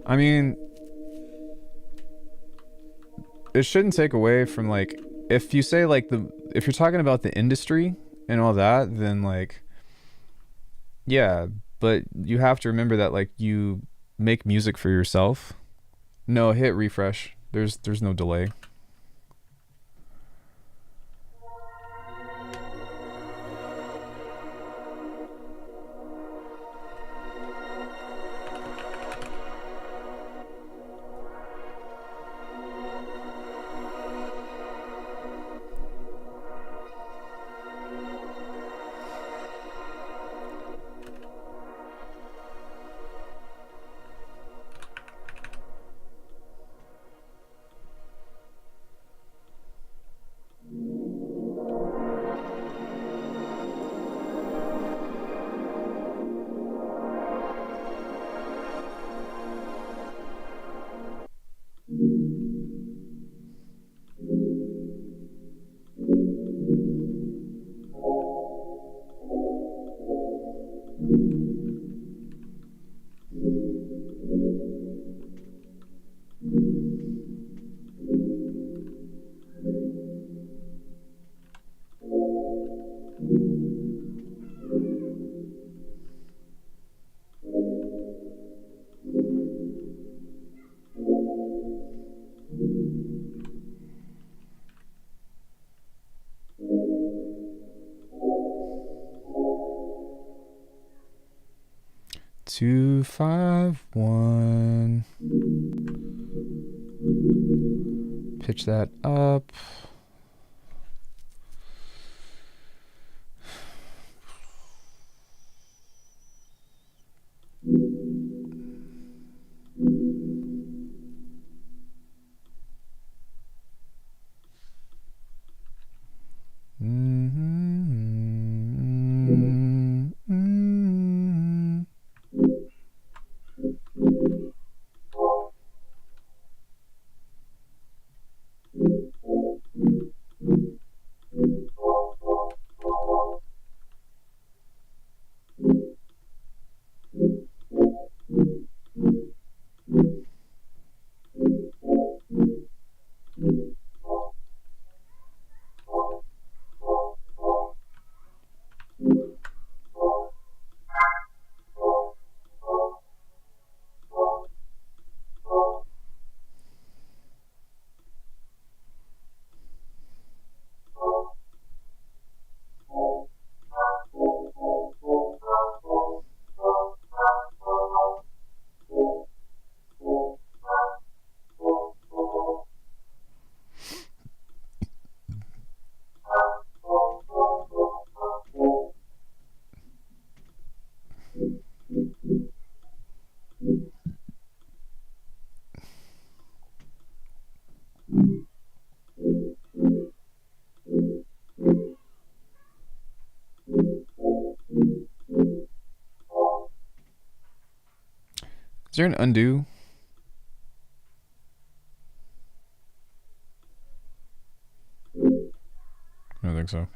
I mean, it shouldn't take away from like, if you say like if you're talking about the industry and all that, then like, yeah, but you have to remember that like you make music for yourself. No, hit refresh. There's no delay. Two, 5, 1. Pitch that up. there an undo? I don't think so.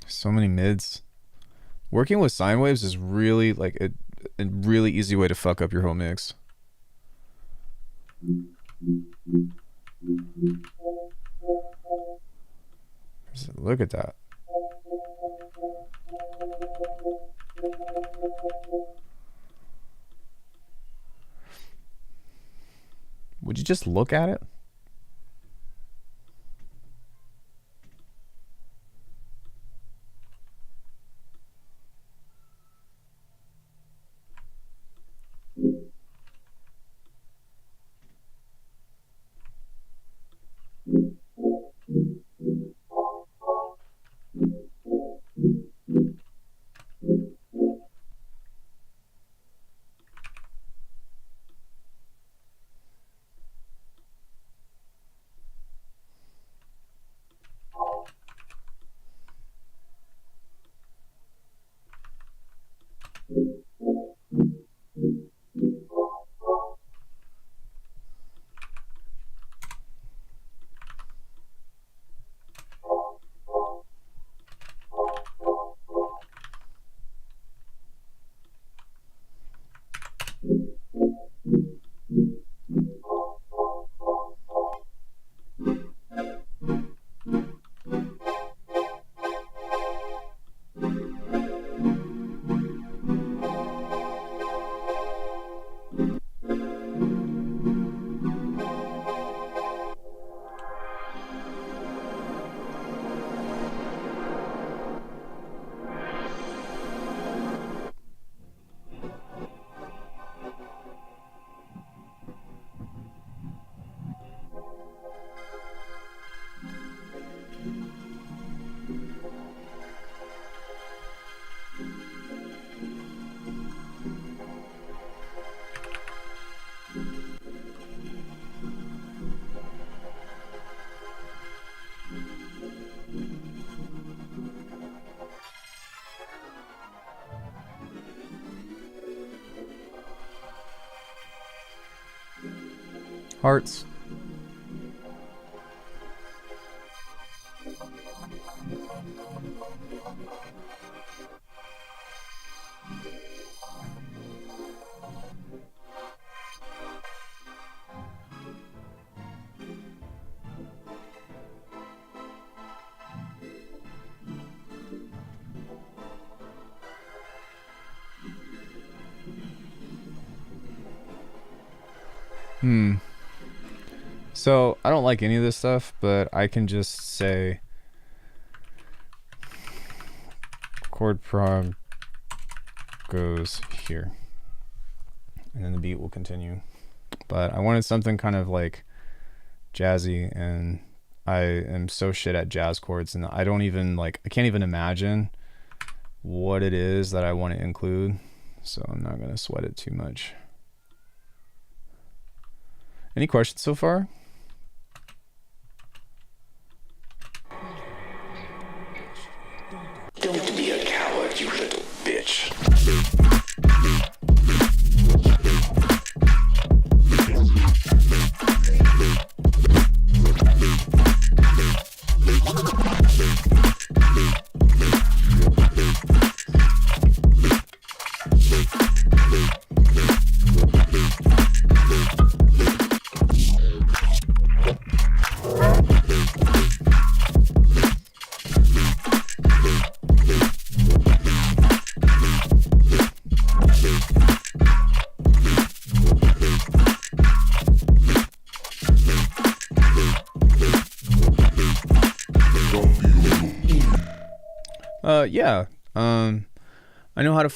So many mids. Working with sine waves is really like a really easy way to fuck up your whole mix. Look at that. Would you just look at it? Hearts. So I don't like any of this stuff, but I can just say chord prog goes here, and then the beat will continue. But I wanted something kind of like jazzy, and I am so shit at jazz chords, and I don't even like, I can't even imagine what it is that I want to include, so I'm not gonna sweat it too much. Any questions so far? Don't be a coward, you little bitch. Yeah. I know how to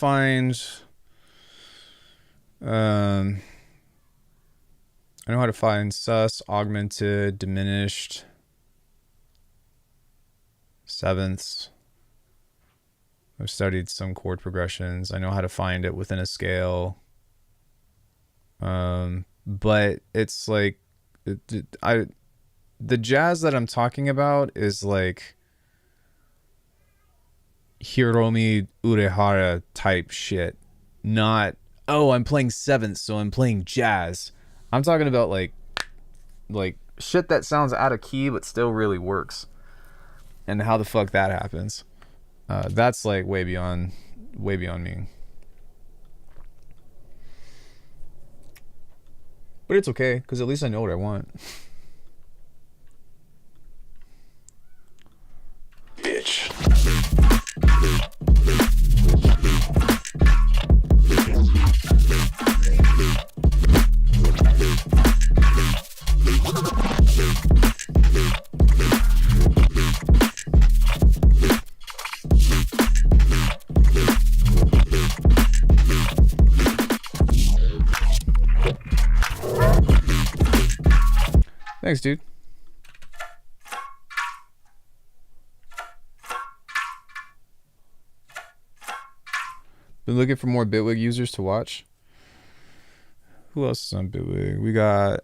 find sus, augmented, diminished, sevenths. I've studied some chord progressions. I know how to find it within a scale. But it's like, the jazz that I'm talking about is like Hiromi Urehara type shit. Not, oh, I'm playing seventh, so I'm playing jazz. I'm talking about like shit that sounds out of key but still really works. And how the fuck that happens. That's like way beyond me. But it's okay, because at least I know what I want. Bitch. Thanks, dude. Been looking for more Bitwig users to watch. Who else is on Bitwig? We got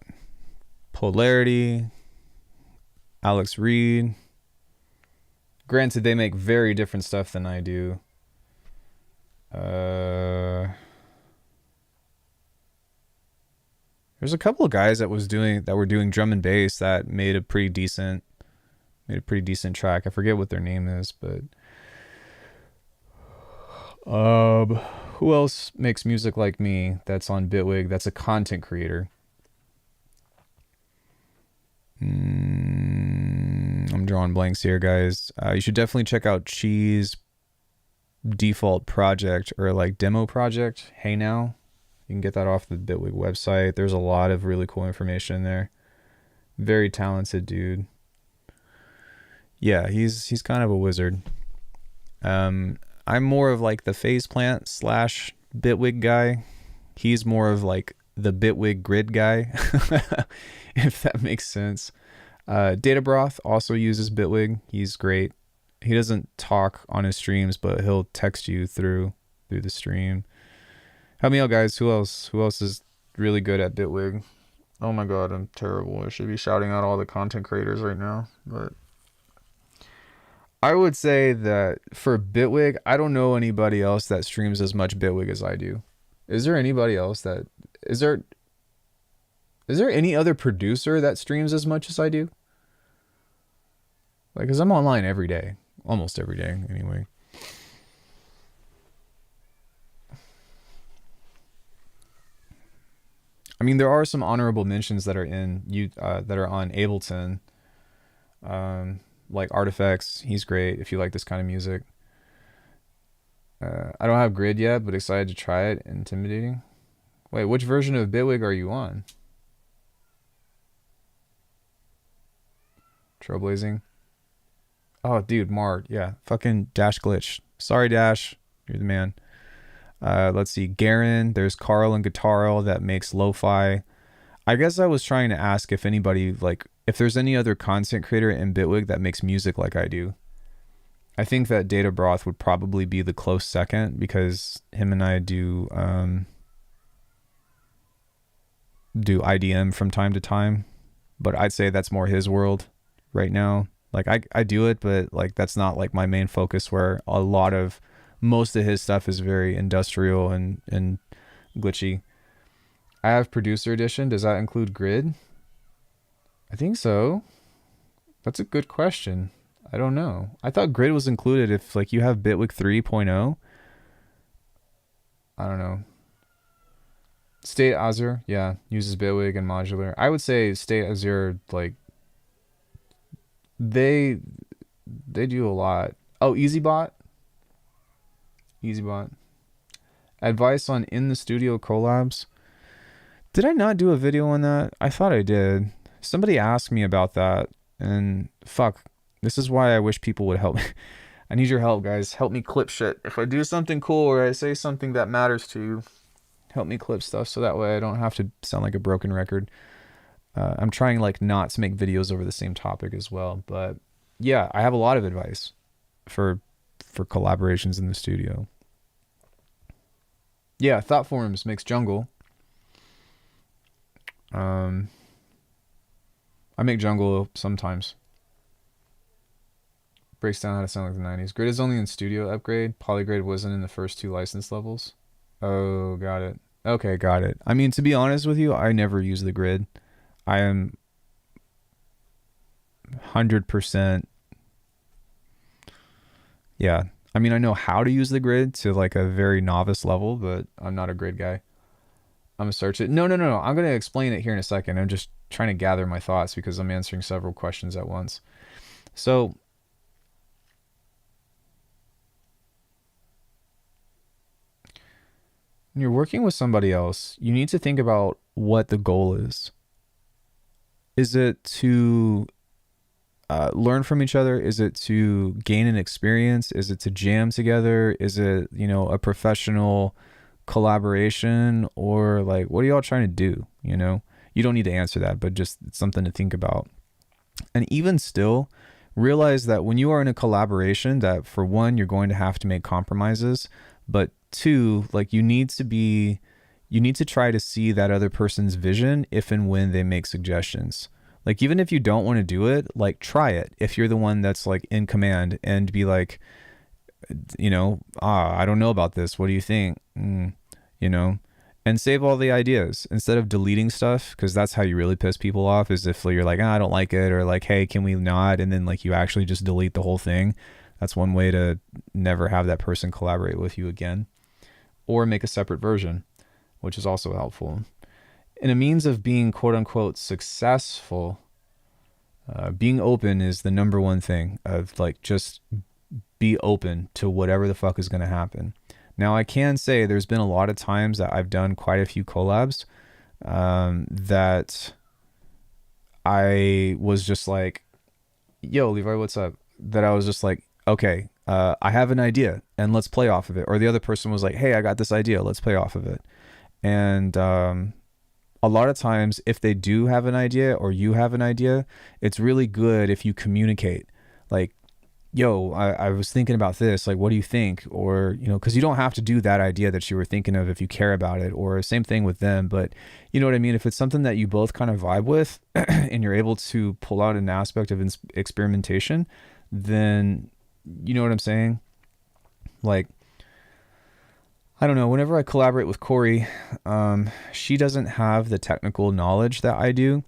Polarity, Alex Reed. Granted, they make very different stuff than I do. There's a couple of guys that were doing drum and bass that made a pretty decent track. I forget what their name is, but who else makes music like me that's on Bitwig that's a content creator? I'm drawing blanks here, guys. You should definitely check out Cheese default project, or like demo project. Hey Now. You can get that off the Bitwig website. There's a lot of really cool information in there. Very talented dude. Yeah, he's kind of a wizard. I'm more of like the phase plant / Bitwig guy. He's more of like the Bitwig grid guy, if that makes sense. Data Broth also uses Bitwig. He's great. He doesn't talk on his streams, but he'll text you through the stream. Help me out, guys. Who else is really good at Bitwig? Oh my god, I'm terrible. I should be shouting out all the content creators right now, but I would say that for Bitwig, I don't know anybody else that streams as much Bitwig as I do. Is there anybody else that is there any other producer that streams as much as I do? Like, cause I'm online every day, almost every day anyway. I mean, there are some honorable mentions that are that are on Ableton, like Artifacts. He's great if you like this kind of music. I don't have Grid yet, but excited to try it. Intimidating. Wait, which version of Bitwig are you on? Trailblazing. Oh, dude, Mart. Yeah, fucking Dash Glitch. Sorry, Dash. You're the man. Let's see, Garen. There's Carl and Guitarl that makes lo-fi. I guess I was trying to ask if anybody, like, if there's any other content creator in Bitwig that makes music like I do. I think that Data Broth would probably be the close second, because him and I do IDM from time to time, but I'd say that's more his world right now. Like, I do it, but like that's not like my main focus, where most of his stuff is very industrial and glitchy. I have Producer Edition. Does that include Grid? I think so. That's a good question. I don't know. I thought Grid was included if like you have Bitwig 3.0. I don't know. State Azure, yeah, uses Bitwig and modular. I would say State Azure, like they do a lot. Oh, EasyBot. Advice on in the studio collabs. Did I not do a video on that? I thought I did. Somebody asked me about that, and fuck, this is why I wish people would help me. I need your help, guys. Help me clip shit. If I do something cool or I say something that matters to you, help me clip stuff so that way I don't have to sound like a broken record. I'm trying like not to make videos over the same topic as well, but yeah, I have a lot of advice for for collaborations in the studio. Yeah, Thought Forms makes jungle. I make jungle sometimes. Breaks down how to sound like the 90s. Grid is only in studio upgrade. Polygrade wasn't in the first 2 license levels. Oh, got it. Okay, got it. I mean, to be honest with you, I never use the grid. I am 100%. Yeah. I mean, I know how to use the grid to like a very novice level, but I'm not a grid guy. I'm going to search it. No. I'm going to explain it here in a second. I'm just trying to gather my thoughts because I'm answering several questions at once. So, when you're working with somebody else, you need to think about what the goal is. Is it to learn from each other? Is it to gain an experience? Is it to jam together? Is it, a professional collaboration? Or like, what are y'all trying to do? You don't need to answer that, but just it's something to think about. And even still, realize that when you are in a collaboration, that for one, you're going to have to make compromises, but 2, like you need to try to see that other person's vision if and when they make suggestions. Like, even if you don't want to do it, like try it. If you're the one that's like in command, and be like, I don't know about this. What do you think? And save all the ideas instead of deleting stuff. Cause that's how you really piss people off, is if you're like, I don't like it, or like, hey, can we not? And then like you actually just delete the whole thing. That's one way to never have that person collaborate with you again. Or make a separate version, which is also helpful. In a means of being quote unquote successful, being open is the number one thing. Of like, just be open to whatever the fuck is going to happen. Now, I can say there's been a lot of times that I've done quite a few collabs that I was just like, yo, Levi, what's up? That I was just like, okay, I have an idea and let's play off of it. Or the other person was like, hey, I got this idea, let's play off of it. And a lot of times, if they do have an idea or you have an idea, it's really good if you communicate. Like, yo, I was thinking about this. Like, what do you think? Or, because you don't have to do that idea that you were thinking of if you care about it, or same thing with them. But you know what I mean? If it's something that you both kind of vibe with and you're able to pull out an aspect of experimentation, then you know what I'm saying? Like, I don't know, whenever I collaborate with Corey, she doesn't have the technical knowledge that I do,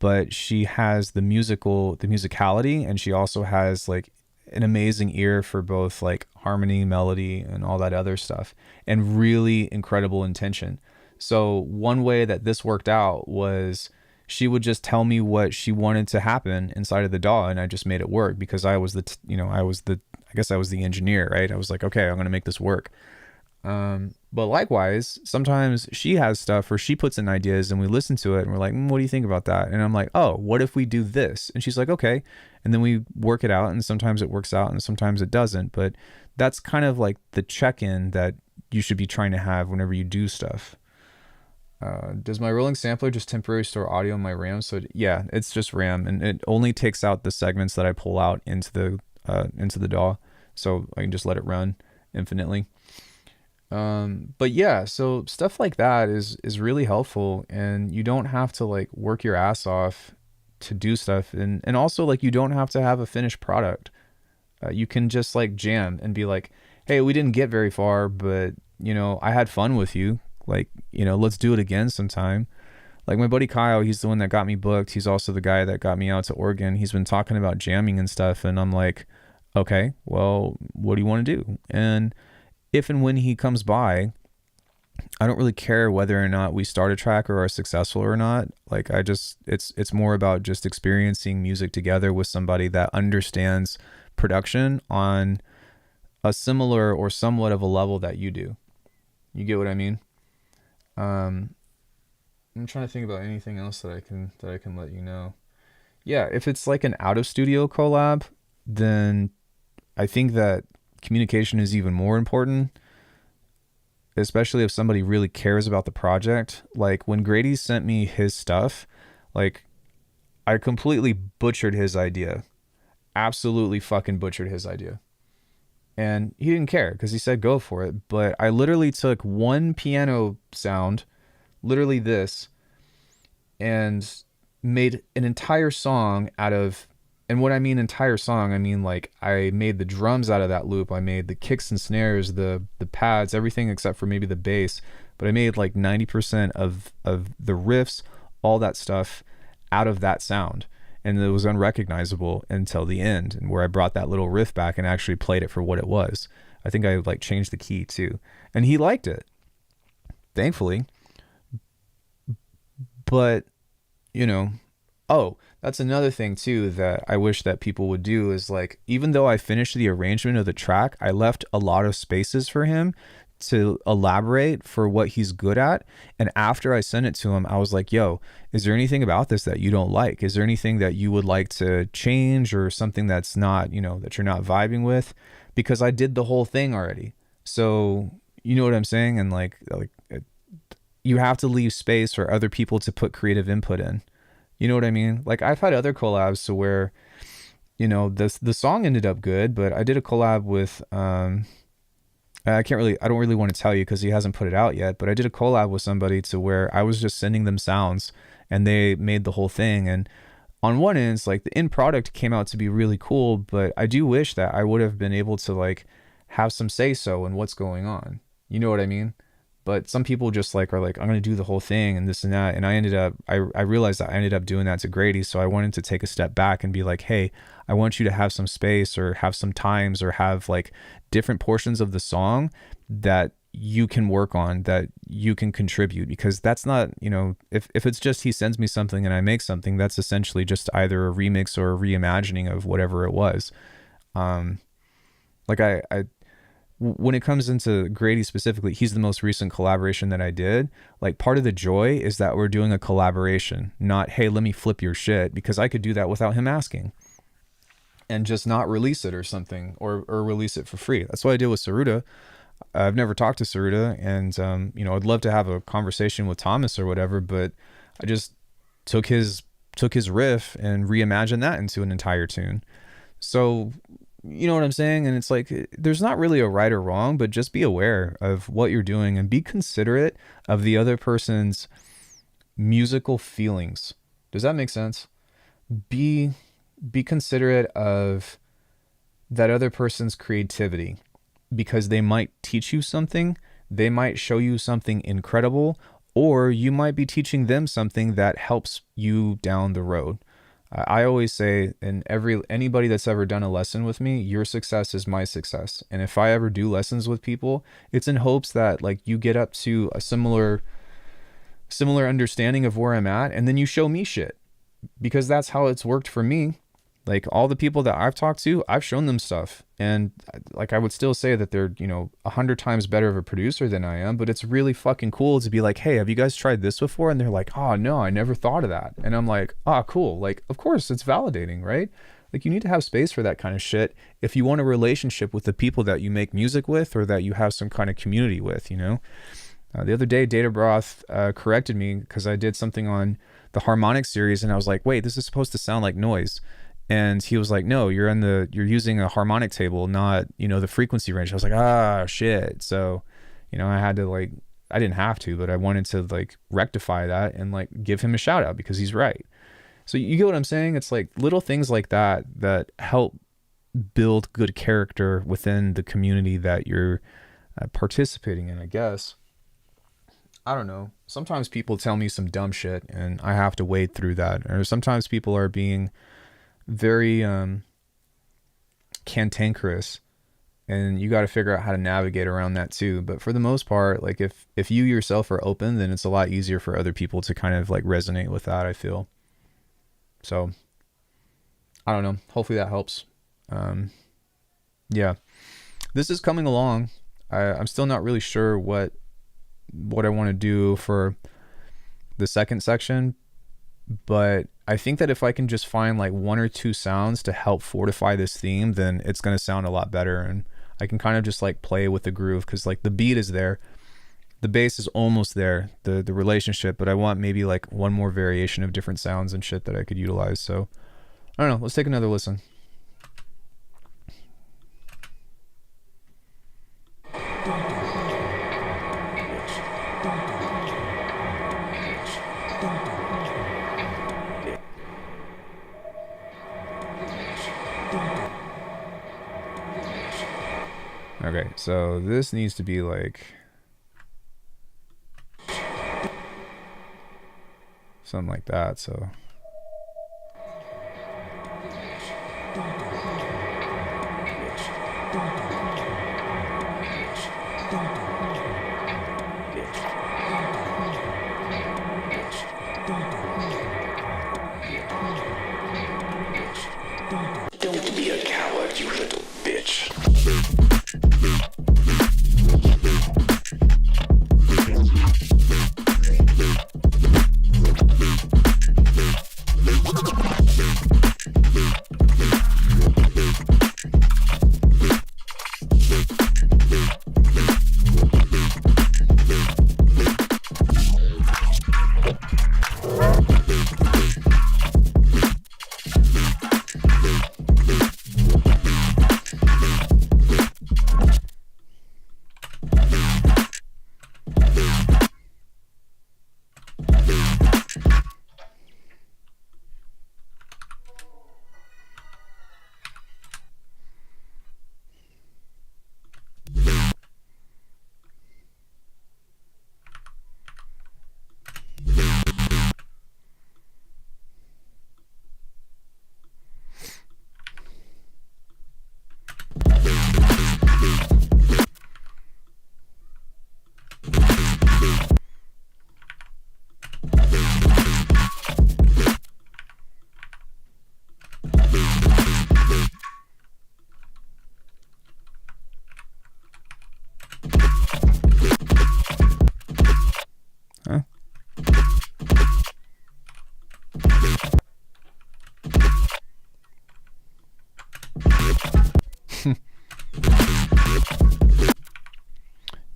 but she has the musicality, and she also has like an amazing ear for both like harmony, melody, and all that other stuff, and really incredible intention. So one way that this worked out was she would just tell me what she wanted to happen inside of the DAW, and I just made it work because I was I guess I was the engineer, right? I was like, okay, I'm going to make this work. But likewise, sometimes she has stuff where she puts in ideas and we listen to it and we're like, what do you think about that? And I'm like, oh, what if we do this? And she's like, okay. And then we work it out, and sometimes it works out and sometimes it doesn't. But that's kind of like the check-in that you should be trying to have whenever you do stuff. Does my rolling sampler just temporarily store audio in my RAM? So yeah, it's just RAM, and it only takes out the segments that I pull out into the DAW. So I can just let it run infinitely. But yeah, so stuff like that is really helpful, and you don't have to like work your ass off to do stuff. And also, like, you don't have to have a finished product. You can just like jam and be like, hey, we didn't get very far, but I had fun with you. Like, let's do it again sometime. Like my buddy Kyle, he's the one that got me booked. He's also the guy that got me out to Oregon. He's been talking about jamming and stuff. And I'm like, okay, well, what do you want to do? And if and when he comes by, I don't really care whether or not we start a track or are successful or not. Like, it's more about just experiencing music together with somebody that understands production on a similar or somewhat of a level that you do. You get what I mean? I'm trying to think about anything else that I can let you know. Yeah, if it's like an out of studio collab, then I think that communication is even more important, especially if somebody really cares about the project. Like when Grady sent me his stuff, like I completely butchered his idea. Absolutely fucking butchered his idea. And he didn't care because he said go for it. But I literally took one piano sound, literally this, and made an entire song out of, and what I mean entire song, I mean like I made the drums out of that loop. I made the kicks and snares, the pads, everything except for maybe the bass. But I made like 90% of the riffs, all that stuff out of that sound. And it was unrecognizable until the end, and where I brought that little riff back and actually played it for what it was. I think I like changed the key too. And he liked it, thankfully. But, you know, oh, that's another thing too that I wish that people would do is like, even though I finished the arrangement of the track, I left a lot of spaces for him to elaborate for what he's good at. And after I sent it to him, I was like, yo, is there anything about this that you don't like? Is there anything that you would like to change, or something that's not, you know, that you're not vibing with? Because I did the whole thing already. So, you know what I'm saying? And like you have to leave space for other people to put creative input in. You know what I mean? Like I've had other collabs to where, you know, the song ended up good, but I did a collab with, I don't really want to tell you because he hasn't put it out yet, but I did a collab with somebody to where I was just sending them sounds and they made the whole thing. And on one end, it's like the end product came out to be really cool, but I do wish that I would have been able to like have some say so in what's going on. You know what I mean? But some people just like are like, I'm going to do the whole thing and this and that. And I realized that I ended up doing that to Grady. So I wanted to take a step back and be like, hey, I want you to have some space, or have some times, or have like different portions of the song that you can work on, that you can contribute. Because that's not, you know, if it's just he sends me something and I make something, that's essentially just either a remix or a reimagining of whatever it was. Like I when it comes into Grady specifically, he's the most recent collaboration that I did. Like part of the joy is that we're doing a collaboration, not, hey, let me flip your shit, because I could do that without him asking and just not release it or something, or release it for free. That's what I did with Saruta. I've never talked to Saruta, and you know, I'd love to have a conversation with Thomas or whatever, but I just took his riff and reimagined that into an entire tune. So, you know what I'm saying? And it's like, there's not really a right or wrong, but just be aware of what you're doing and be considerate of the other person's musical feelings. Does that make sense? Be considerate of that other person's creativity, because they might teach you something, they might show you something incredible, or you might be teaching them something that helps you down the road. I always say, and anybody that's ever done a lesson with me, your success is my success. And if I ever do lessons with people, it's in hopes that like you get up to a similar understanding of where I'm at, and then you show me shit, because that's how it's worked for me. Like all the people that I've talked to, I've shown them stuff, and like I would still say that they're, you know, 100 times better of a producer than I am, but it's really fucking cool to be like, hey, have you guys tried this before? And they're like, oh no, I never thought of that. And I'm like, oh cool. Like, of course it's validating, right? Like you need to have space for that kind of shit if you want a relationship with the people that you make music with, or that you have some kind of community with, you know? The other day, Data Broth corrected me because I did something on the harmonic series, and I was like, wait, this is supposed to sound like noise. And he was like, no, you're using a harmonic table, not, you know, the frequency range. I was like, ah, shit. So, you know, I didn't have to, but I wanted to like rectify that and like give him a shout out because he's right. So you get what I'm saying? It's like little things like that help build good character within the community that you're participating in, I guess. I don't know. Sometimes people tell me some dumb shit and I have to wade through that. Or sometimes people are being very cantankerous, and you got to figure out how to navigate around that too. But for the most part, like if you yourself are open, then it's a lot easier for other people to kind of like resonate with that, I feel. So I don't know, hopefully that helps. Yeah, this is coming along. I'm still not really sure what I want to do for the second section, but I think that if I can just find like one or two sounds to help fortify this theme, then it's going to sound a lot better, and I can kind of just like play with the groove, because like the beat is there, the bass is almost there, the relationship, but I want maybe like one more variation of different sounds and shit that I could utilize. So I don't know, let's take another listen. Okay, so this needs to be like something like that, so Don't be a coward, you little bitch. huh?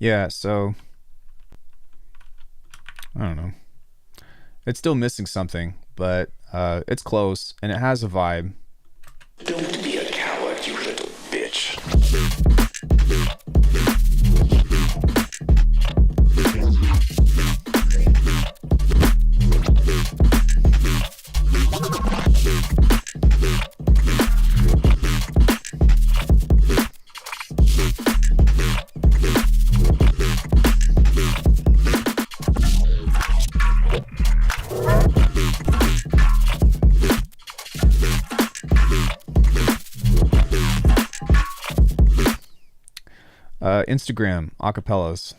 Yeah, so I don't know. It's still missing something, but it's close and it has a vibe. Don't be a coward, you little bitch. Instagram acapellas.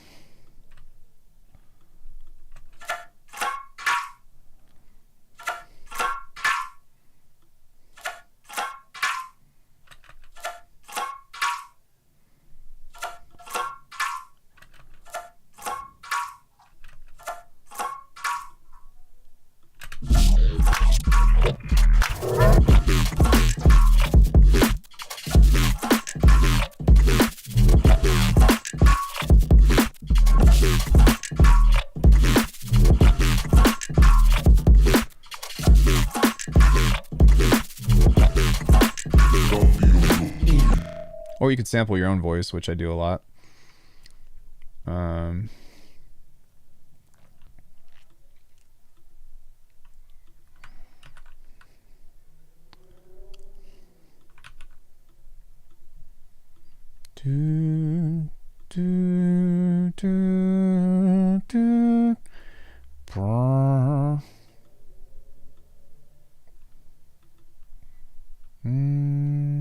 Or you could sample your own voice, which I do a lot. Do, do, do, do. Brr. Mm-hmm.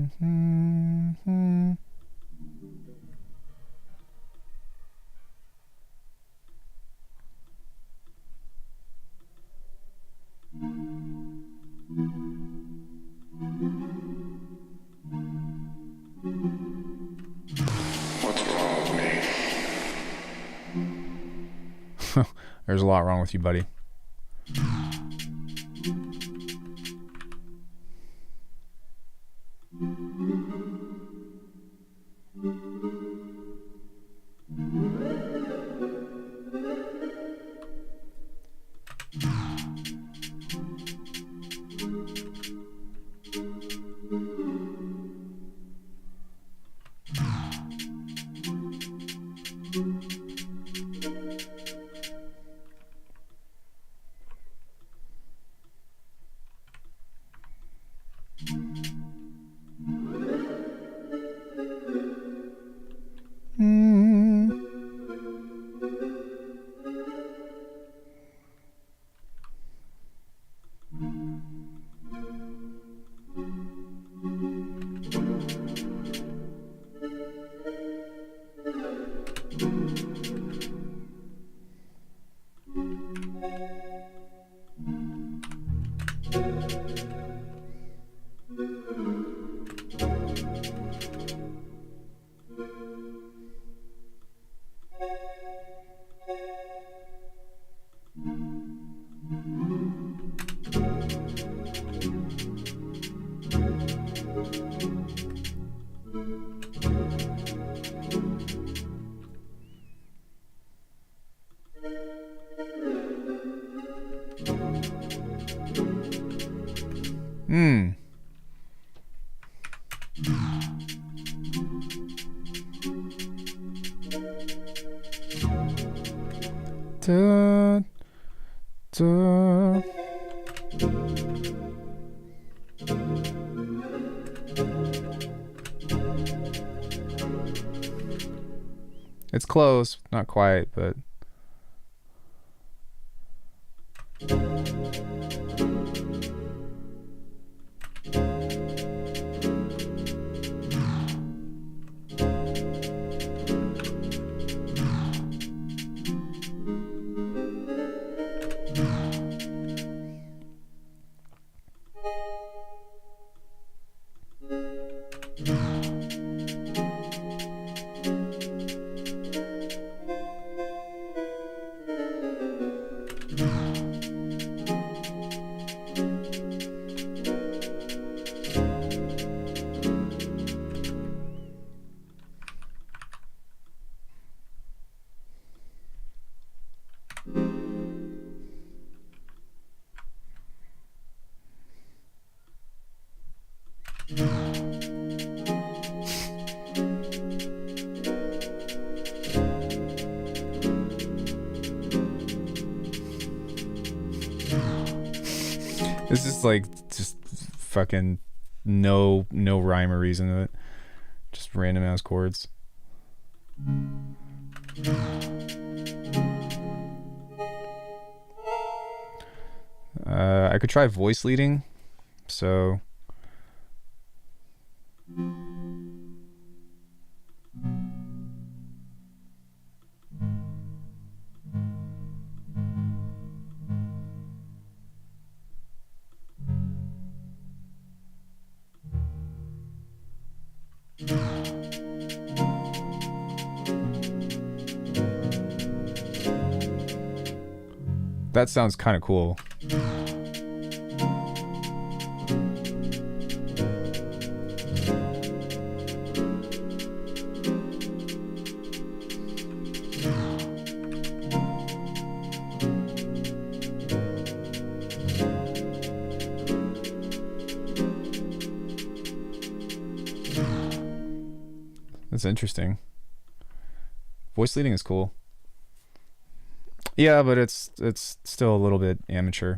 What's wrong with me? There's a lot wrong with you, buddy. Da, da. It's close, not quite, but this is like just fucking no rhyme or reason to it. Just random ass chords. I could try voice leading, so that sounds kind of cool. That's interesting. Voice leading is cool. Yeah, but it's still a little bit amateur.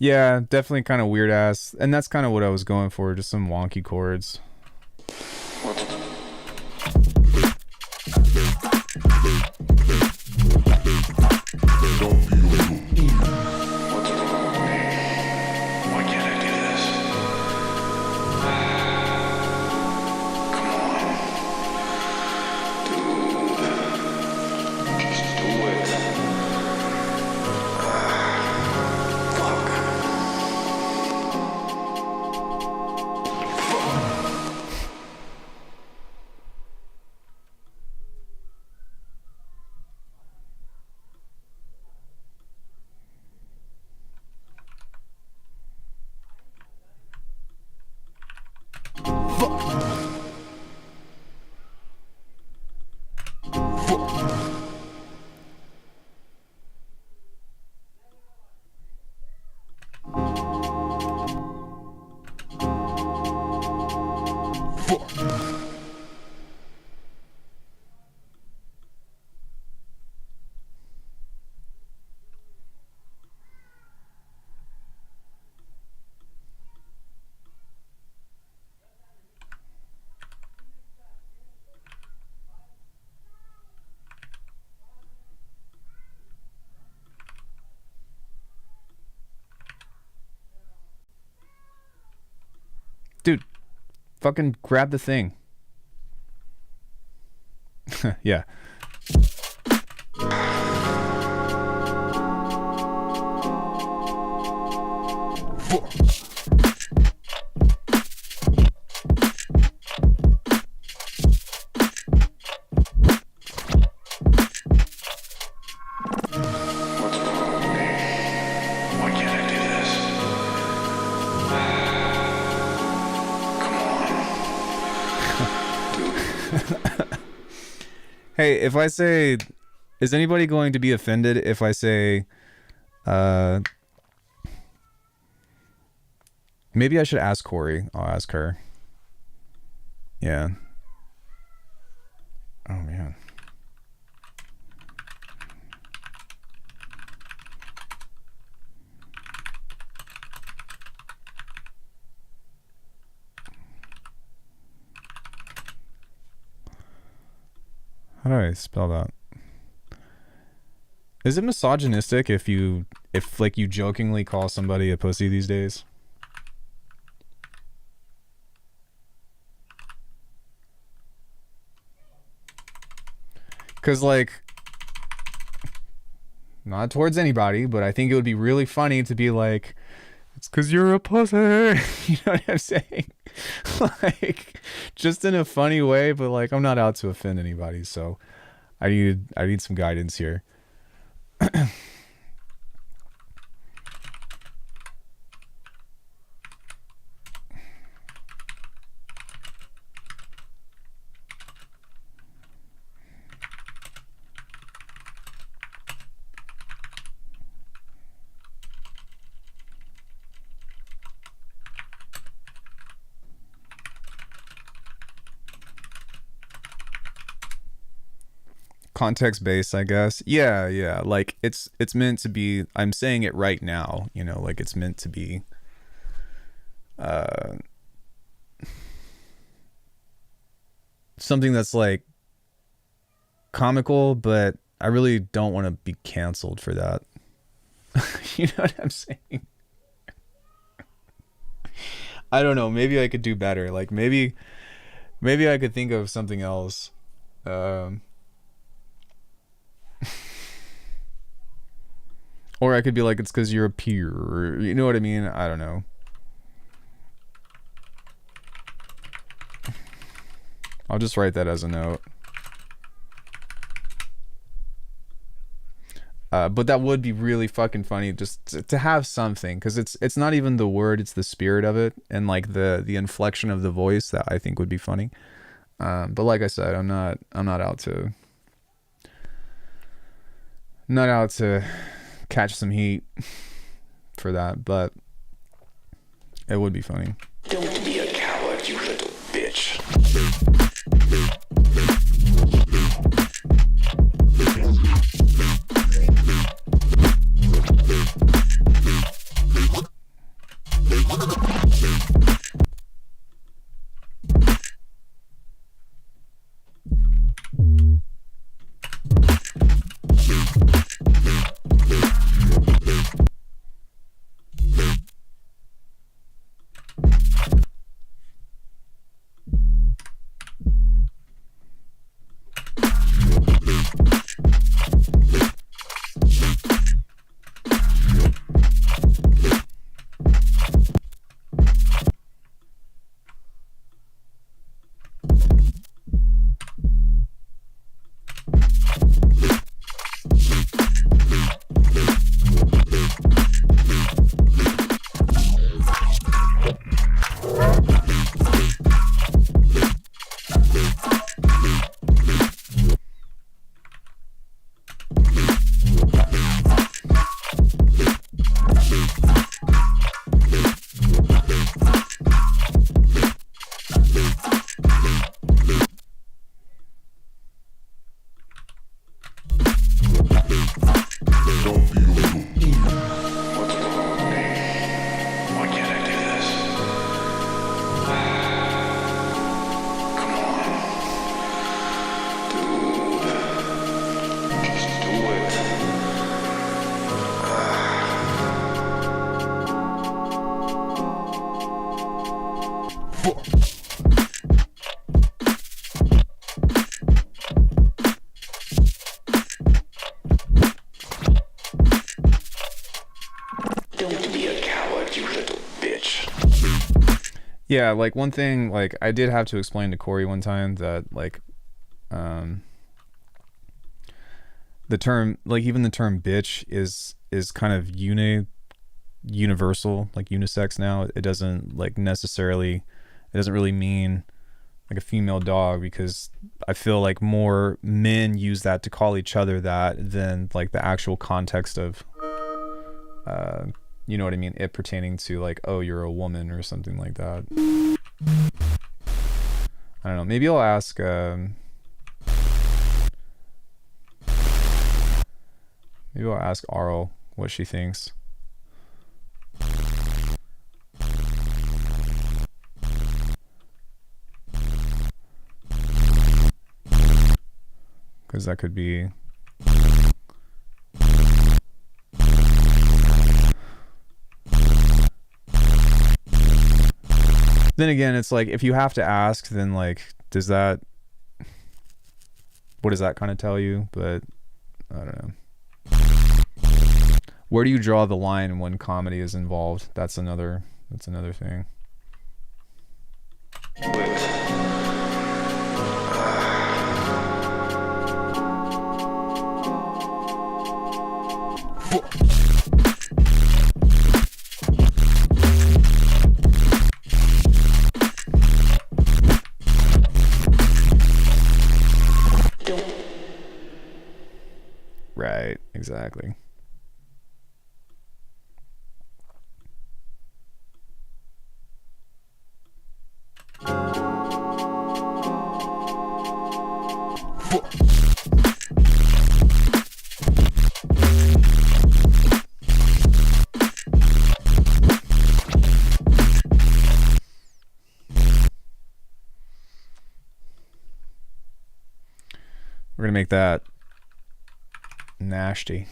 Yeah, definitely kind of weird ass. And that's kind of what I was going for, just some wonky chords. fucking grab the thing. Yeah. Why can't I do this? Come on. Hey, if I say, is anybody going to be offended if I say, maybe I should ask Corey. I'll ask her. Yeah. Oh, man. How do I spell that? Is it misogynistic if like you jokingly call somebody a pussy these days? Cause like, not towards anybody, but I think it would be really funny to be like, it's cause you're a pussy. You know what I'm saying? Like, just in a funny way, but like, I'm not out to offend anybody, so I need some guidance here. Context based, I guess. Yeah, like it's meant to be, I'm saying it right now, you know, like it's meant to be something that's like comical, but I really don't want to be canceled for that. You know what I'm saying? I don't know, maybe I could do better. Like maybe I could think of something else. Or I could be like, it's because you're a peer, or, you know what I mean? I don't know. I'll just write that as a note. But that would be really fucking funny just to have something, because it's not even the word, it's the spirit of it, and like the inflection of the voice that I think would be funny. But like I said, I'm not out to catch some heat for that, but it would be funny. Don't be a coward, you little bitch. Yeah, like one thing, like I did have to explain to Corey one time that like the term, like even the term bitch is kind of universal, like unisex now. It doesn't like necessarily, it doesn't really mean like a female dog, because I feel like more men use that to call each other that than like the actual context of you know what I mean, it pertaining to like, oh, you're a woman or something like that. I don't know, maybe I'll ask maybe I'll ask Arl what she thinks. Because that could be... Then again, it's like, if you have to ask, then like, does that... What does that kind of tell you? But, I don't know. Where do you draw the line when comedy is involved? That's another thing. Right, exactly. We're gonna make that nasty.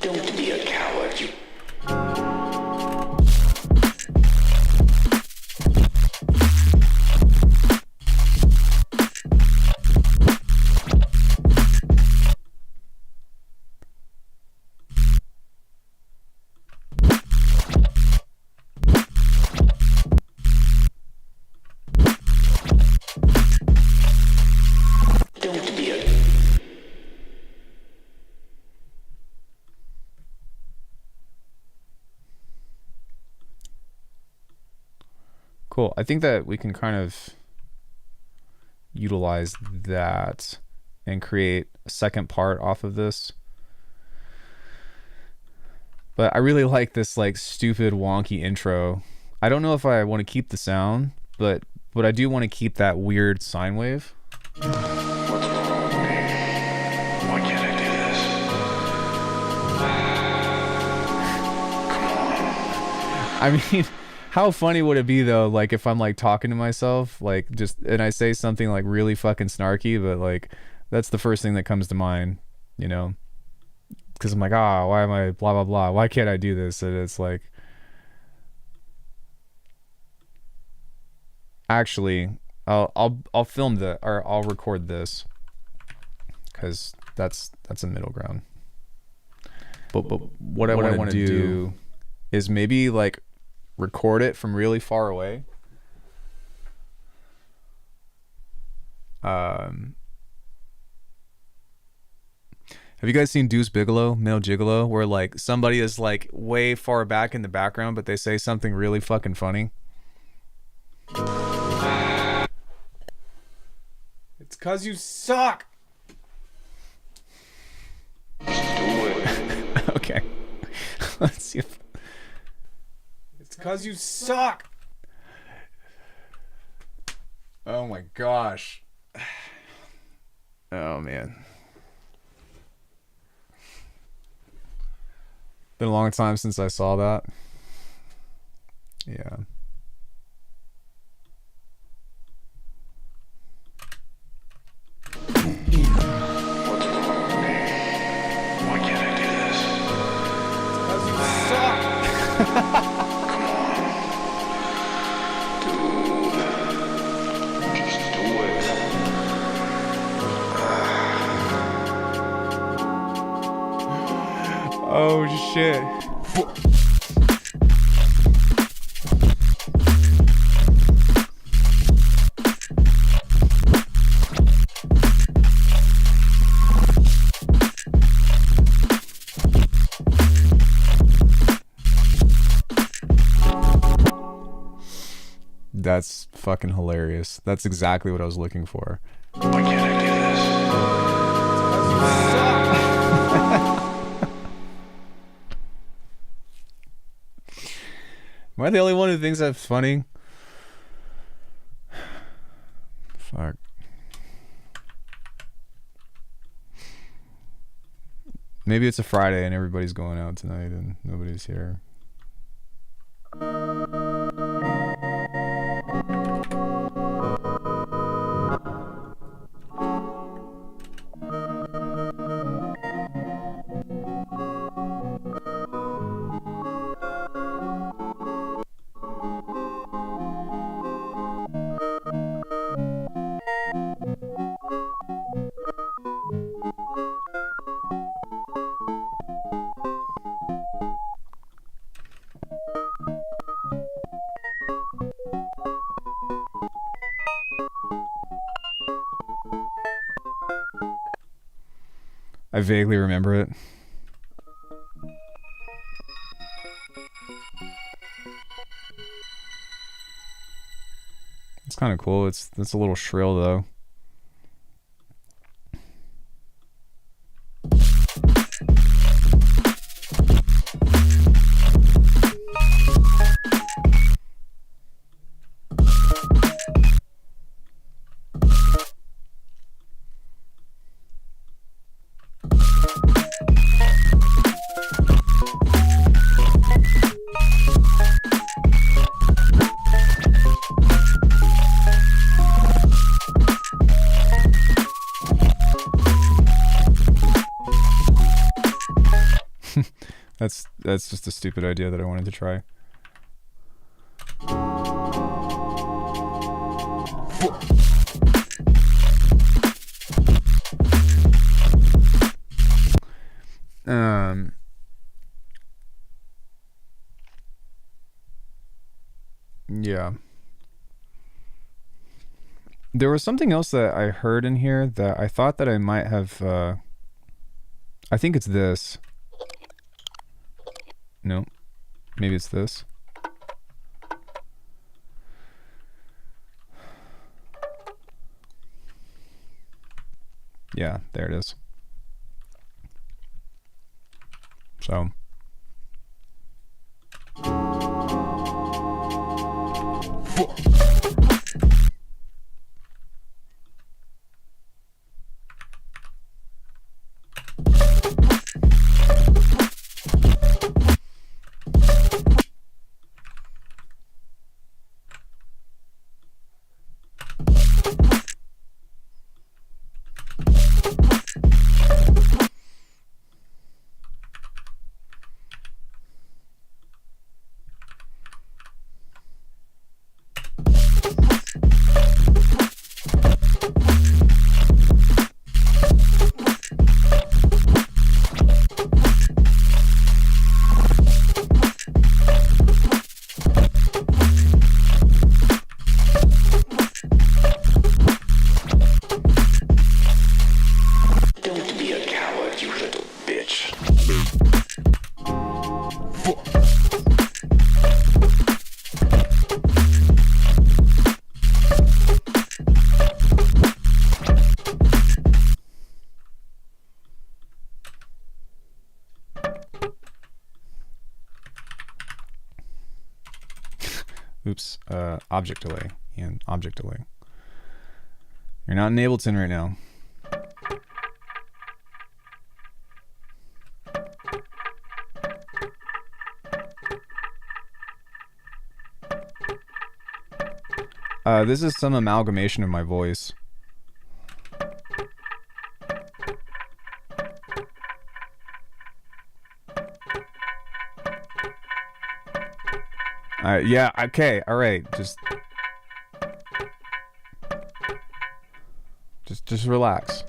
Don't be a coward, you. Don't be a. Cool. I think that we can kind of utilize that and create a second part off of this. But I really like this like stupid wonky intro. I don't know if I want to keep the sound, but I do want to keep that weird sine wave. What's wrong with me? Why can't I do this? Come on. I mean, how funny would it be though, like if I'm like talking to myself, like just, and I say something like really fucking snarky, but like that's the first thing that comes to mind, you know? Because I'm like, why am I blah blah blah? Why can't I do this? And it's like, actually, I'll film the, or I'll record this, because that's a middle ground. But what I want to do is maybe like record it from really far away. Have you guys seen Deuce Bigalow, Male Gigolo, where like somebody is like way far back in the background, but they say something really fucking funny? It's 'cause you suck. Okay. Let's see if... It's 'cause you suck. Oh my gosh. Oh man. Been a long time since I saw that. Yeah. What's wrong with me? Why can't Come on. Dude. Just do it. Oh shit. That's fucking hilarious. That's exactly what I was looking for. Why can't I do this? Am I the only one who thinks that's funny? Fuck. Maybe it's a Friday and everybody's going out tonight and nobody's here. I vaguely remember it. It's kind of cool. It's a little shrill though. That's just a stupid idea that I wanted to try. Yeah. There was something else that I heard in here that I thought that I might have I think it's this. No, maybe it's this. Yeah, there it is. So. Don't be a coward, you little bitch. Oops, object delay and object delay. You're not in Ableton right now. This is some amalgamation of my voice. Yeah, okay, all right. Just relax.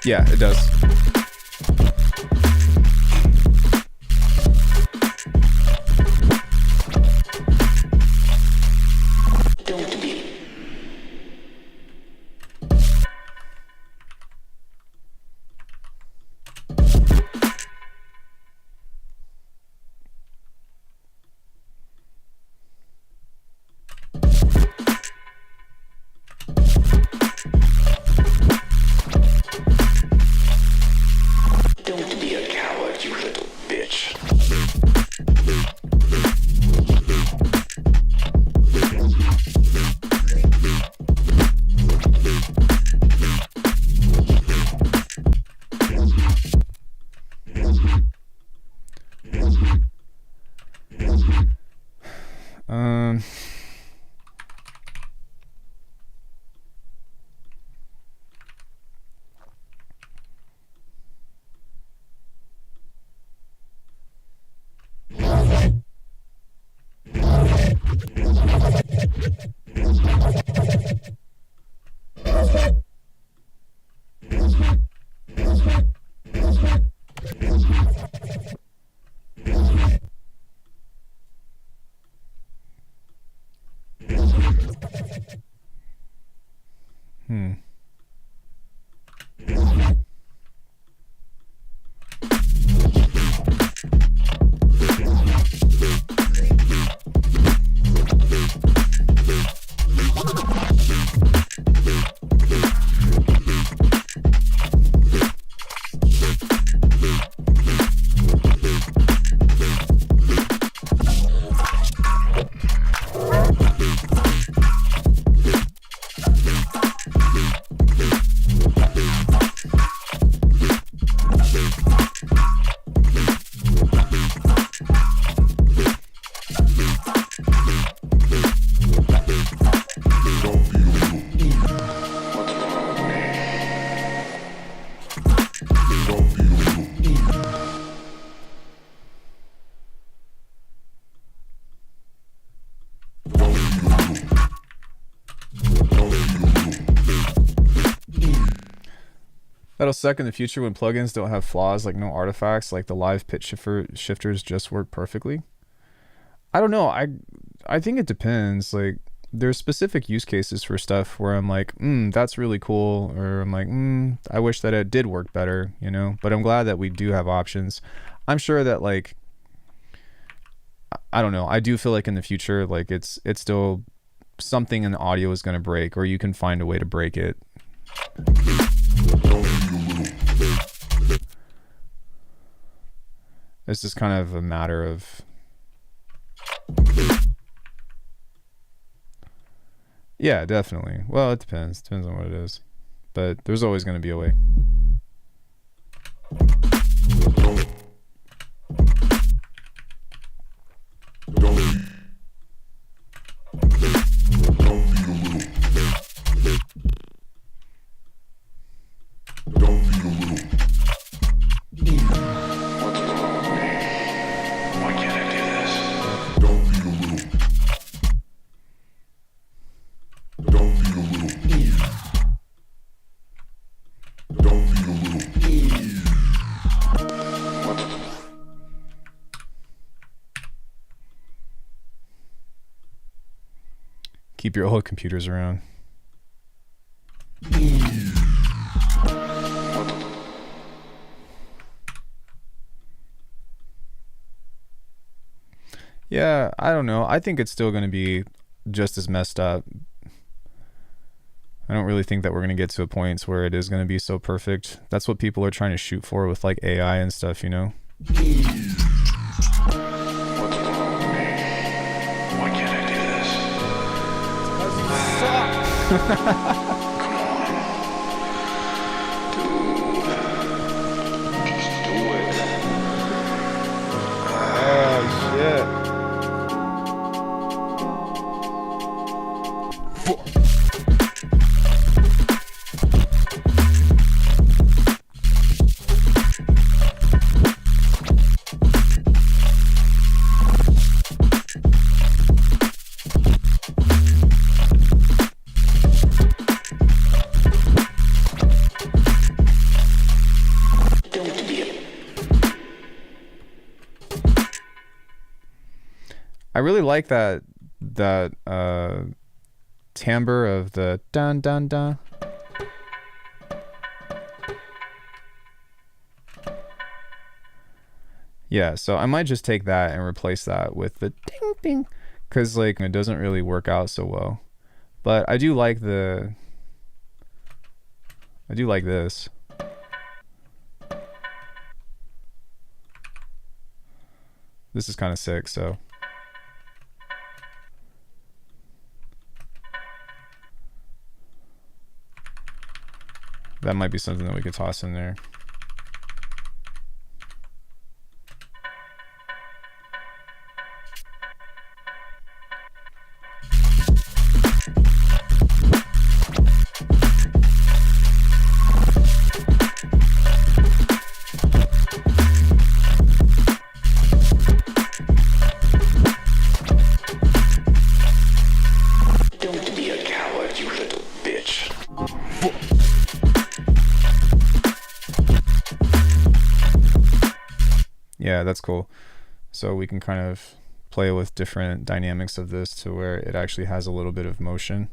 Yeah, it does. Don't be. Don't be a coward, you little bitch. Um. Hmm. That'll suck in the future when plugins don't have flaws, like no artifacts, like the live pitch shifters just work perfectly. I don't know. I think it depends. Like there's specific use cases for stuff where I'm like, that's really cool, or I'm like, I wish that it did work better, you know. But I'm glad that we do have options. I'm sure that like, I don't know. I do feel like in the future, like it's still something in the audio is going to break, or you can find a way to break it. It's just kind of a matter of Yeah, definitely. Well, it depends. Depends on what it is. But there's always going to be a way. What's wrong with me? Why can't I do this? Keep your old computers around. Yeah, I don't know. I think it's still going to be just as messed up. I don't really think that we're going to get to a point where it is going to be so perfect. That's what people are trying to shoot for with like AI and stuff, you know? What's wrong with me? Why can't I do this? Come on. Dude. Just do it. Oh, shit. I really like that timbre of the dun dun dun. Yeah, so I might just take that and replace that with the ding ding, because like it doesn't really work out so well. But I do like this. This is kind of sick, so. That might be something that we could toss in there. Don't be a coward, you little bitch. Yeah, that's cool. So we can kind of play with different dynamics of this to where it actually has a little bit of motion.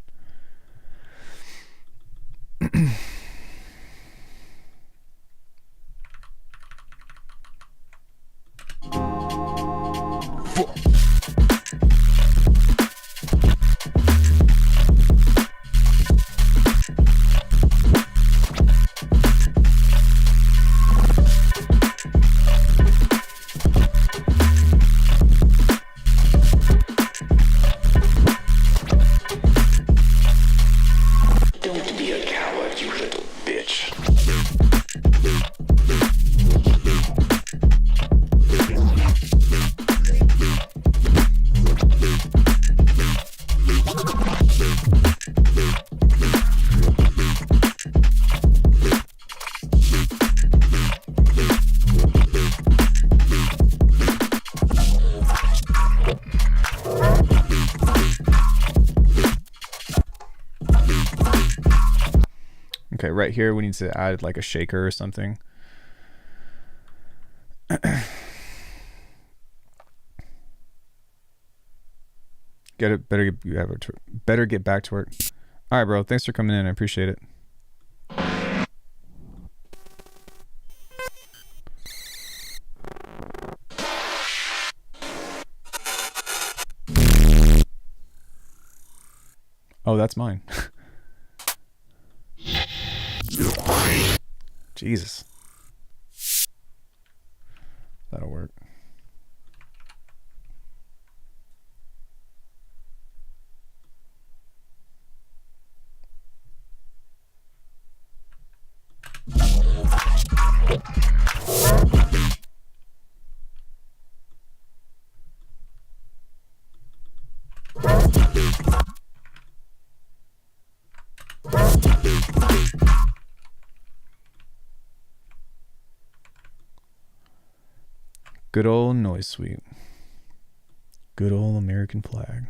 Don't be a coward, you little bitch. Okay, right here we need to add like a shaker or something. Better get back to work. All right, bro. Thanks for coming in. I appreciate it. Oh, that's mine. Jesus. That'll work. Good old noise sweep. Good old American flag.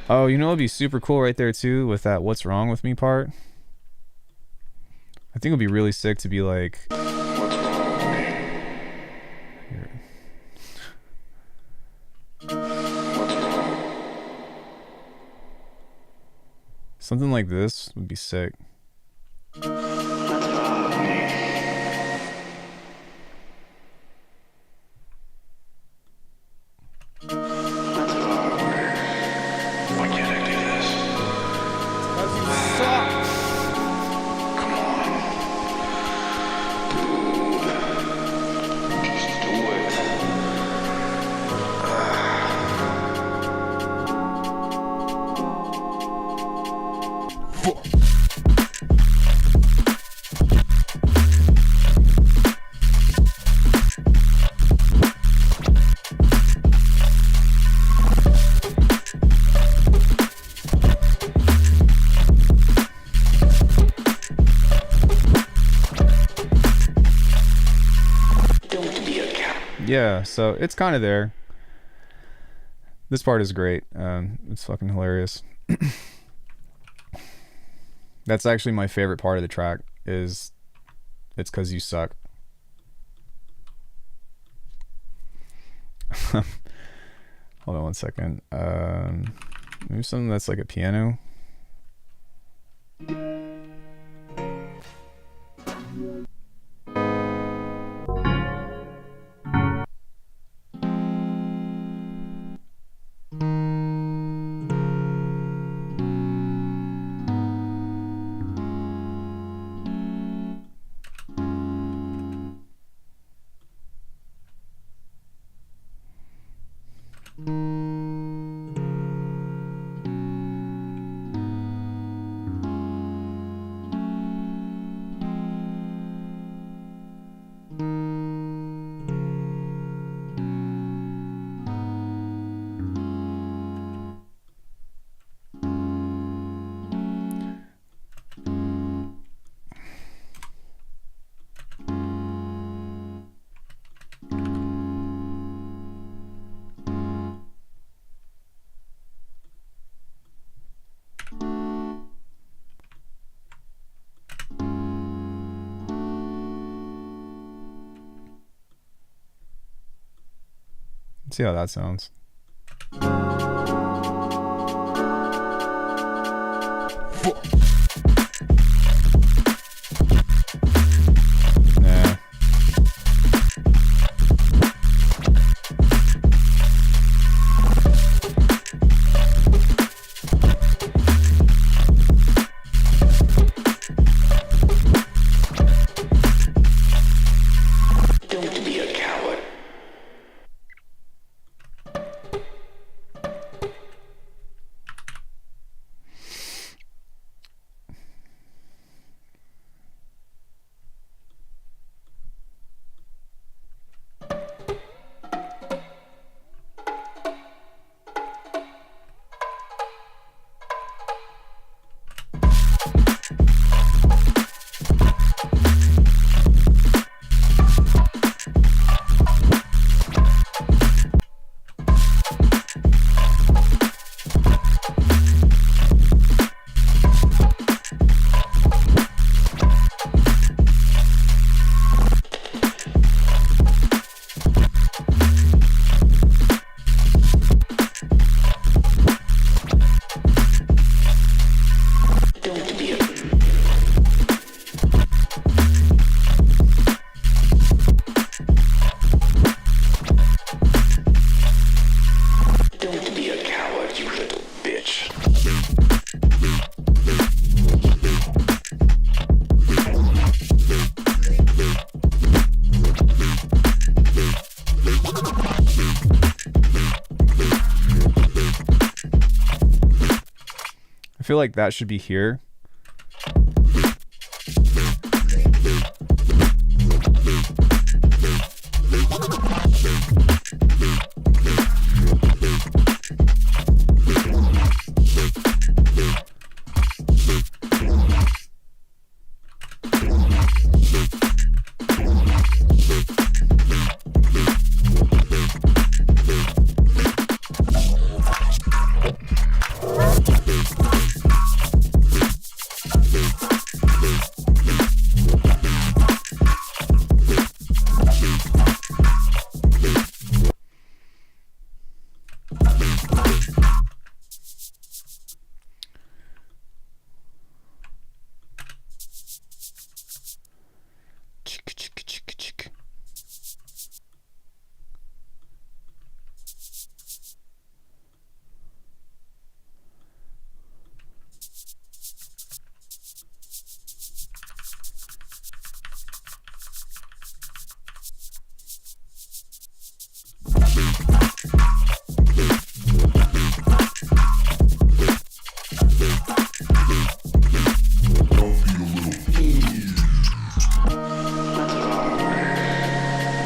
Oh, you know what'd be super cool right there too with that "What's wrong with me" part? I think it'd be really sick to be like, here. Something like this would be sick. Yeah, so it's kind of there. This part is great. It's fucking hilarious. That's actually my favorite part of the track. Is it's 'cause you suck. Hold on one second. Maybe something that's like a piano. Let's see how that sounds. Nah. Don't be a coward. feel like that should be here.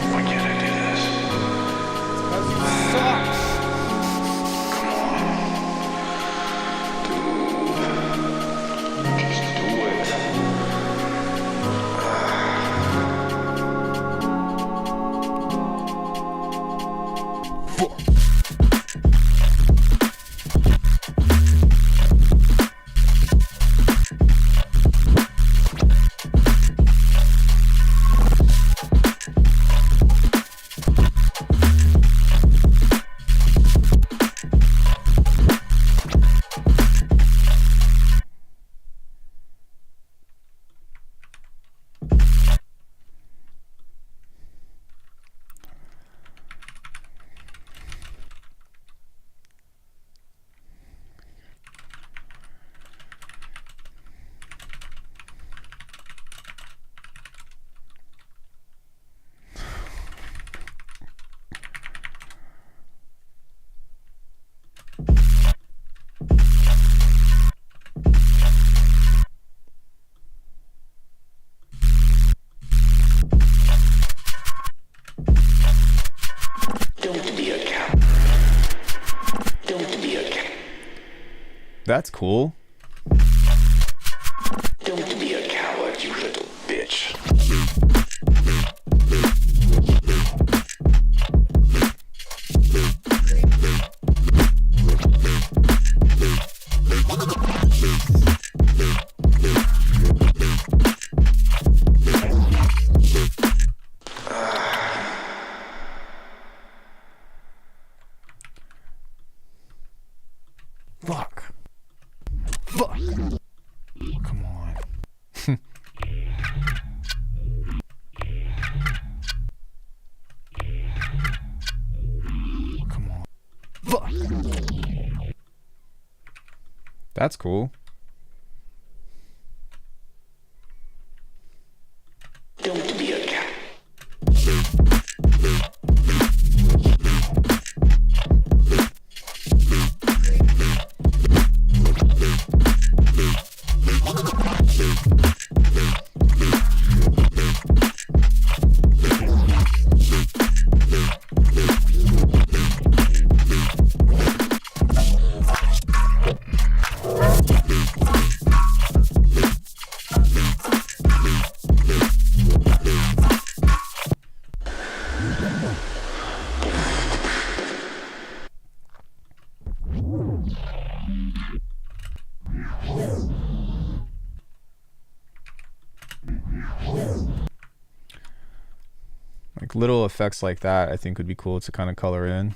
Why can't I do this? Just do it. That's cool. Don't be a coward, you little bitch. Fuck. Fuck. Come on. Come on. Fuck. That's cool. Don't be a coward. Like little effects like that, I think would be cool to kind of color in.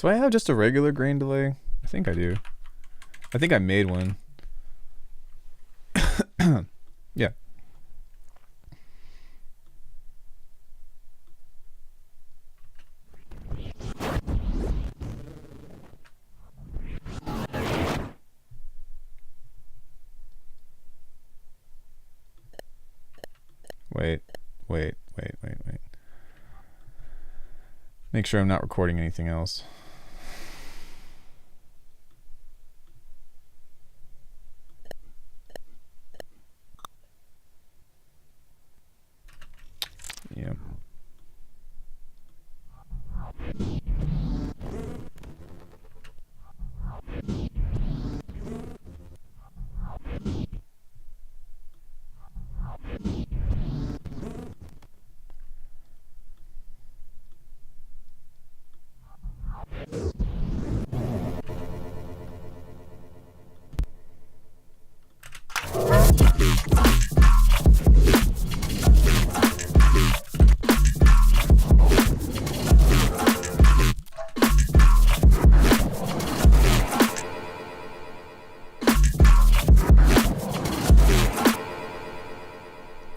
Do I have just a regular grain delay? I think I do. I think I made one. Yeah. Wait. Make sure I'm not recording anything else. Yeah.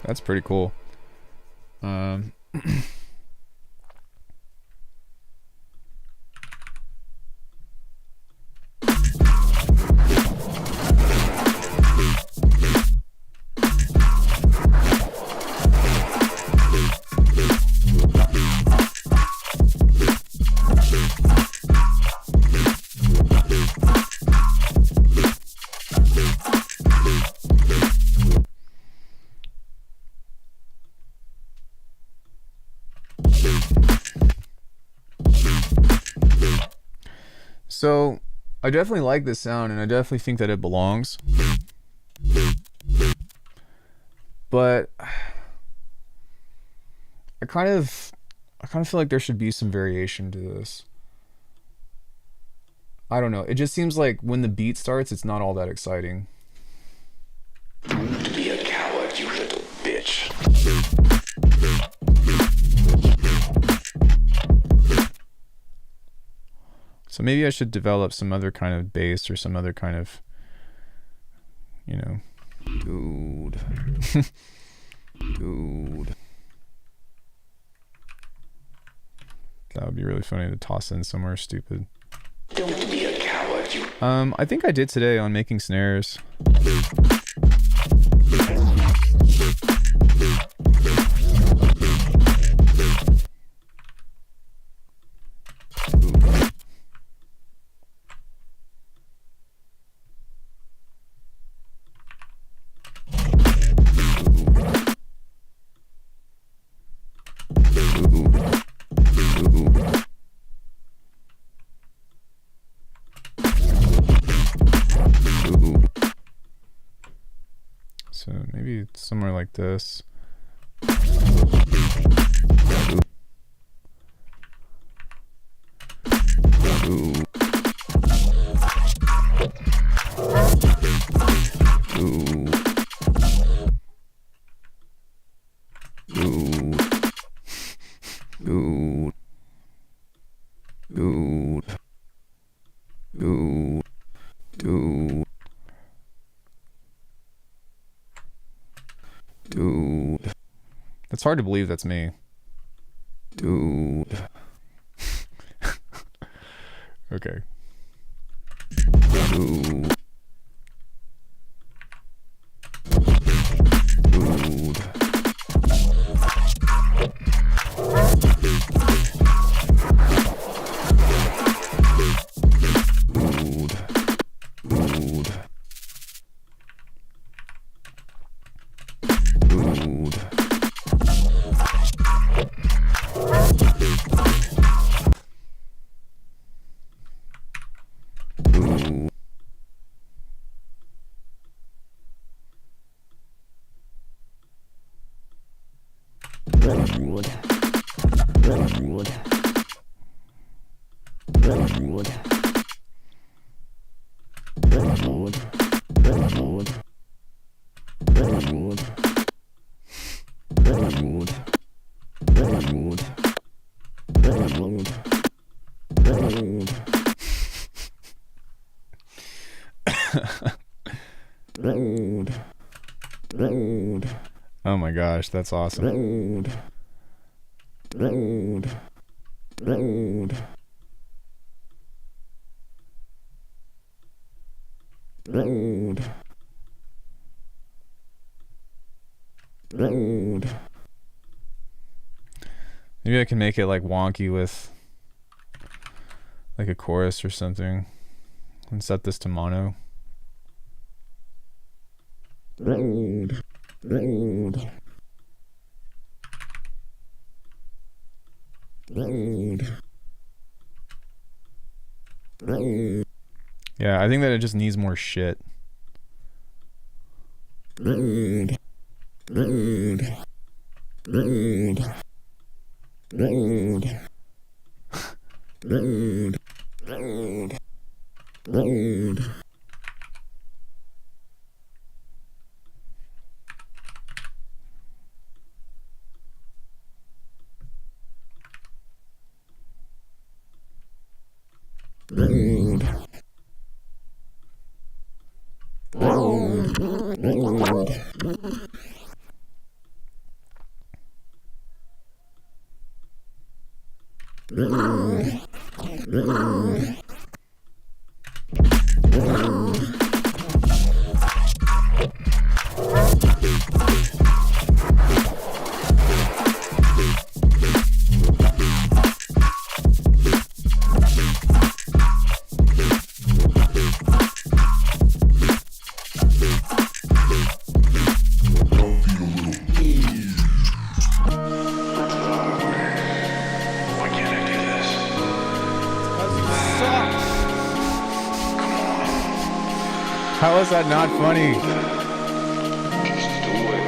That's pretty cool. So I definitely like this sound, and I definitely think that it belongs. But I kind of feel like there should be some variation to this. I don't know. It just seems like when the beat starts, it's not all that exciting. To be a coward, you little bitch. So maybe I should develop some other kind of bass or some other kind of, you know, dude. Dude. That would be really funny to toss in somewhere stupid. Don't be a coward, you. I think I did today on making snares. So maybe it's somewhere like this. Dude. It's hard to believe that's me. Dude. Okay. Dude. Dude. Redwood. Oh my gosh, that's awesome. Maybe I can make it like wonky with like a chorus or something and set this to mono. Yeah, I think that it just needs more shit. Why can't I do this? How is that not funny? Just do it.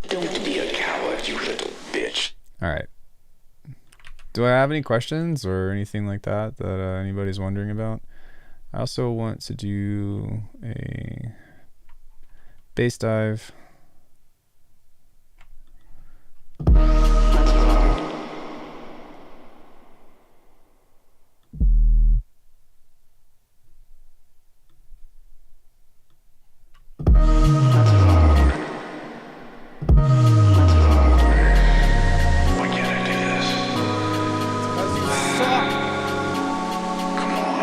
Don't be a coward, you little bitch. All right. Do I have any questions or anything like that that anybody's wondering about? I also want to do a bass dive. Why can't I do this? Come on.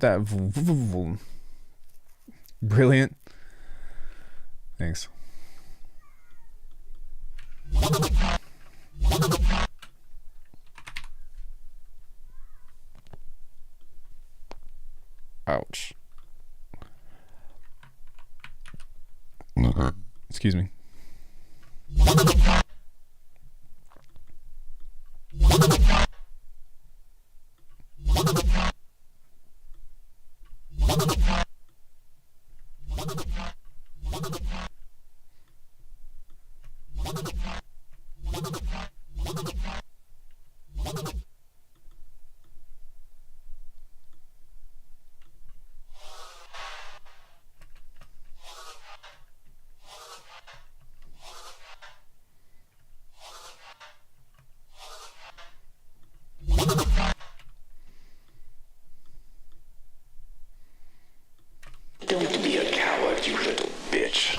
want that. Brilliant. Thanks. Ouch. Excuse me. Don't be a coward, you little bitch.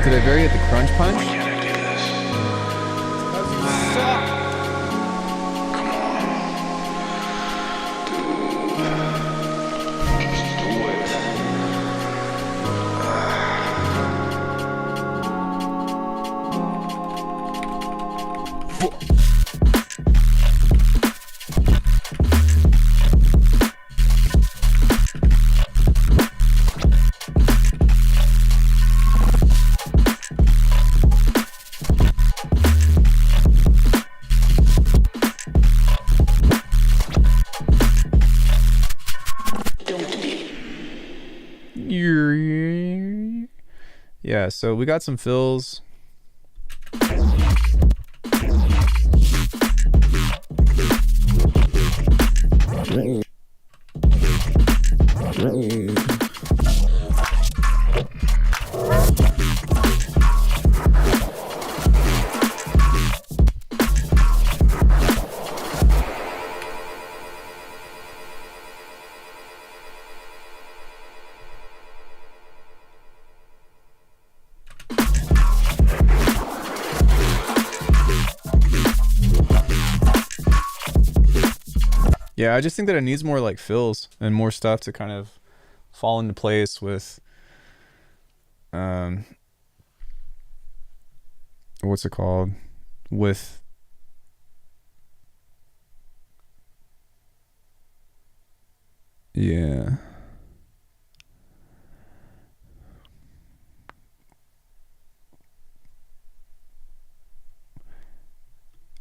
Did I vary at the crunch punch? Why can't I do this? Come on. Dude. Just do it. Yeah, so we got some fills. Yeah, I just think that it needs more like fills and more stuff to kind of fall into place with what's it called? With yeah.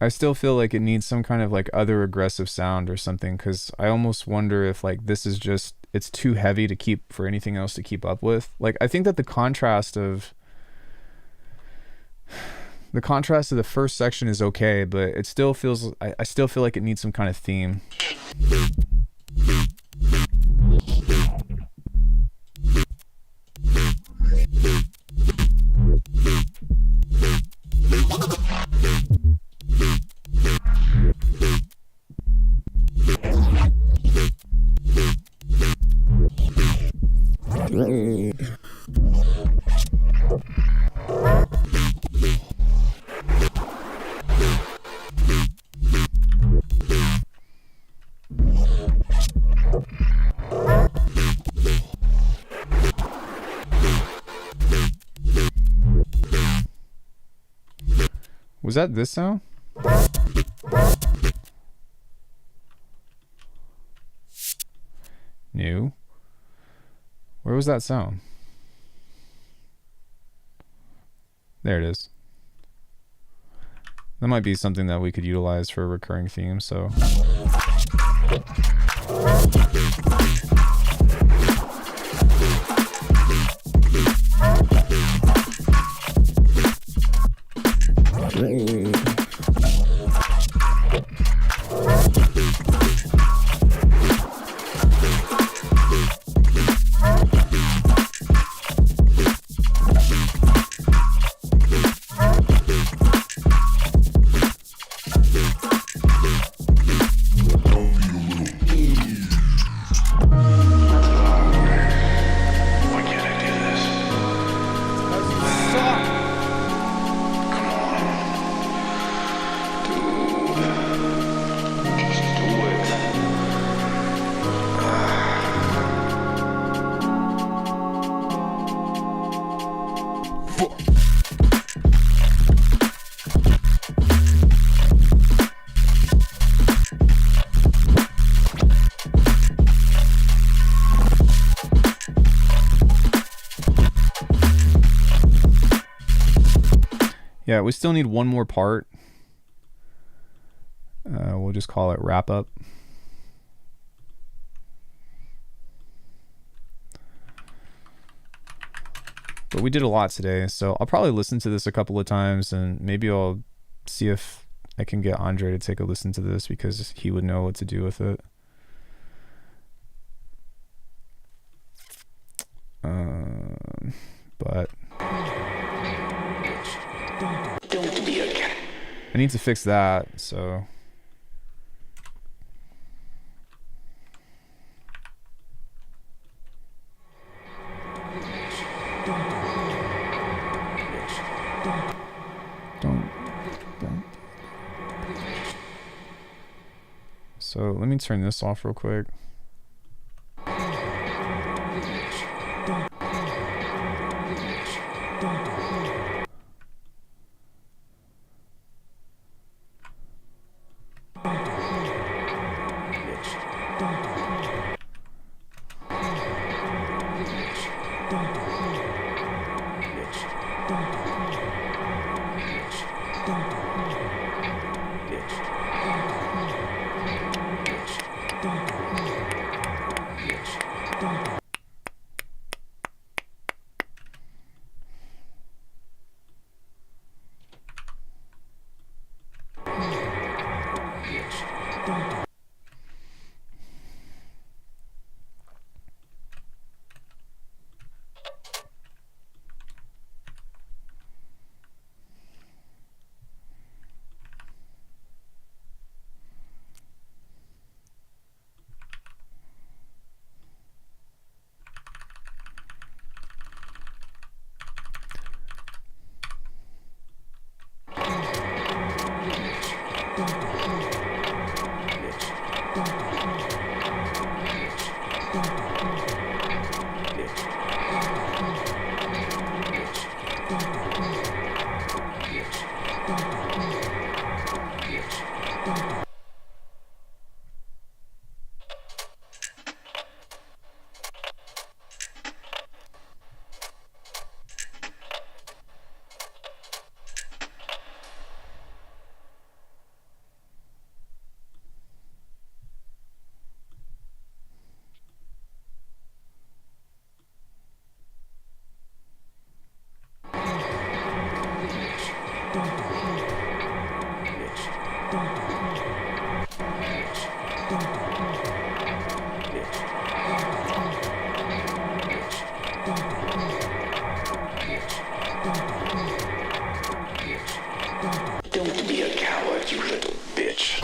I still feel like it needs some kind of like other aggressive sound or something, because I almost wonder if like this is just, it's too heavy to keep for anything else to keep up with. Like I think that the contrast of the first section is okay, but it still feels, I still feel like it needs some kind of theme. Was that this sound? New. Where was that sound? There it is. That might be something that we could utilize for a recurring theme, so. Yeah, we still need one more part. We'll just call it wrap up. But we did a lot today, so I'll probably listen to this a couple of times, and maybe I'll see if I can get Andre to take a listen to this, because he would know what to do with it. But Don't be a cat. I need to fix that, so don't. So let me turn this off real quick. Don't be a coward, you little bitch.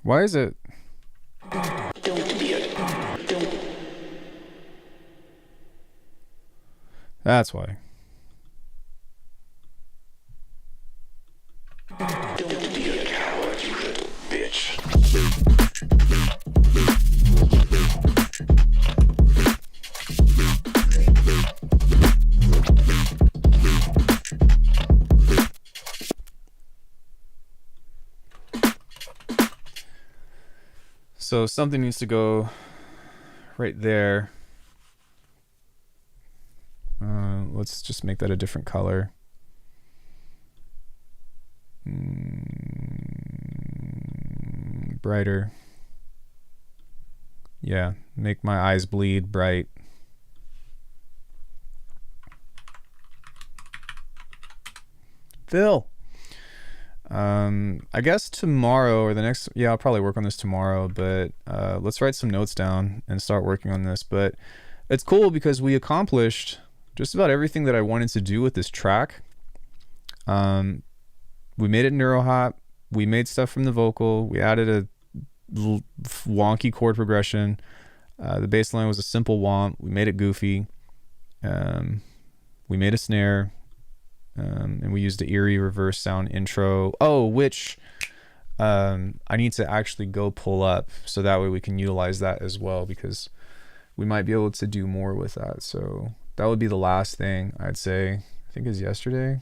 Why is it? Don't be a... Don't... That's why. Don't be a coward, you little bitch. So something needs to go right there. Let's just make that a different color. Brighter. Yeah, make my eyes bleed bright. Phil. I guess tomorrow or the next, yeah, I'll probably work on this tomorrow, but let's write some notes down and start working on this. But it's cool because we accomplished just about everything that I wanted to do with this track. We made it neuro hop. We made stuff from the vocal. We added a wonky chord progression. The bass line was a simple womp. We made it goofy. We made a snare. And we used the eerie reverse sound intro. Oh, which I need to actually go pull up so that way we can utilize that as well, because we might be able to do more with that. So that would be the last thing I'd say. I think is yesterday.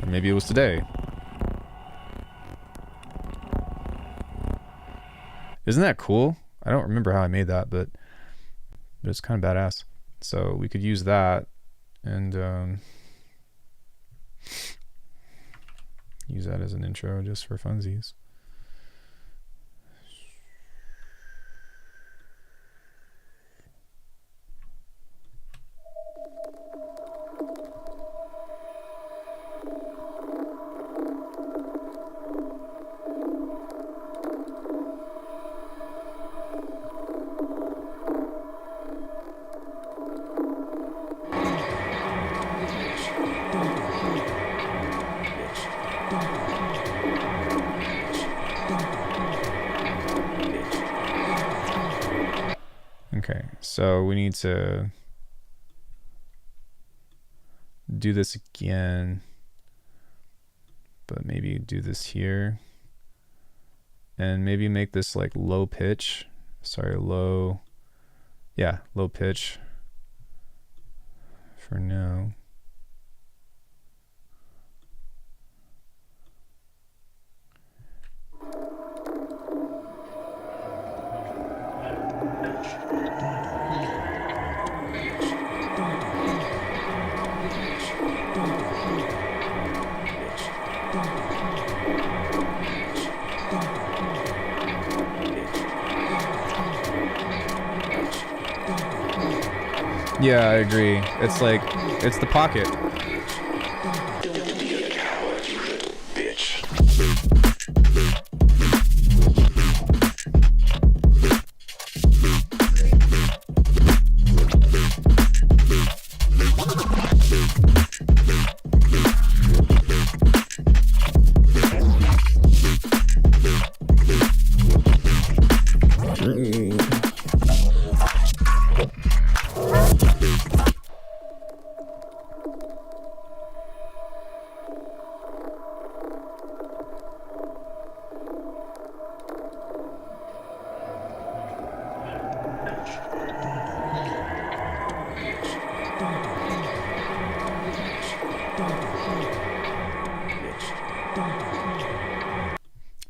Or maybe it was today. Isn't that cool? I don't remember how I made that, but it's kind of badass. So we could use that and use that as an intro just for funsies. Okay, so we need to do this again, but maybe do this here and maybe make this like low pitch. Sorry, low pitch for now. Yeah, I agree. It's like, it's the pocket. Don't be a coward, you little bitch.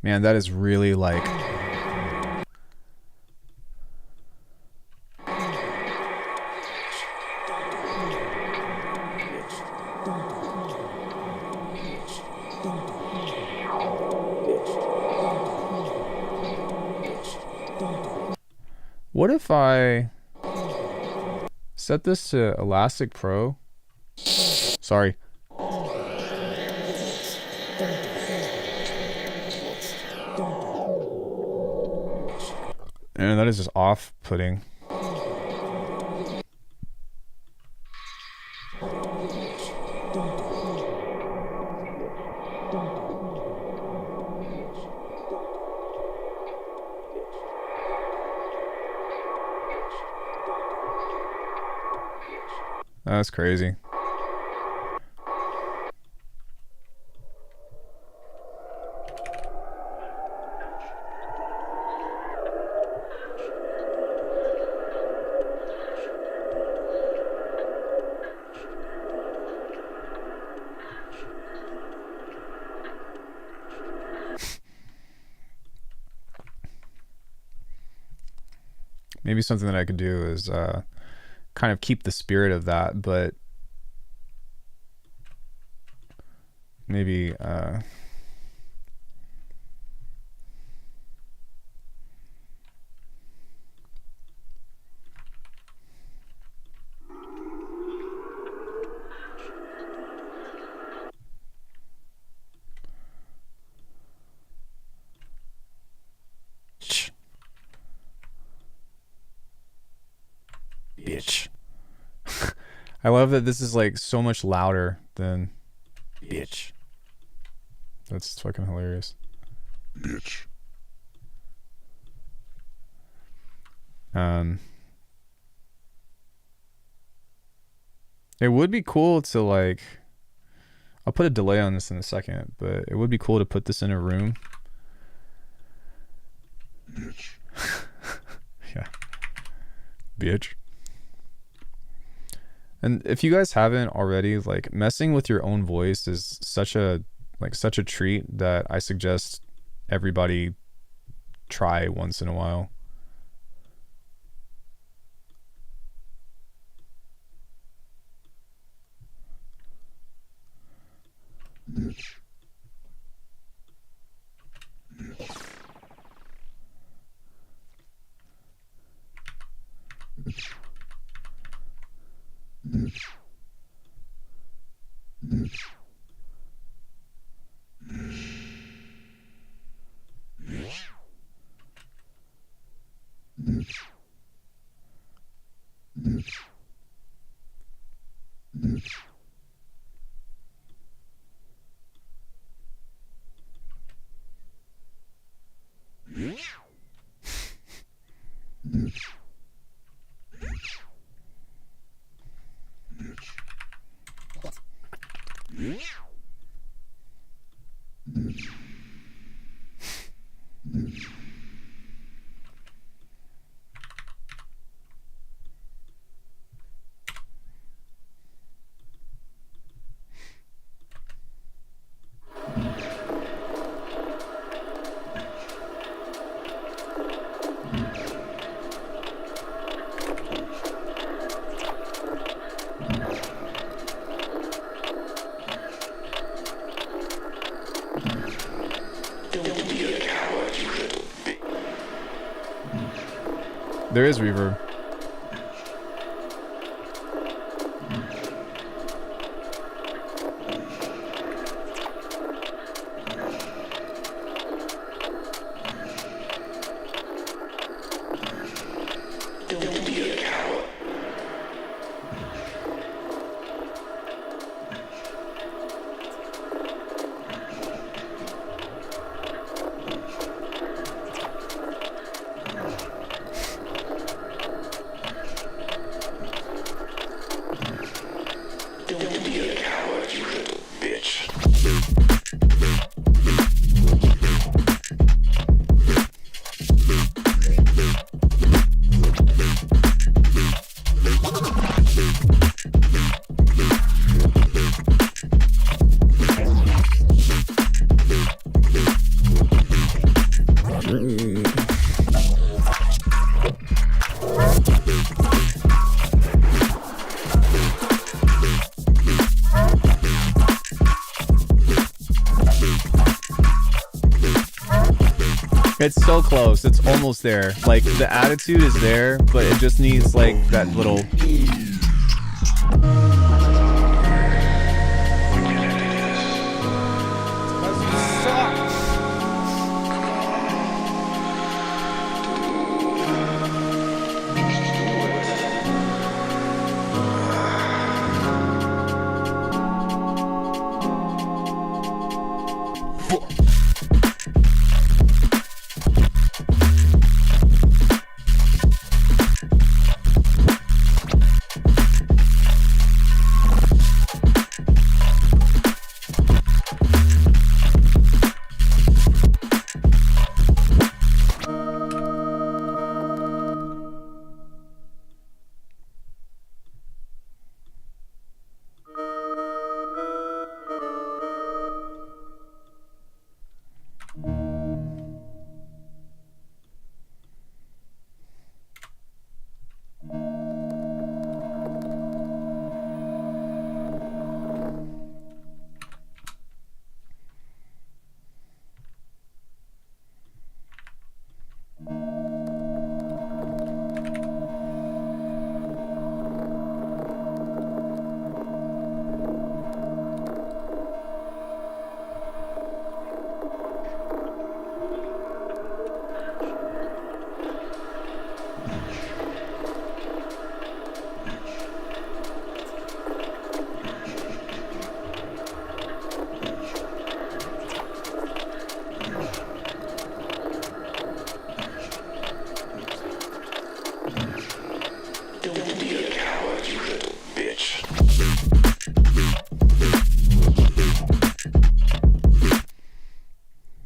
Man, that is really like... What if I set this to Elastic Pro? Sorry. And that is just off-putting. That's crazy. Maybe something that I could do is kind of keep the spirit of that, but maybe bitch. I love that this is like so much louder than bitch. That's fucking hilarious. bitch. It would be cool to like I'll put a delay on this in a second, but it would be cool to put this in a room. Yeah. Bitch. And if you guys haven't already, like, messing with your own voice is such a treat that I suggest everybody try once in a while. There is reverb. It's so close. It's almost there. Like, the attitude is there, but it just needs, like, that little...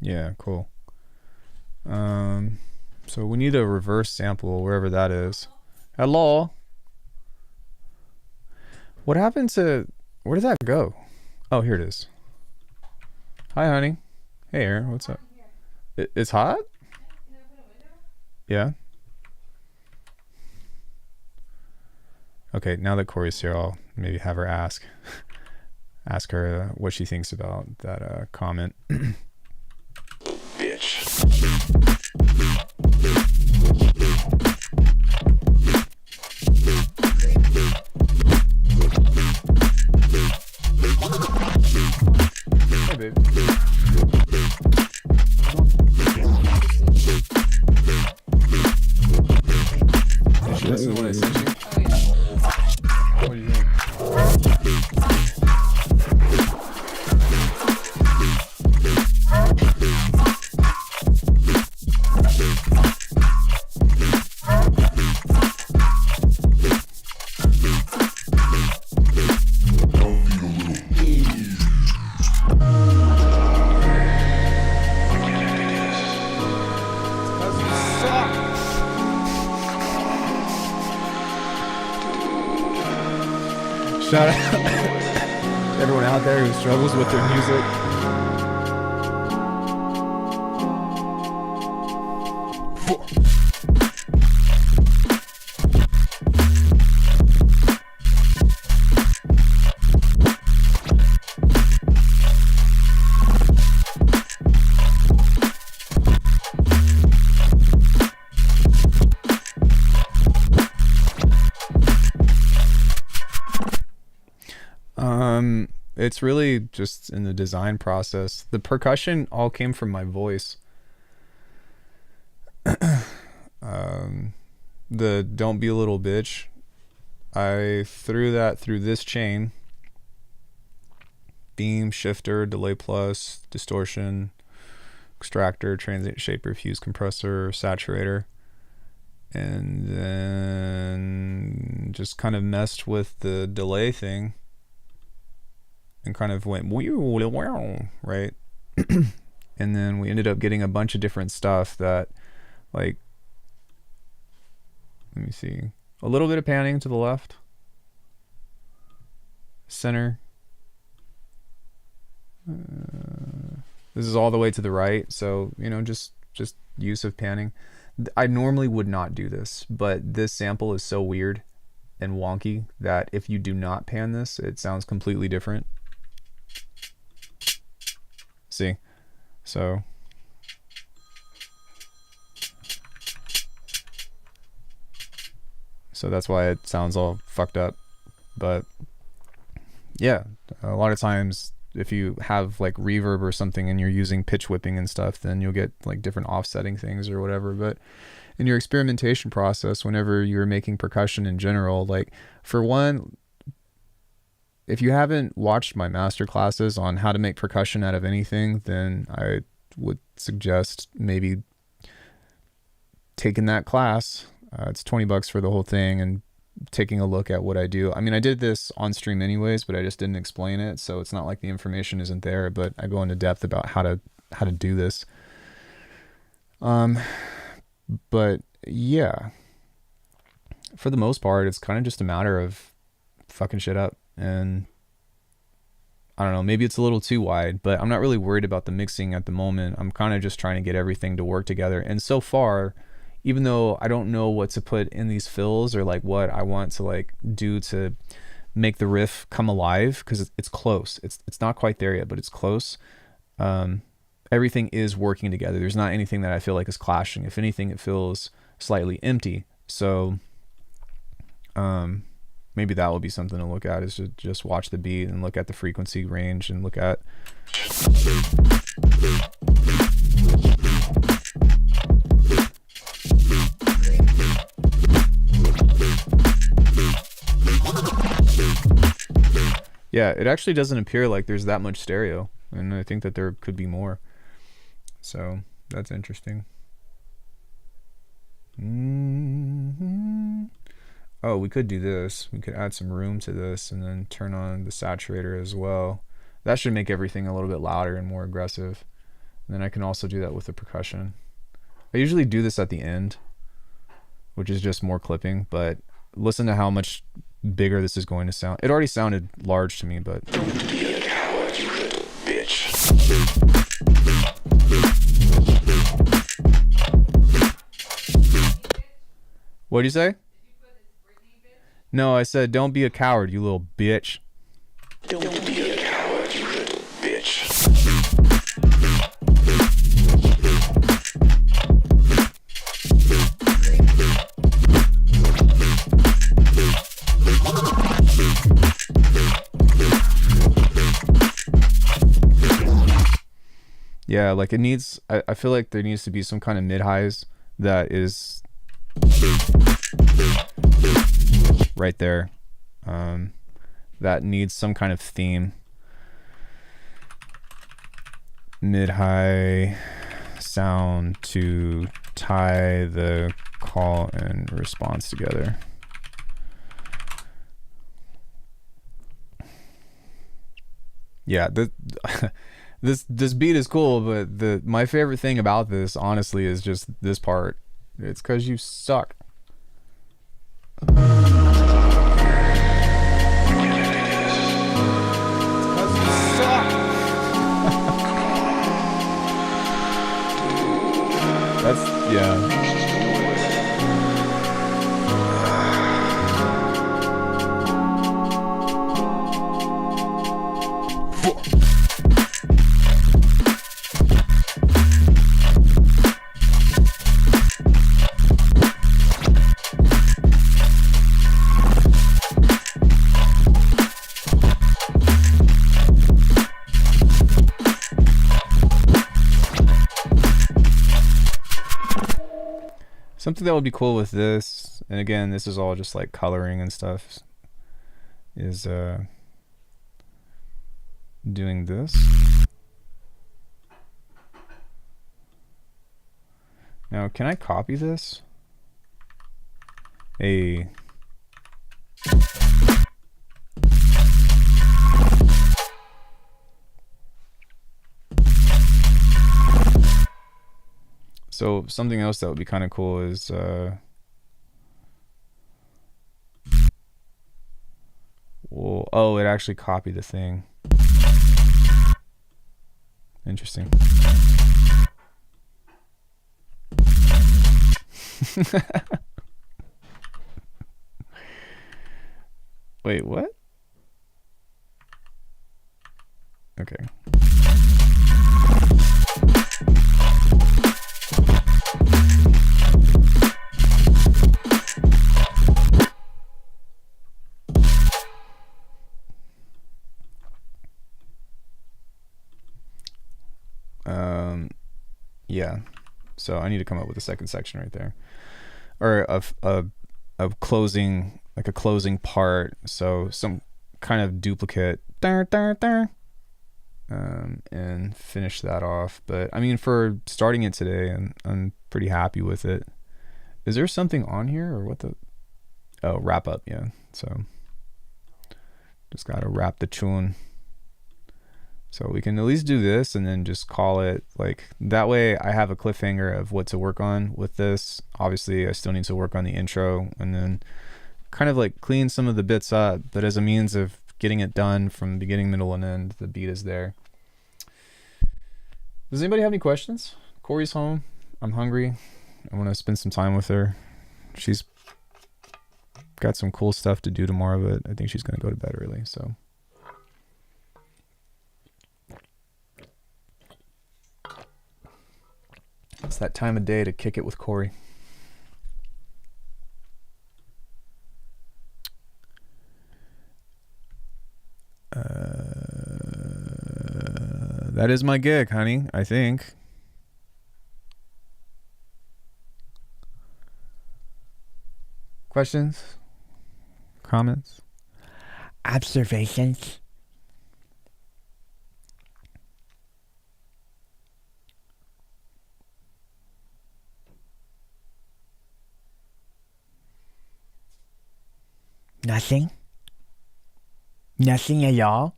Yeah, cool. So we need a reverse sample wherever that is. Hello. What happened to, where did that go? Oh, here it is. Hi, honey. Hey, Aaron. What's up? It's hot? Yeah. Okay, now that Corey's here, I'll maybe have her ask her what she thinks about that comment. Bitch. Hey, babe. Did you listen to what I sent you? What do you think? Shout out everyone out there who struggles with their music. It's really just in the design process. The percussion all came from my voice. The "Don't Be a Little Bitch," I threw that through this chain: beam, shifter, delay plus, distortion, extractor, transient shaper, fuse compressor, saturator, and then just kind of messed with the delay thing and kind of went right. And then we ended up getting a bunch of different stuff that, like, let me see, a little bit of panning to the left, center, this is all the way to the right, so you know, just use of panning. I normally would not do this, but this sample is so weird and wonky that if you do not pan this, it sounds completely different. See, so that's why it sounds all fucked up. But yeah, a lot of times if you have like reverb or something and you're using pitch whipping and stuff, then you'll get like different offsetting things or whatever. But in your experimentation process, whenever you're making percussion in general, like, for one, if you haven't watched my master classes on how to make percussion out of anything, then I would suggest maybe taking that class. It's $20 for the whole thing, and taking a look at what I do. I mean, I did this on stream anyways, but I just didn't explain it, so it's not like the information isn't there, but I go into depth about how to do this. But yeah, for the most part, it's kind of just a matter of fucking shit up. And I don't know, maybe it's a little too wide, but I'm not really worried about the mixing at the moment. I'm kind of just trying to get everything to work together. And so far, even though I don't know what to put in these fills or like what I want to like do to make the riff come alive, because it's close. It's not quite there yet, but it's close. Everything is working together. There's not anything that I feel like is clashing. If anything, it feels slightly empty. So maybe that will be something to look at, is to just watch the beat and look at the frequency range and look at yeah, it actually doesn't appear like there's that much stereo, and I think that there could be more. So that's interesting. Oh, we could do this. We could add some room to this and then turn on the saturator as well. That should make everything a little bit louder and more aggressive. And then I can also do that with the percussion. I usually do this at the end, which is just more clipping, but listen to how much bigger this is going to sound. It already sounded large to me, but... Don't be a coward, you little bitch. What'd you say? No, I said, don't be a coward, you little bitch. Don't be a coward, you little bitch. Yeah, like it needs, I feel like there needs to be some kind of mid-highs that is right there. That needs some kind of theme. Mid-high sound to tie the call and response together. Yeah, this beat is cool, but my favorite thing about this, honestly, is just this part. It's 'cause you suck. That's, yeah. Something that would be cool with this, and again, this is all just like coloring and stuff, is doing this. Now, can I copy this? Hey. So something else that would be kind of cool is well, oh, it actually copied the thing. Interesting. Wait, what? Okay. Yeah, so I need to come up with a second section right there, or a closing, like a closing part, so some kind of duplicate, and finish that off. But I mean, for starting it today, I'm pretty happy with it. Is there something on here, or what the? Oh, wrap up, yeah. So just gotta wrap the tune. So we can at least do this and then just call it, like, that way I have a cliffhanger of what to work on with this. Obviously I still need to work on the intro and then kind of like clean some of the bits up, but as a means of getting it done from beginning, middle, and end, the beat is there. Does anybody have any questions? Corey's home. I'm hungry. I want to spend some time with her. She's got some cool stuff to do tomorrow, but I think she's going to go to bed early, so... It's that time of day to kick it with Corey. That is my gig, honey, I think. Questions? Comments? Observations? Nothing? Nothing at all?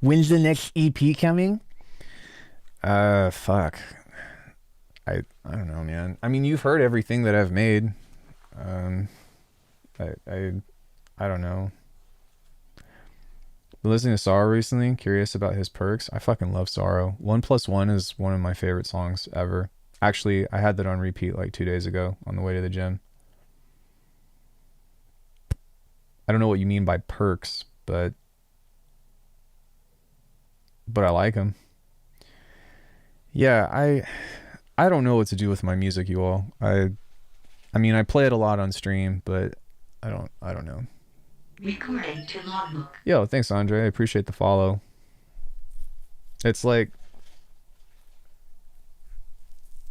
When's the next EP coming? Fuck. I don't know, man. I mean, you've heard everything that I've made. Um, I I I don't know. Been listening to Sorrow recently. Curious about his perks. I fucking love Sorrow. 1+1 is one of my favorite songs ever. Actually, I had that on repeat like 2 days ago on the way to the gym. I don't know what you mean by perks, but I like them. Yeah, I don't know what to do with my music, you all. I mean, I play it a lot on stream, but I don't know. Recording to logbook. Yo, thanks, Andre. I appreciate the follow. It's like,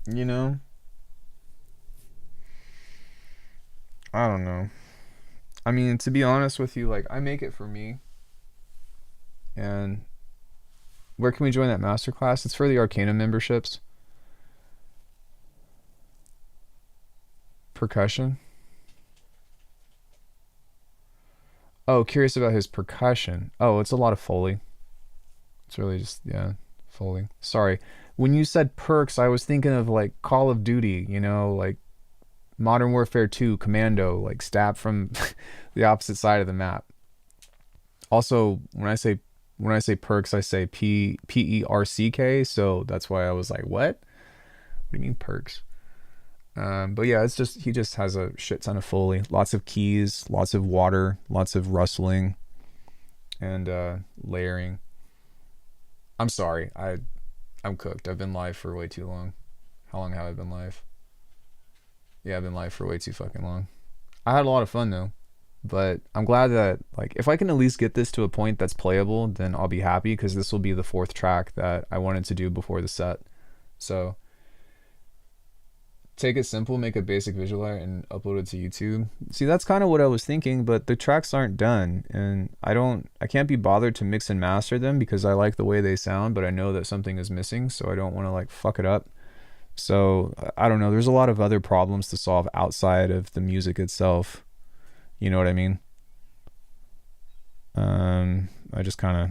you know, I don't know. I mean, to be honest with you, like I make it for me. And where can we join that masterclass? It's for the Arcana memberships. Percussion. Oh, curious about his percussion. Oh, it's a lot of Foley. It's really just, yeah, Foley. Sorry. When you said perks, I was thinking of like Call of Duty, you know, like Modern Warfare 2, Commando, like stab from the opposite side of the map. Also, when I say perks, I say PERCK, so that's why I was like, what? What do you mean perks? But yeah, it's just he just has a shit ton of Foley, lots of keys, lots of water, lots of rustling, and layering. I'm sorry, I'm cooked. I've been live for way too long. How long have I been live? Yeah, I've been live for way too fucking long. I had a lot of fun though, but I'm glad that like if I can at least get this to a point that's playable, then I'll be happy because this will be the fourth track that I wanted to do before the set. So take it simple, make a basic visual art, and upload it to YouTube. See, that's kind of what I was thinking, but the tracks aren't done, and I can't be bothered to mix and master them because I like the way they sound, but I know that something is missing, so I don't want to like fuck it up. So I don't know. There's a lot of other problems to solve outside of the music itself. You know what I mean? I just kind of.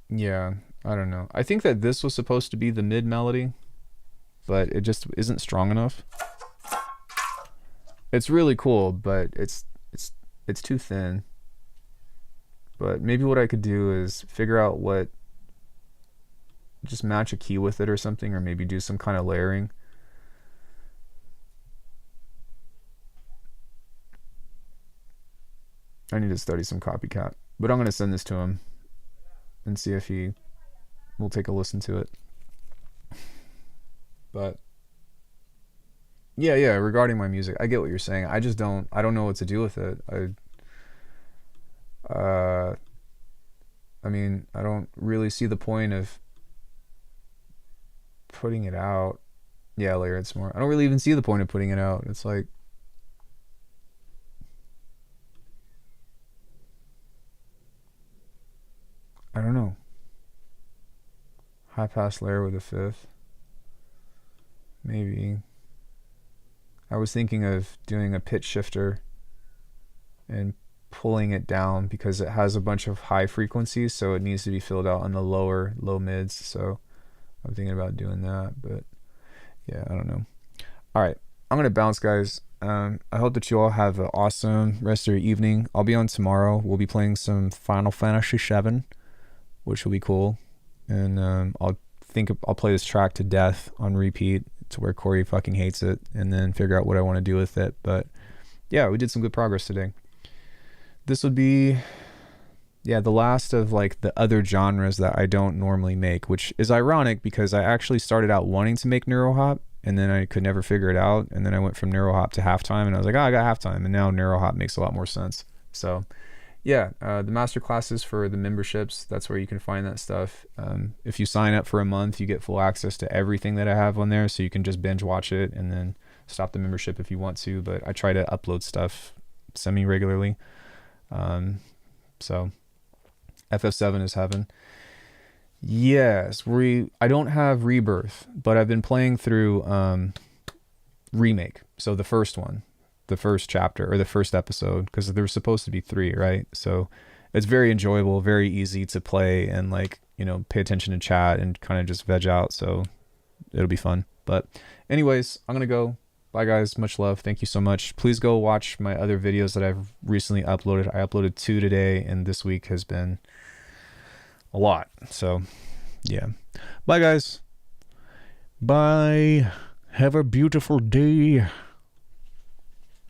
Yeah, I don't know. I think that this was supposed to be the mid melody, but it just isn't strong enough. It's really cool, but it's too thin. But maybe what I could do is figure out what, just match a key with it or something, or maybe do some kind of layering. I need to study some copycat, but I'm going to send this to him and see if he will take a listen to it. But yeah, regarding my music, I get what you're saying. I don't know what to do with it. I mean, I don't really see the point of putting it out. Yeah, layer it's more. I don't really even see the point of putting it out. It's like, I don't know. High pass layer with a fifth. Maybe. I was thinking of doing a pitch shifter and pulling it down because it has a bunch of high frequencies, so it needs to be filled out on the low mids. So I'm thinking about doing that, but yeah, I don't know. All right, I'm gonna bounce, guys. I hope that you all have an awesome rest of your evening. I'll be on tomorrow. We'll be playing some Final Fantasy VII, which will be cool, and I'll play this track to death on repeat to where Corey fucking hates it, and then figure out what I want to do with it. But yeah, we did some good progress today. This would be, yeah, the last of like the other genres that I don't normally make, which is ironic because I actually started out wanting to make neurohop and then I could never figure it out, and then I went from neurohop to halftime and I was like, oh, I got halftime, and now neurohop makes a lot more sense. So yeah, the master classes for the memberships, that's where you can find that stuff. If you sign up for a month, you get full access to everything that I have on there, so you can just binge watch it and then stop the membership if you want to, but I try to upload stuff semi-regularly. So FF7 is heaven. Yes, I don't have Rebirth, but I've been playing through Remake, so the first one. the first chapter or the first episode, because there's supposed to be 3, right? So it's very enjoyable, very easy to play, and like, you know, pay attention to chat and kind of just veg out. So it'll be fun. But anyways, I'm gonna go. Bye guys, much love. Thank you so much. Please go watch my other videos that I've recently uploaded. I uploaded 2 today, and this week has been a lot. So yeah, bye guys. Bye. Have a beautiful day.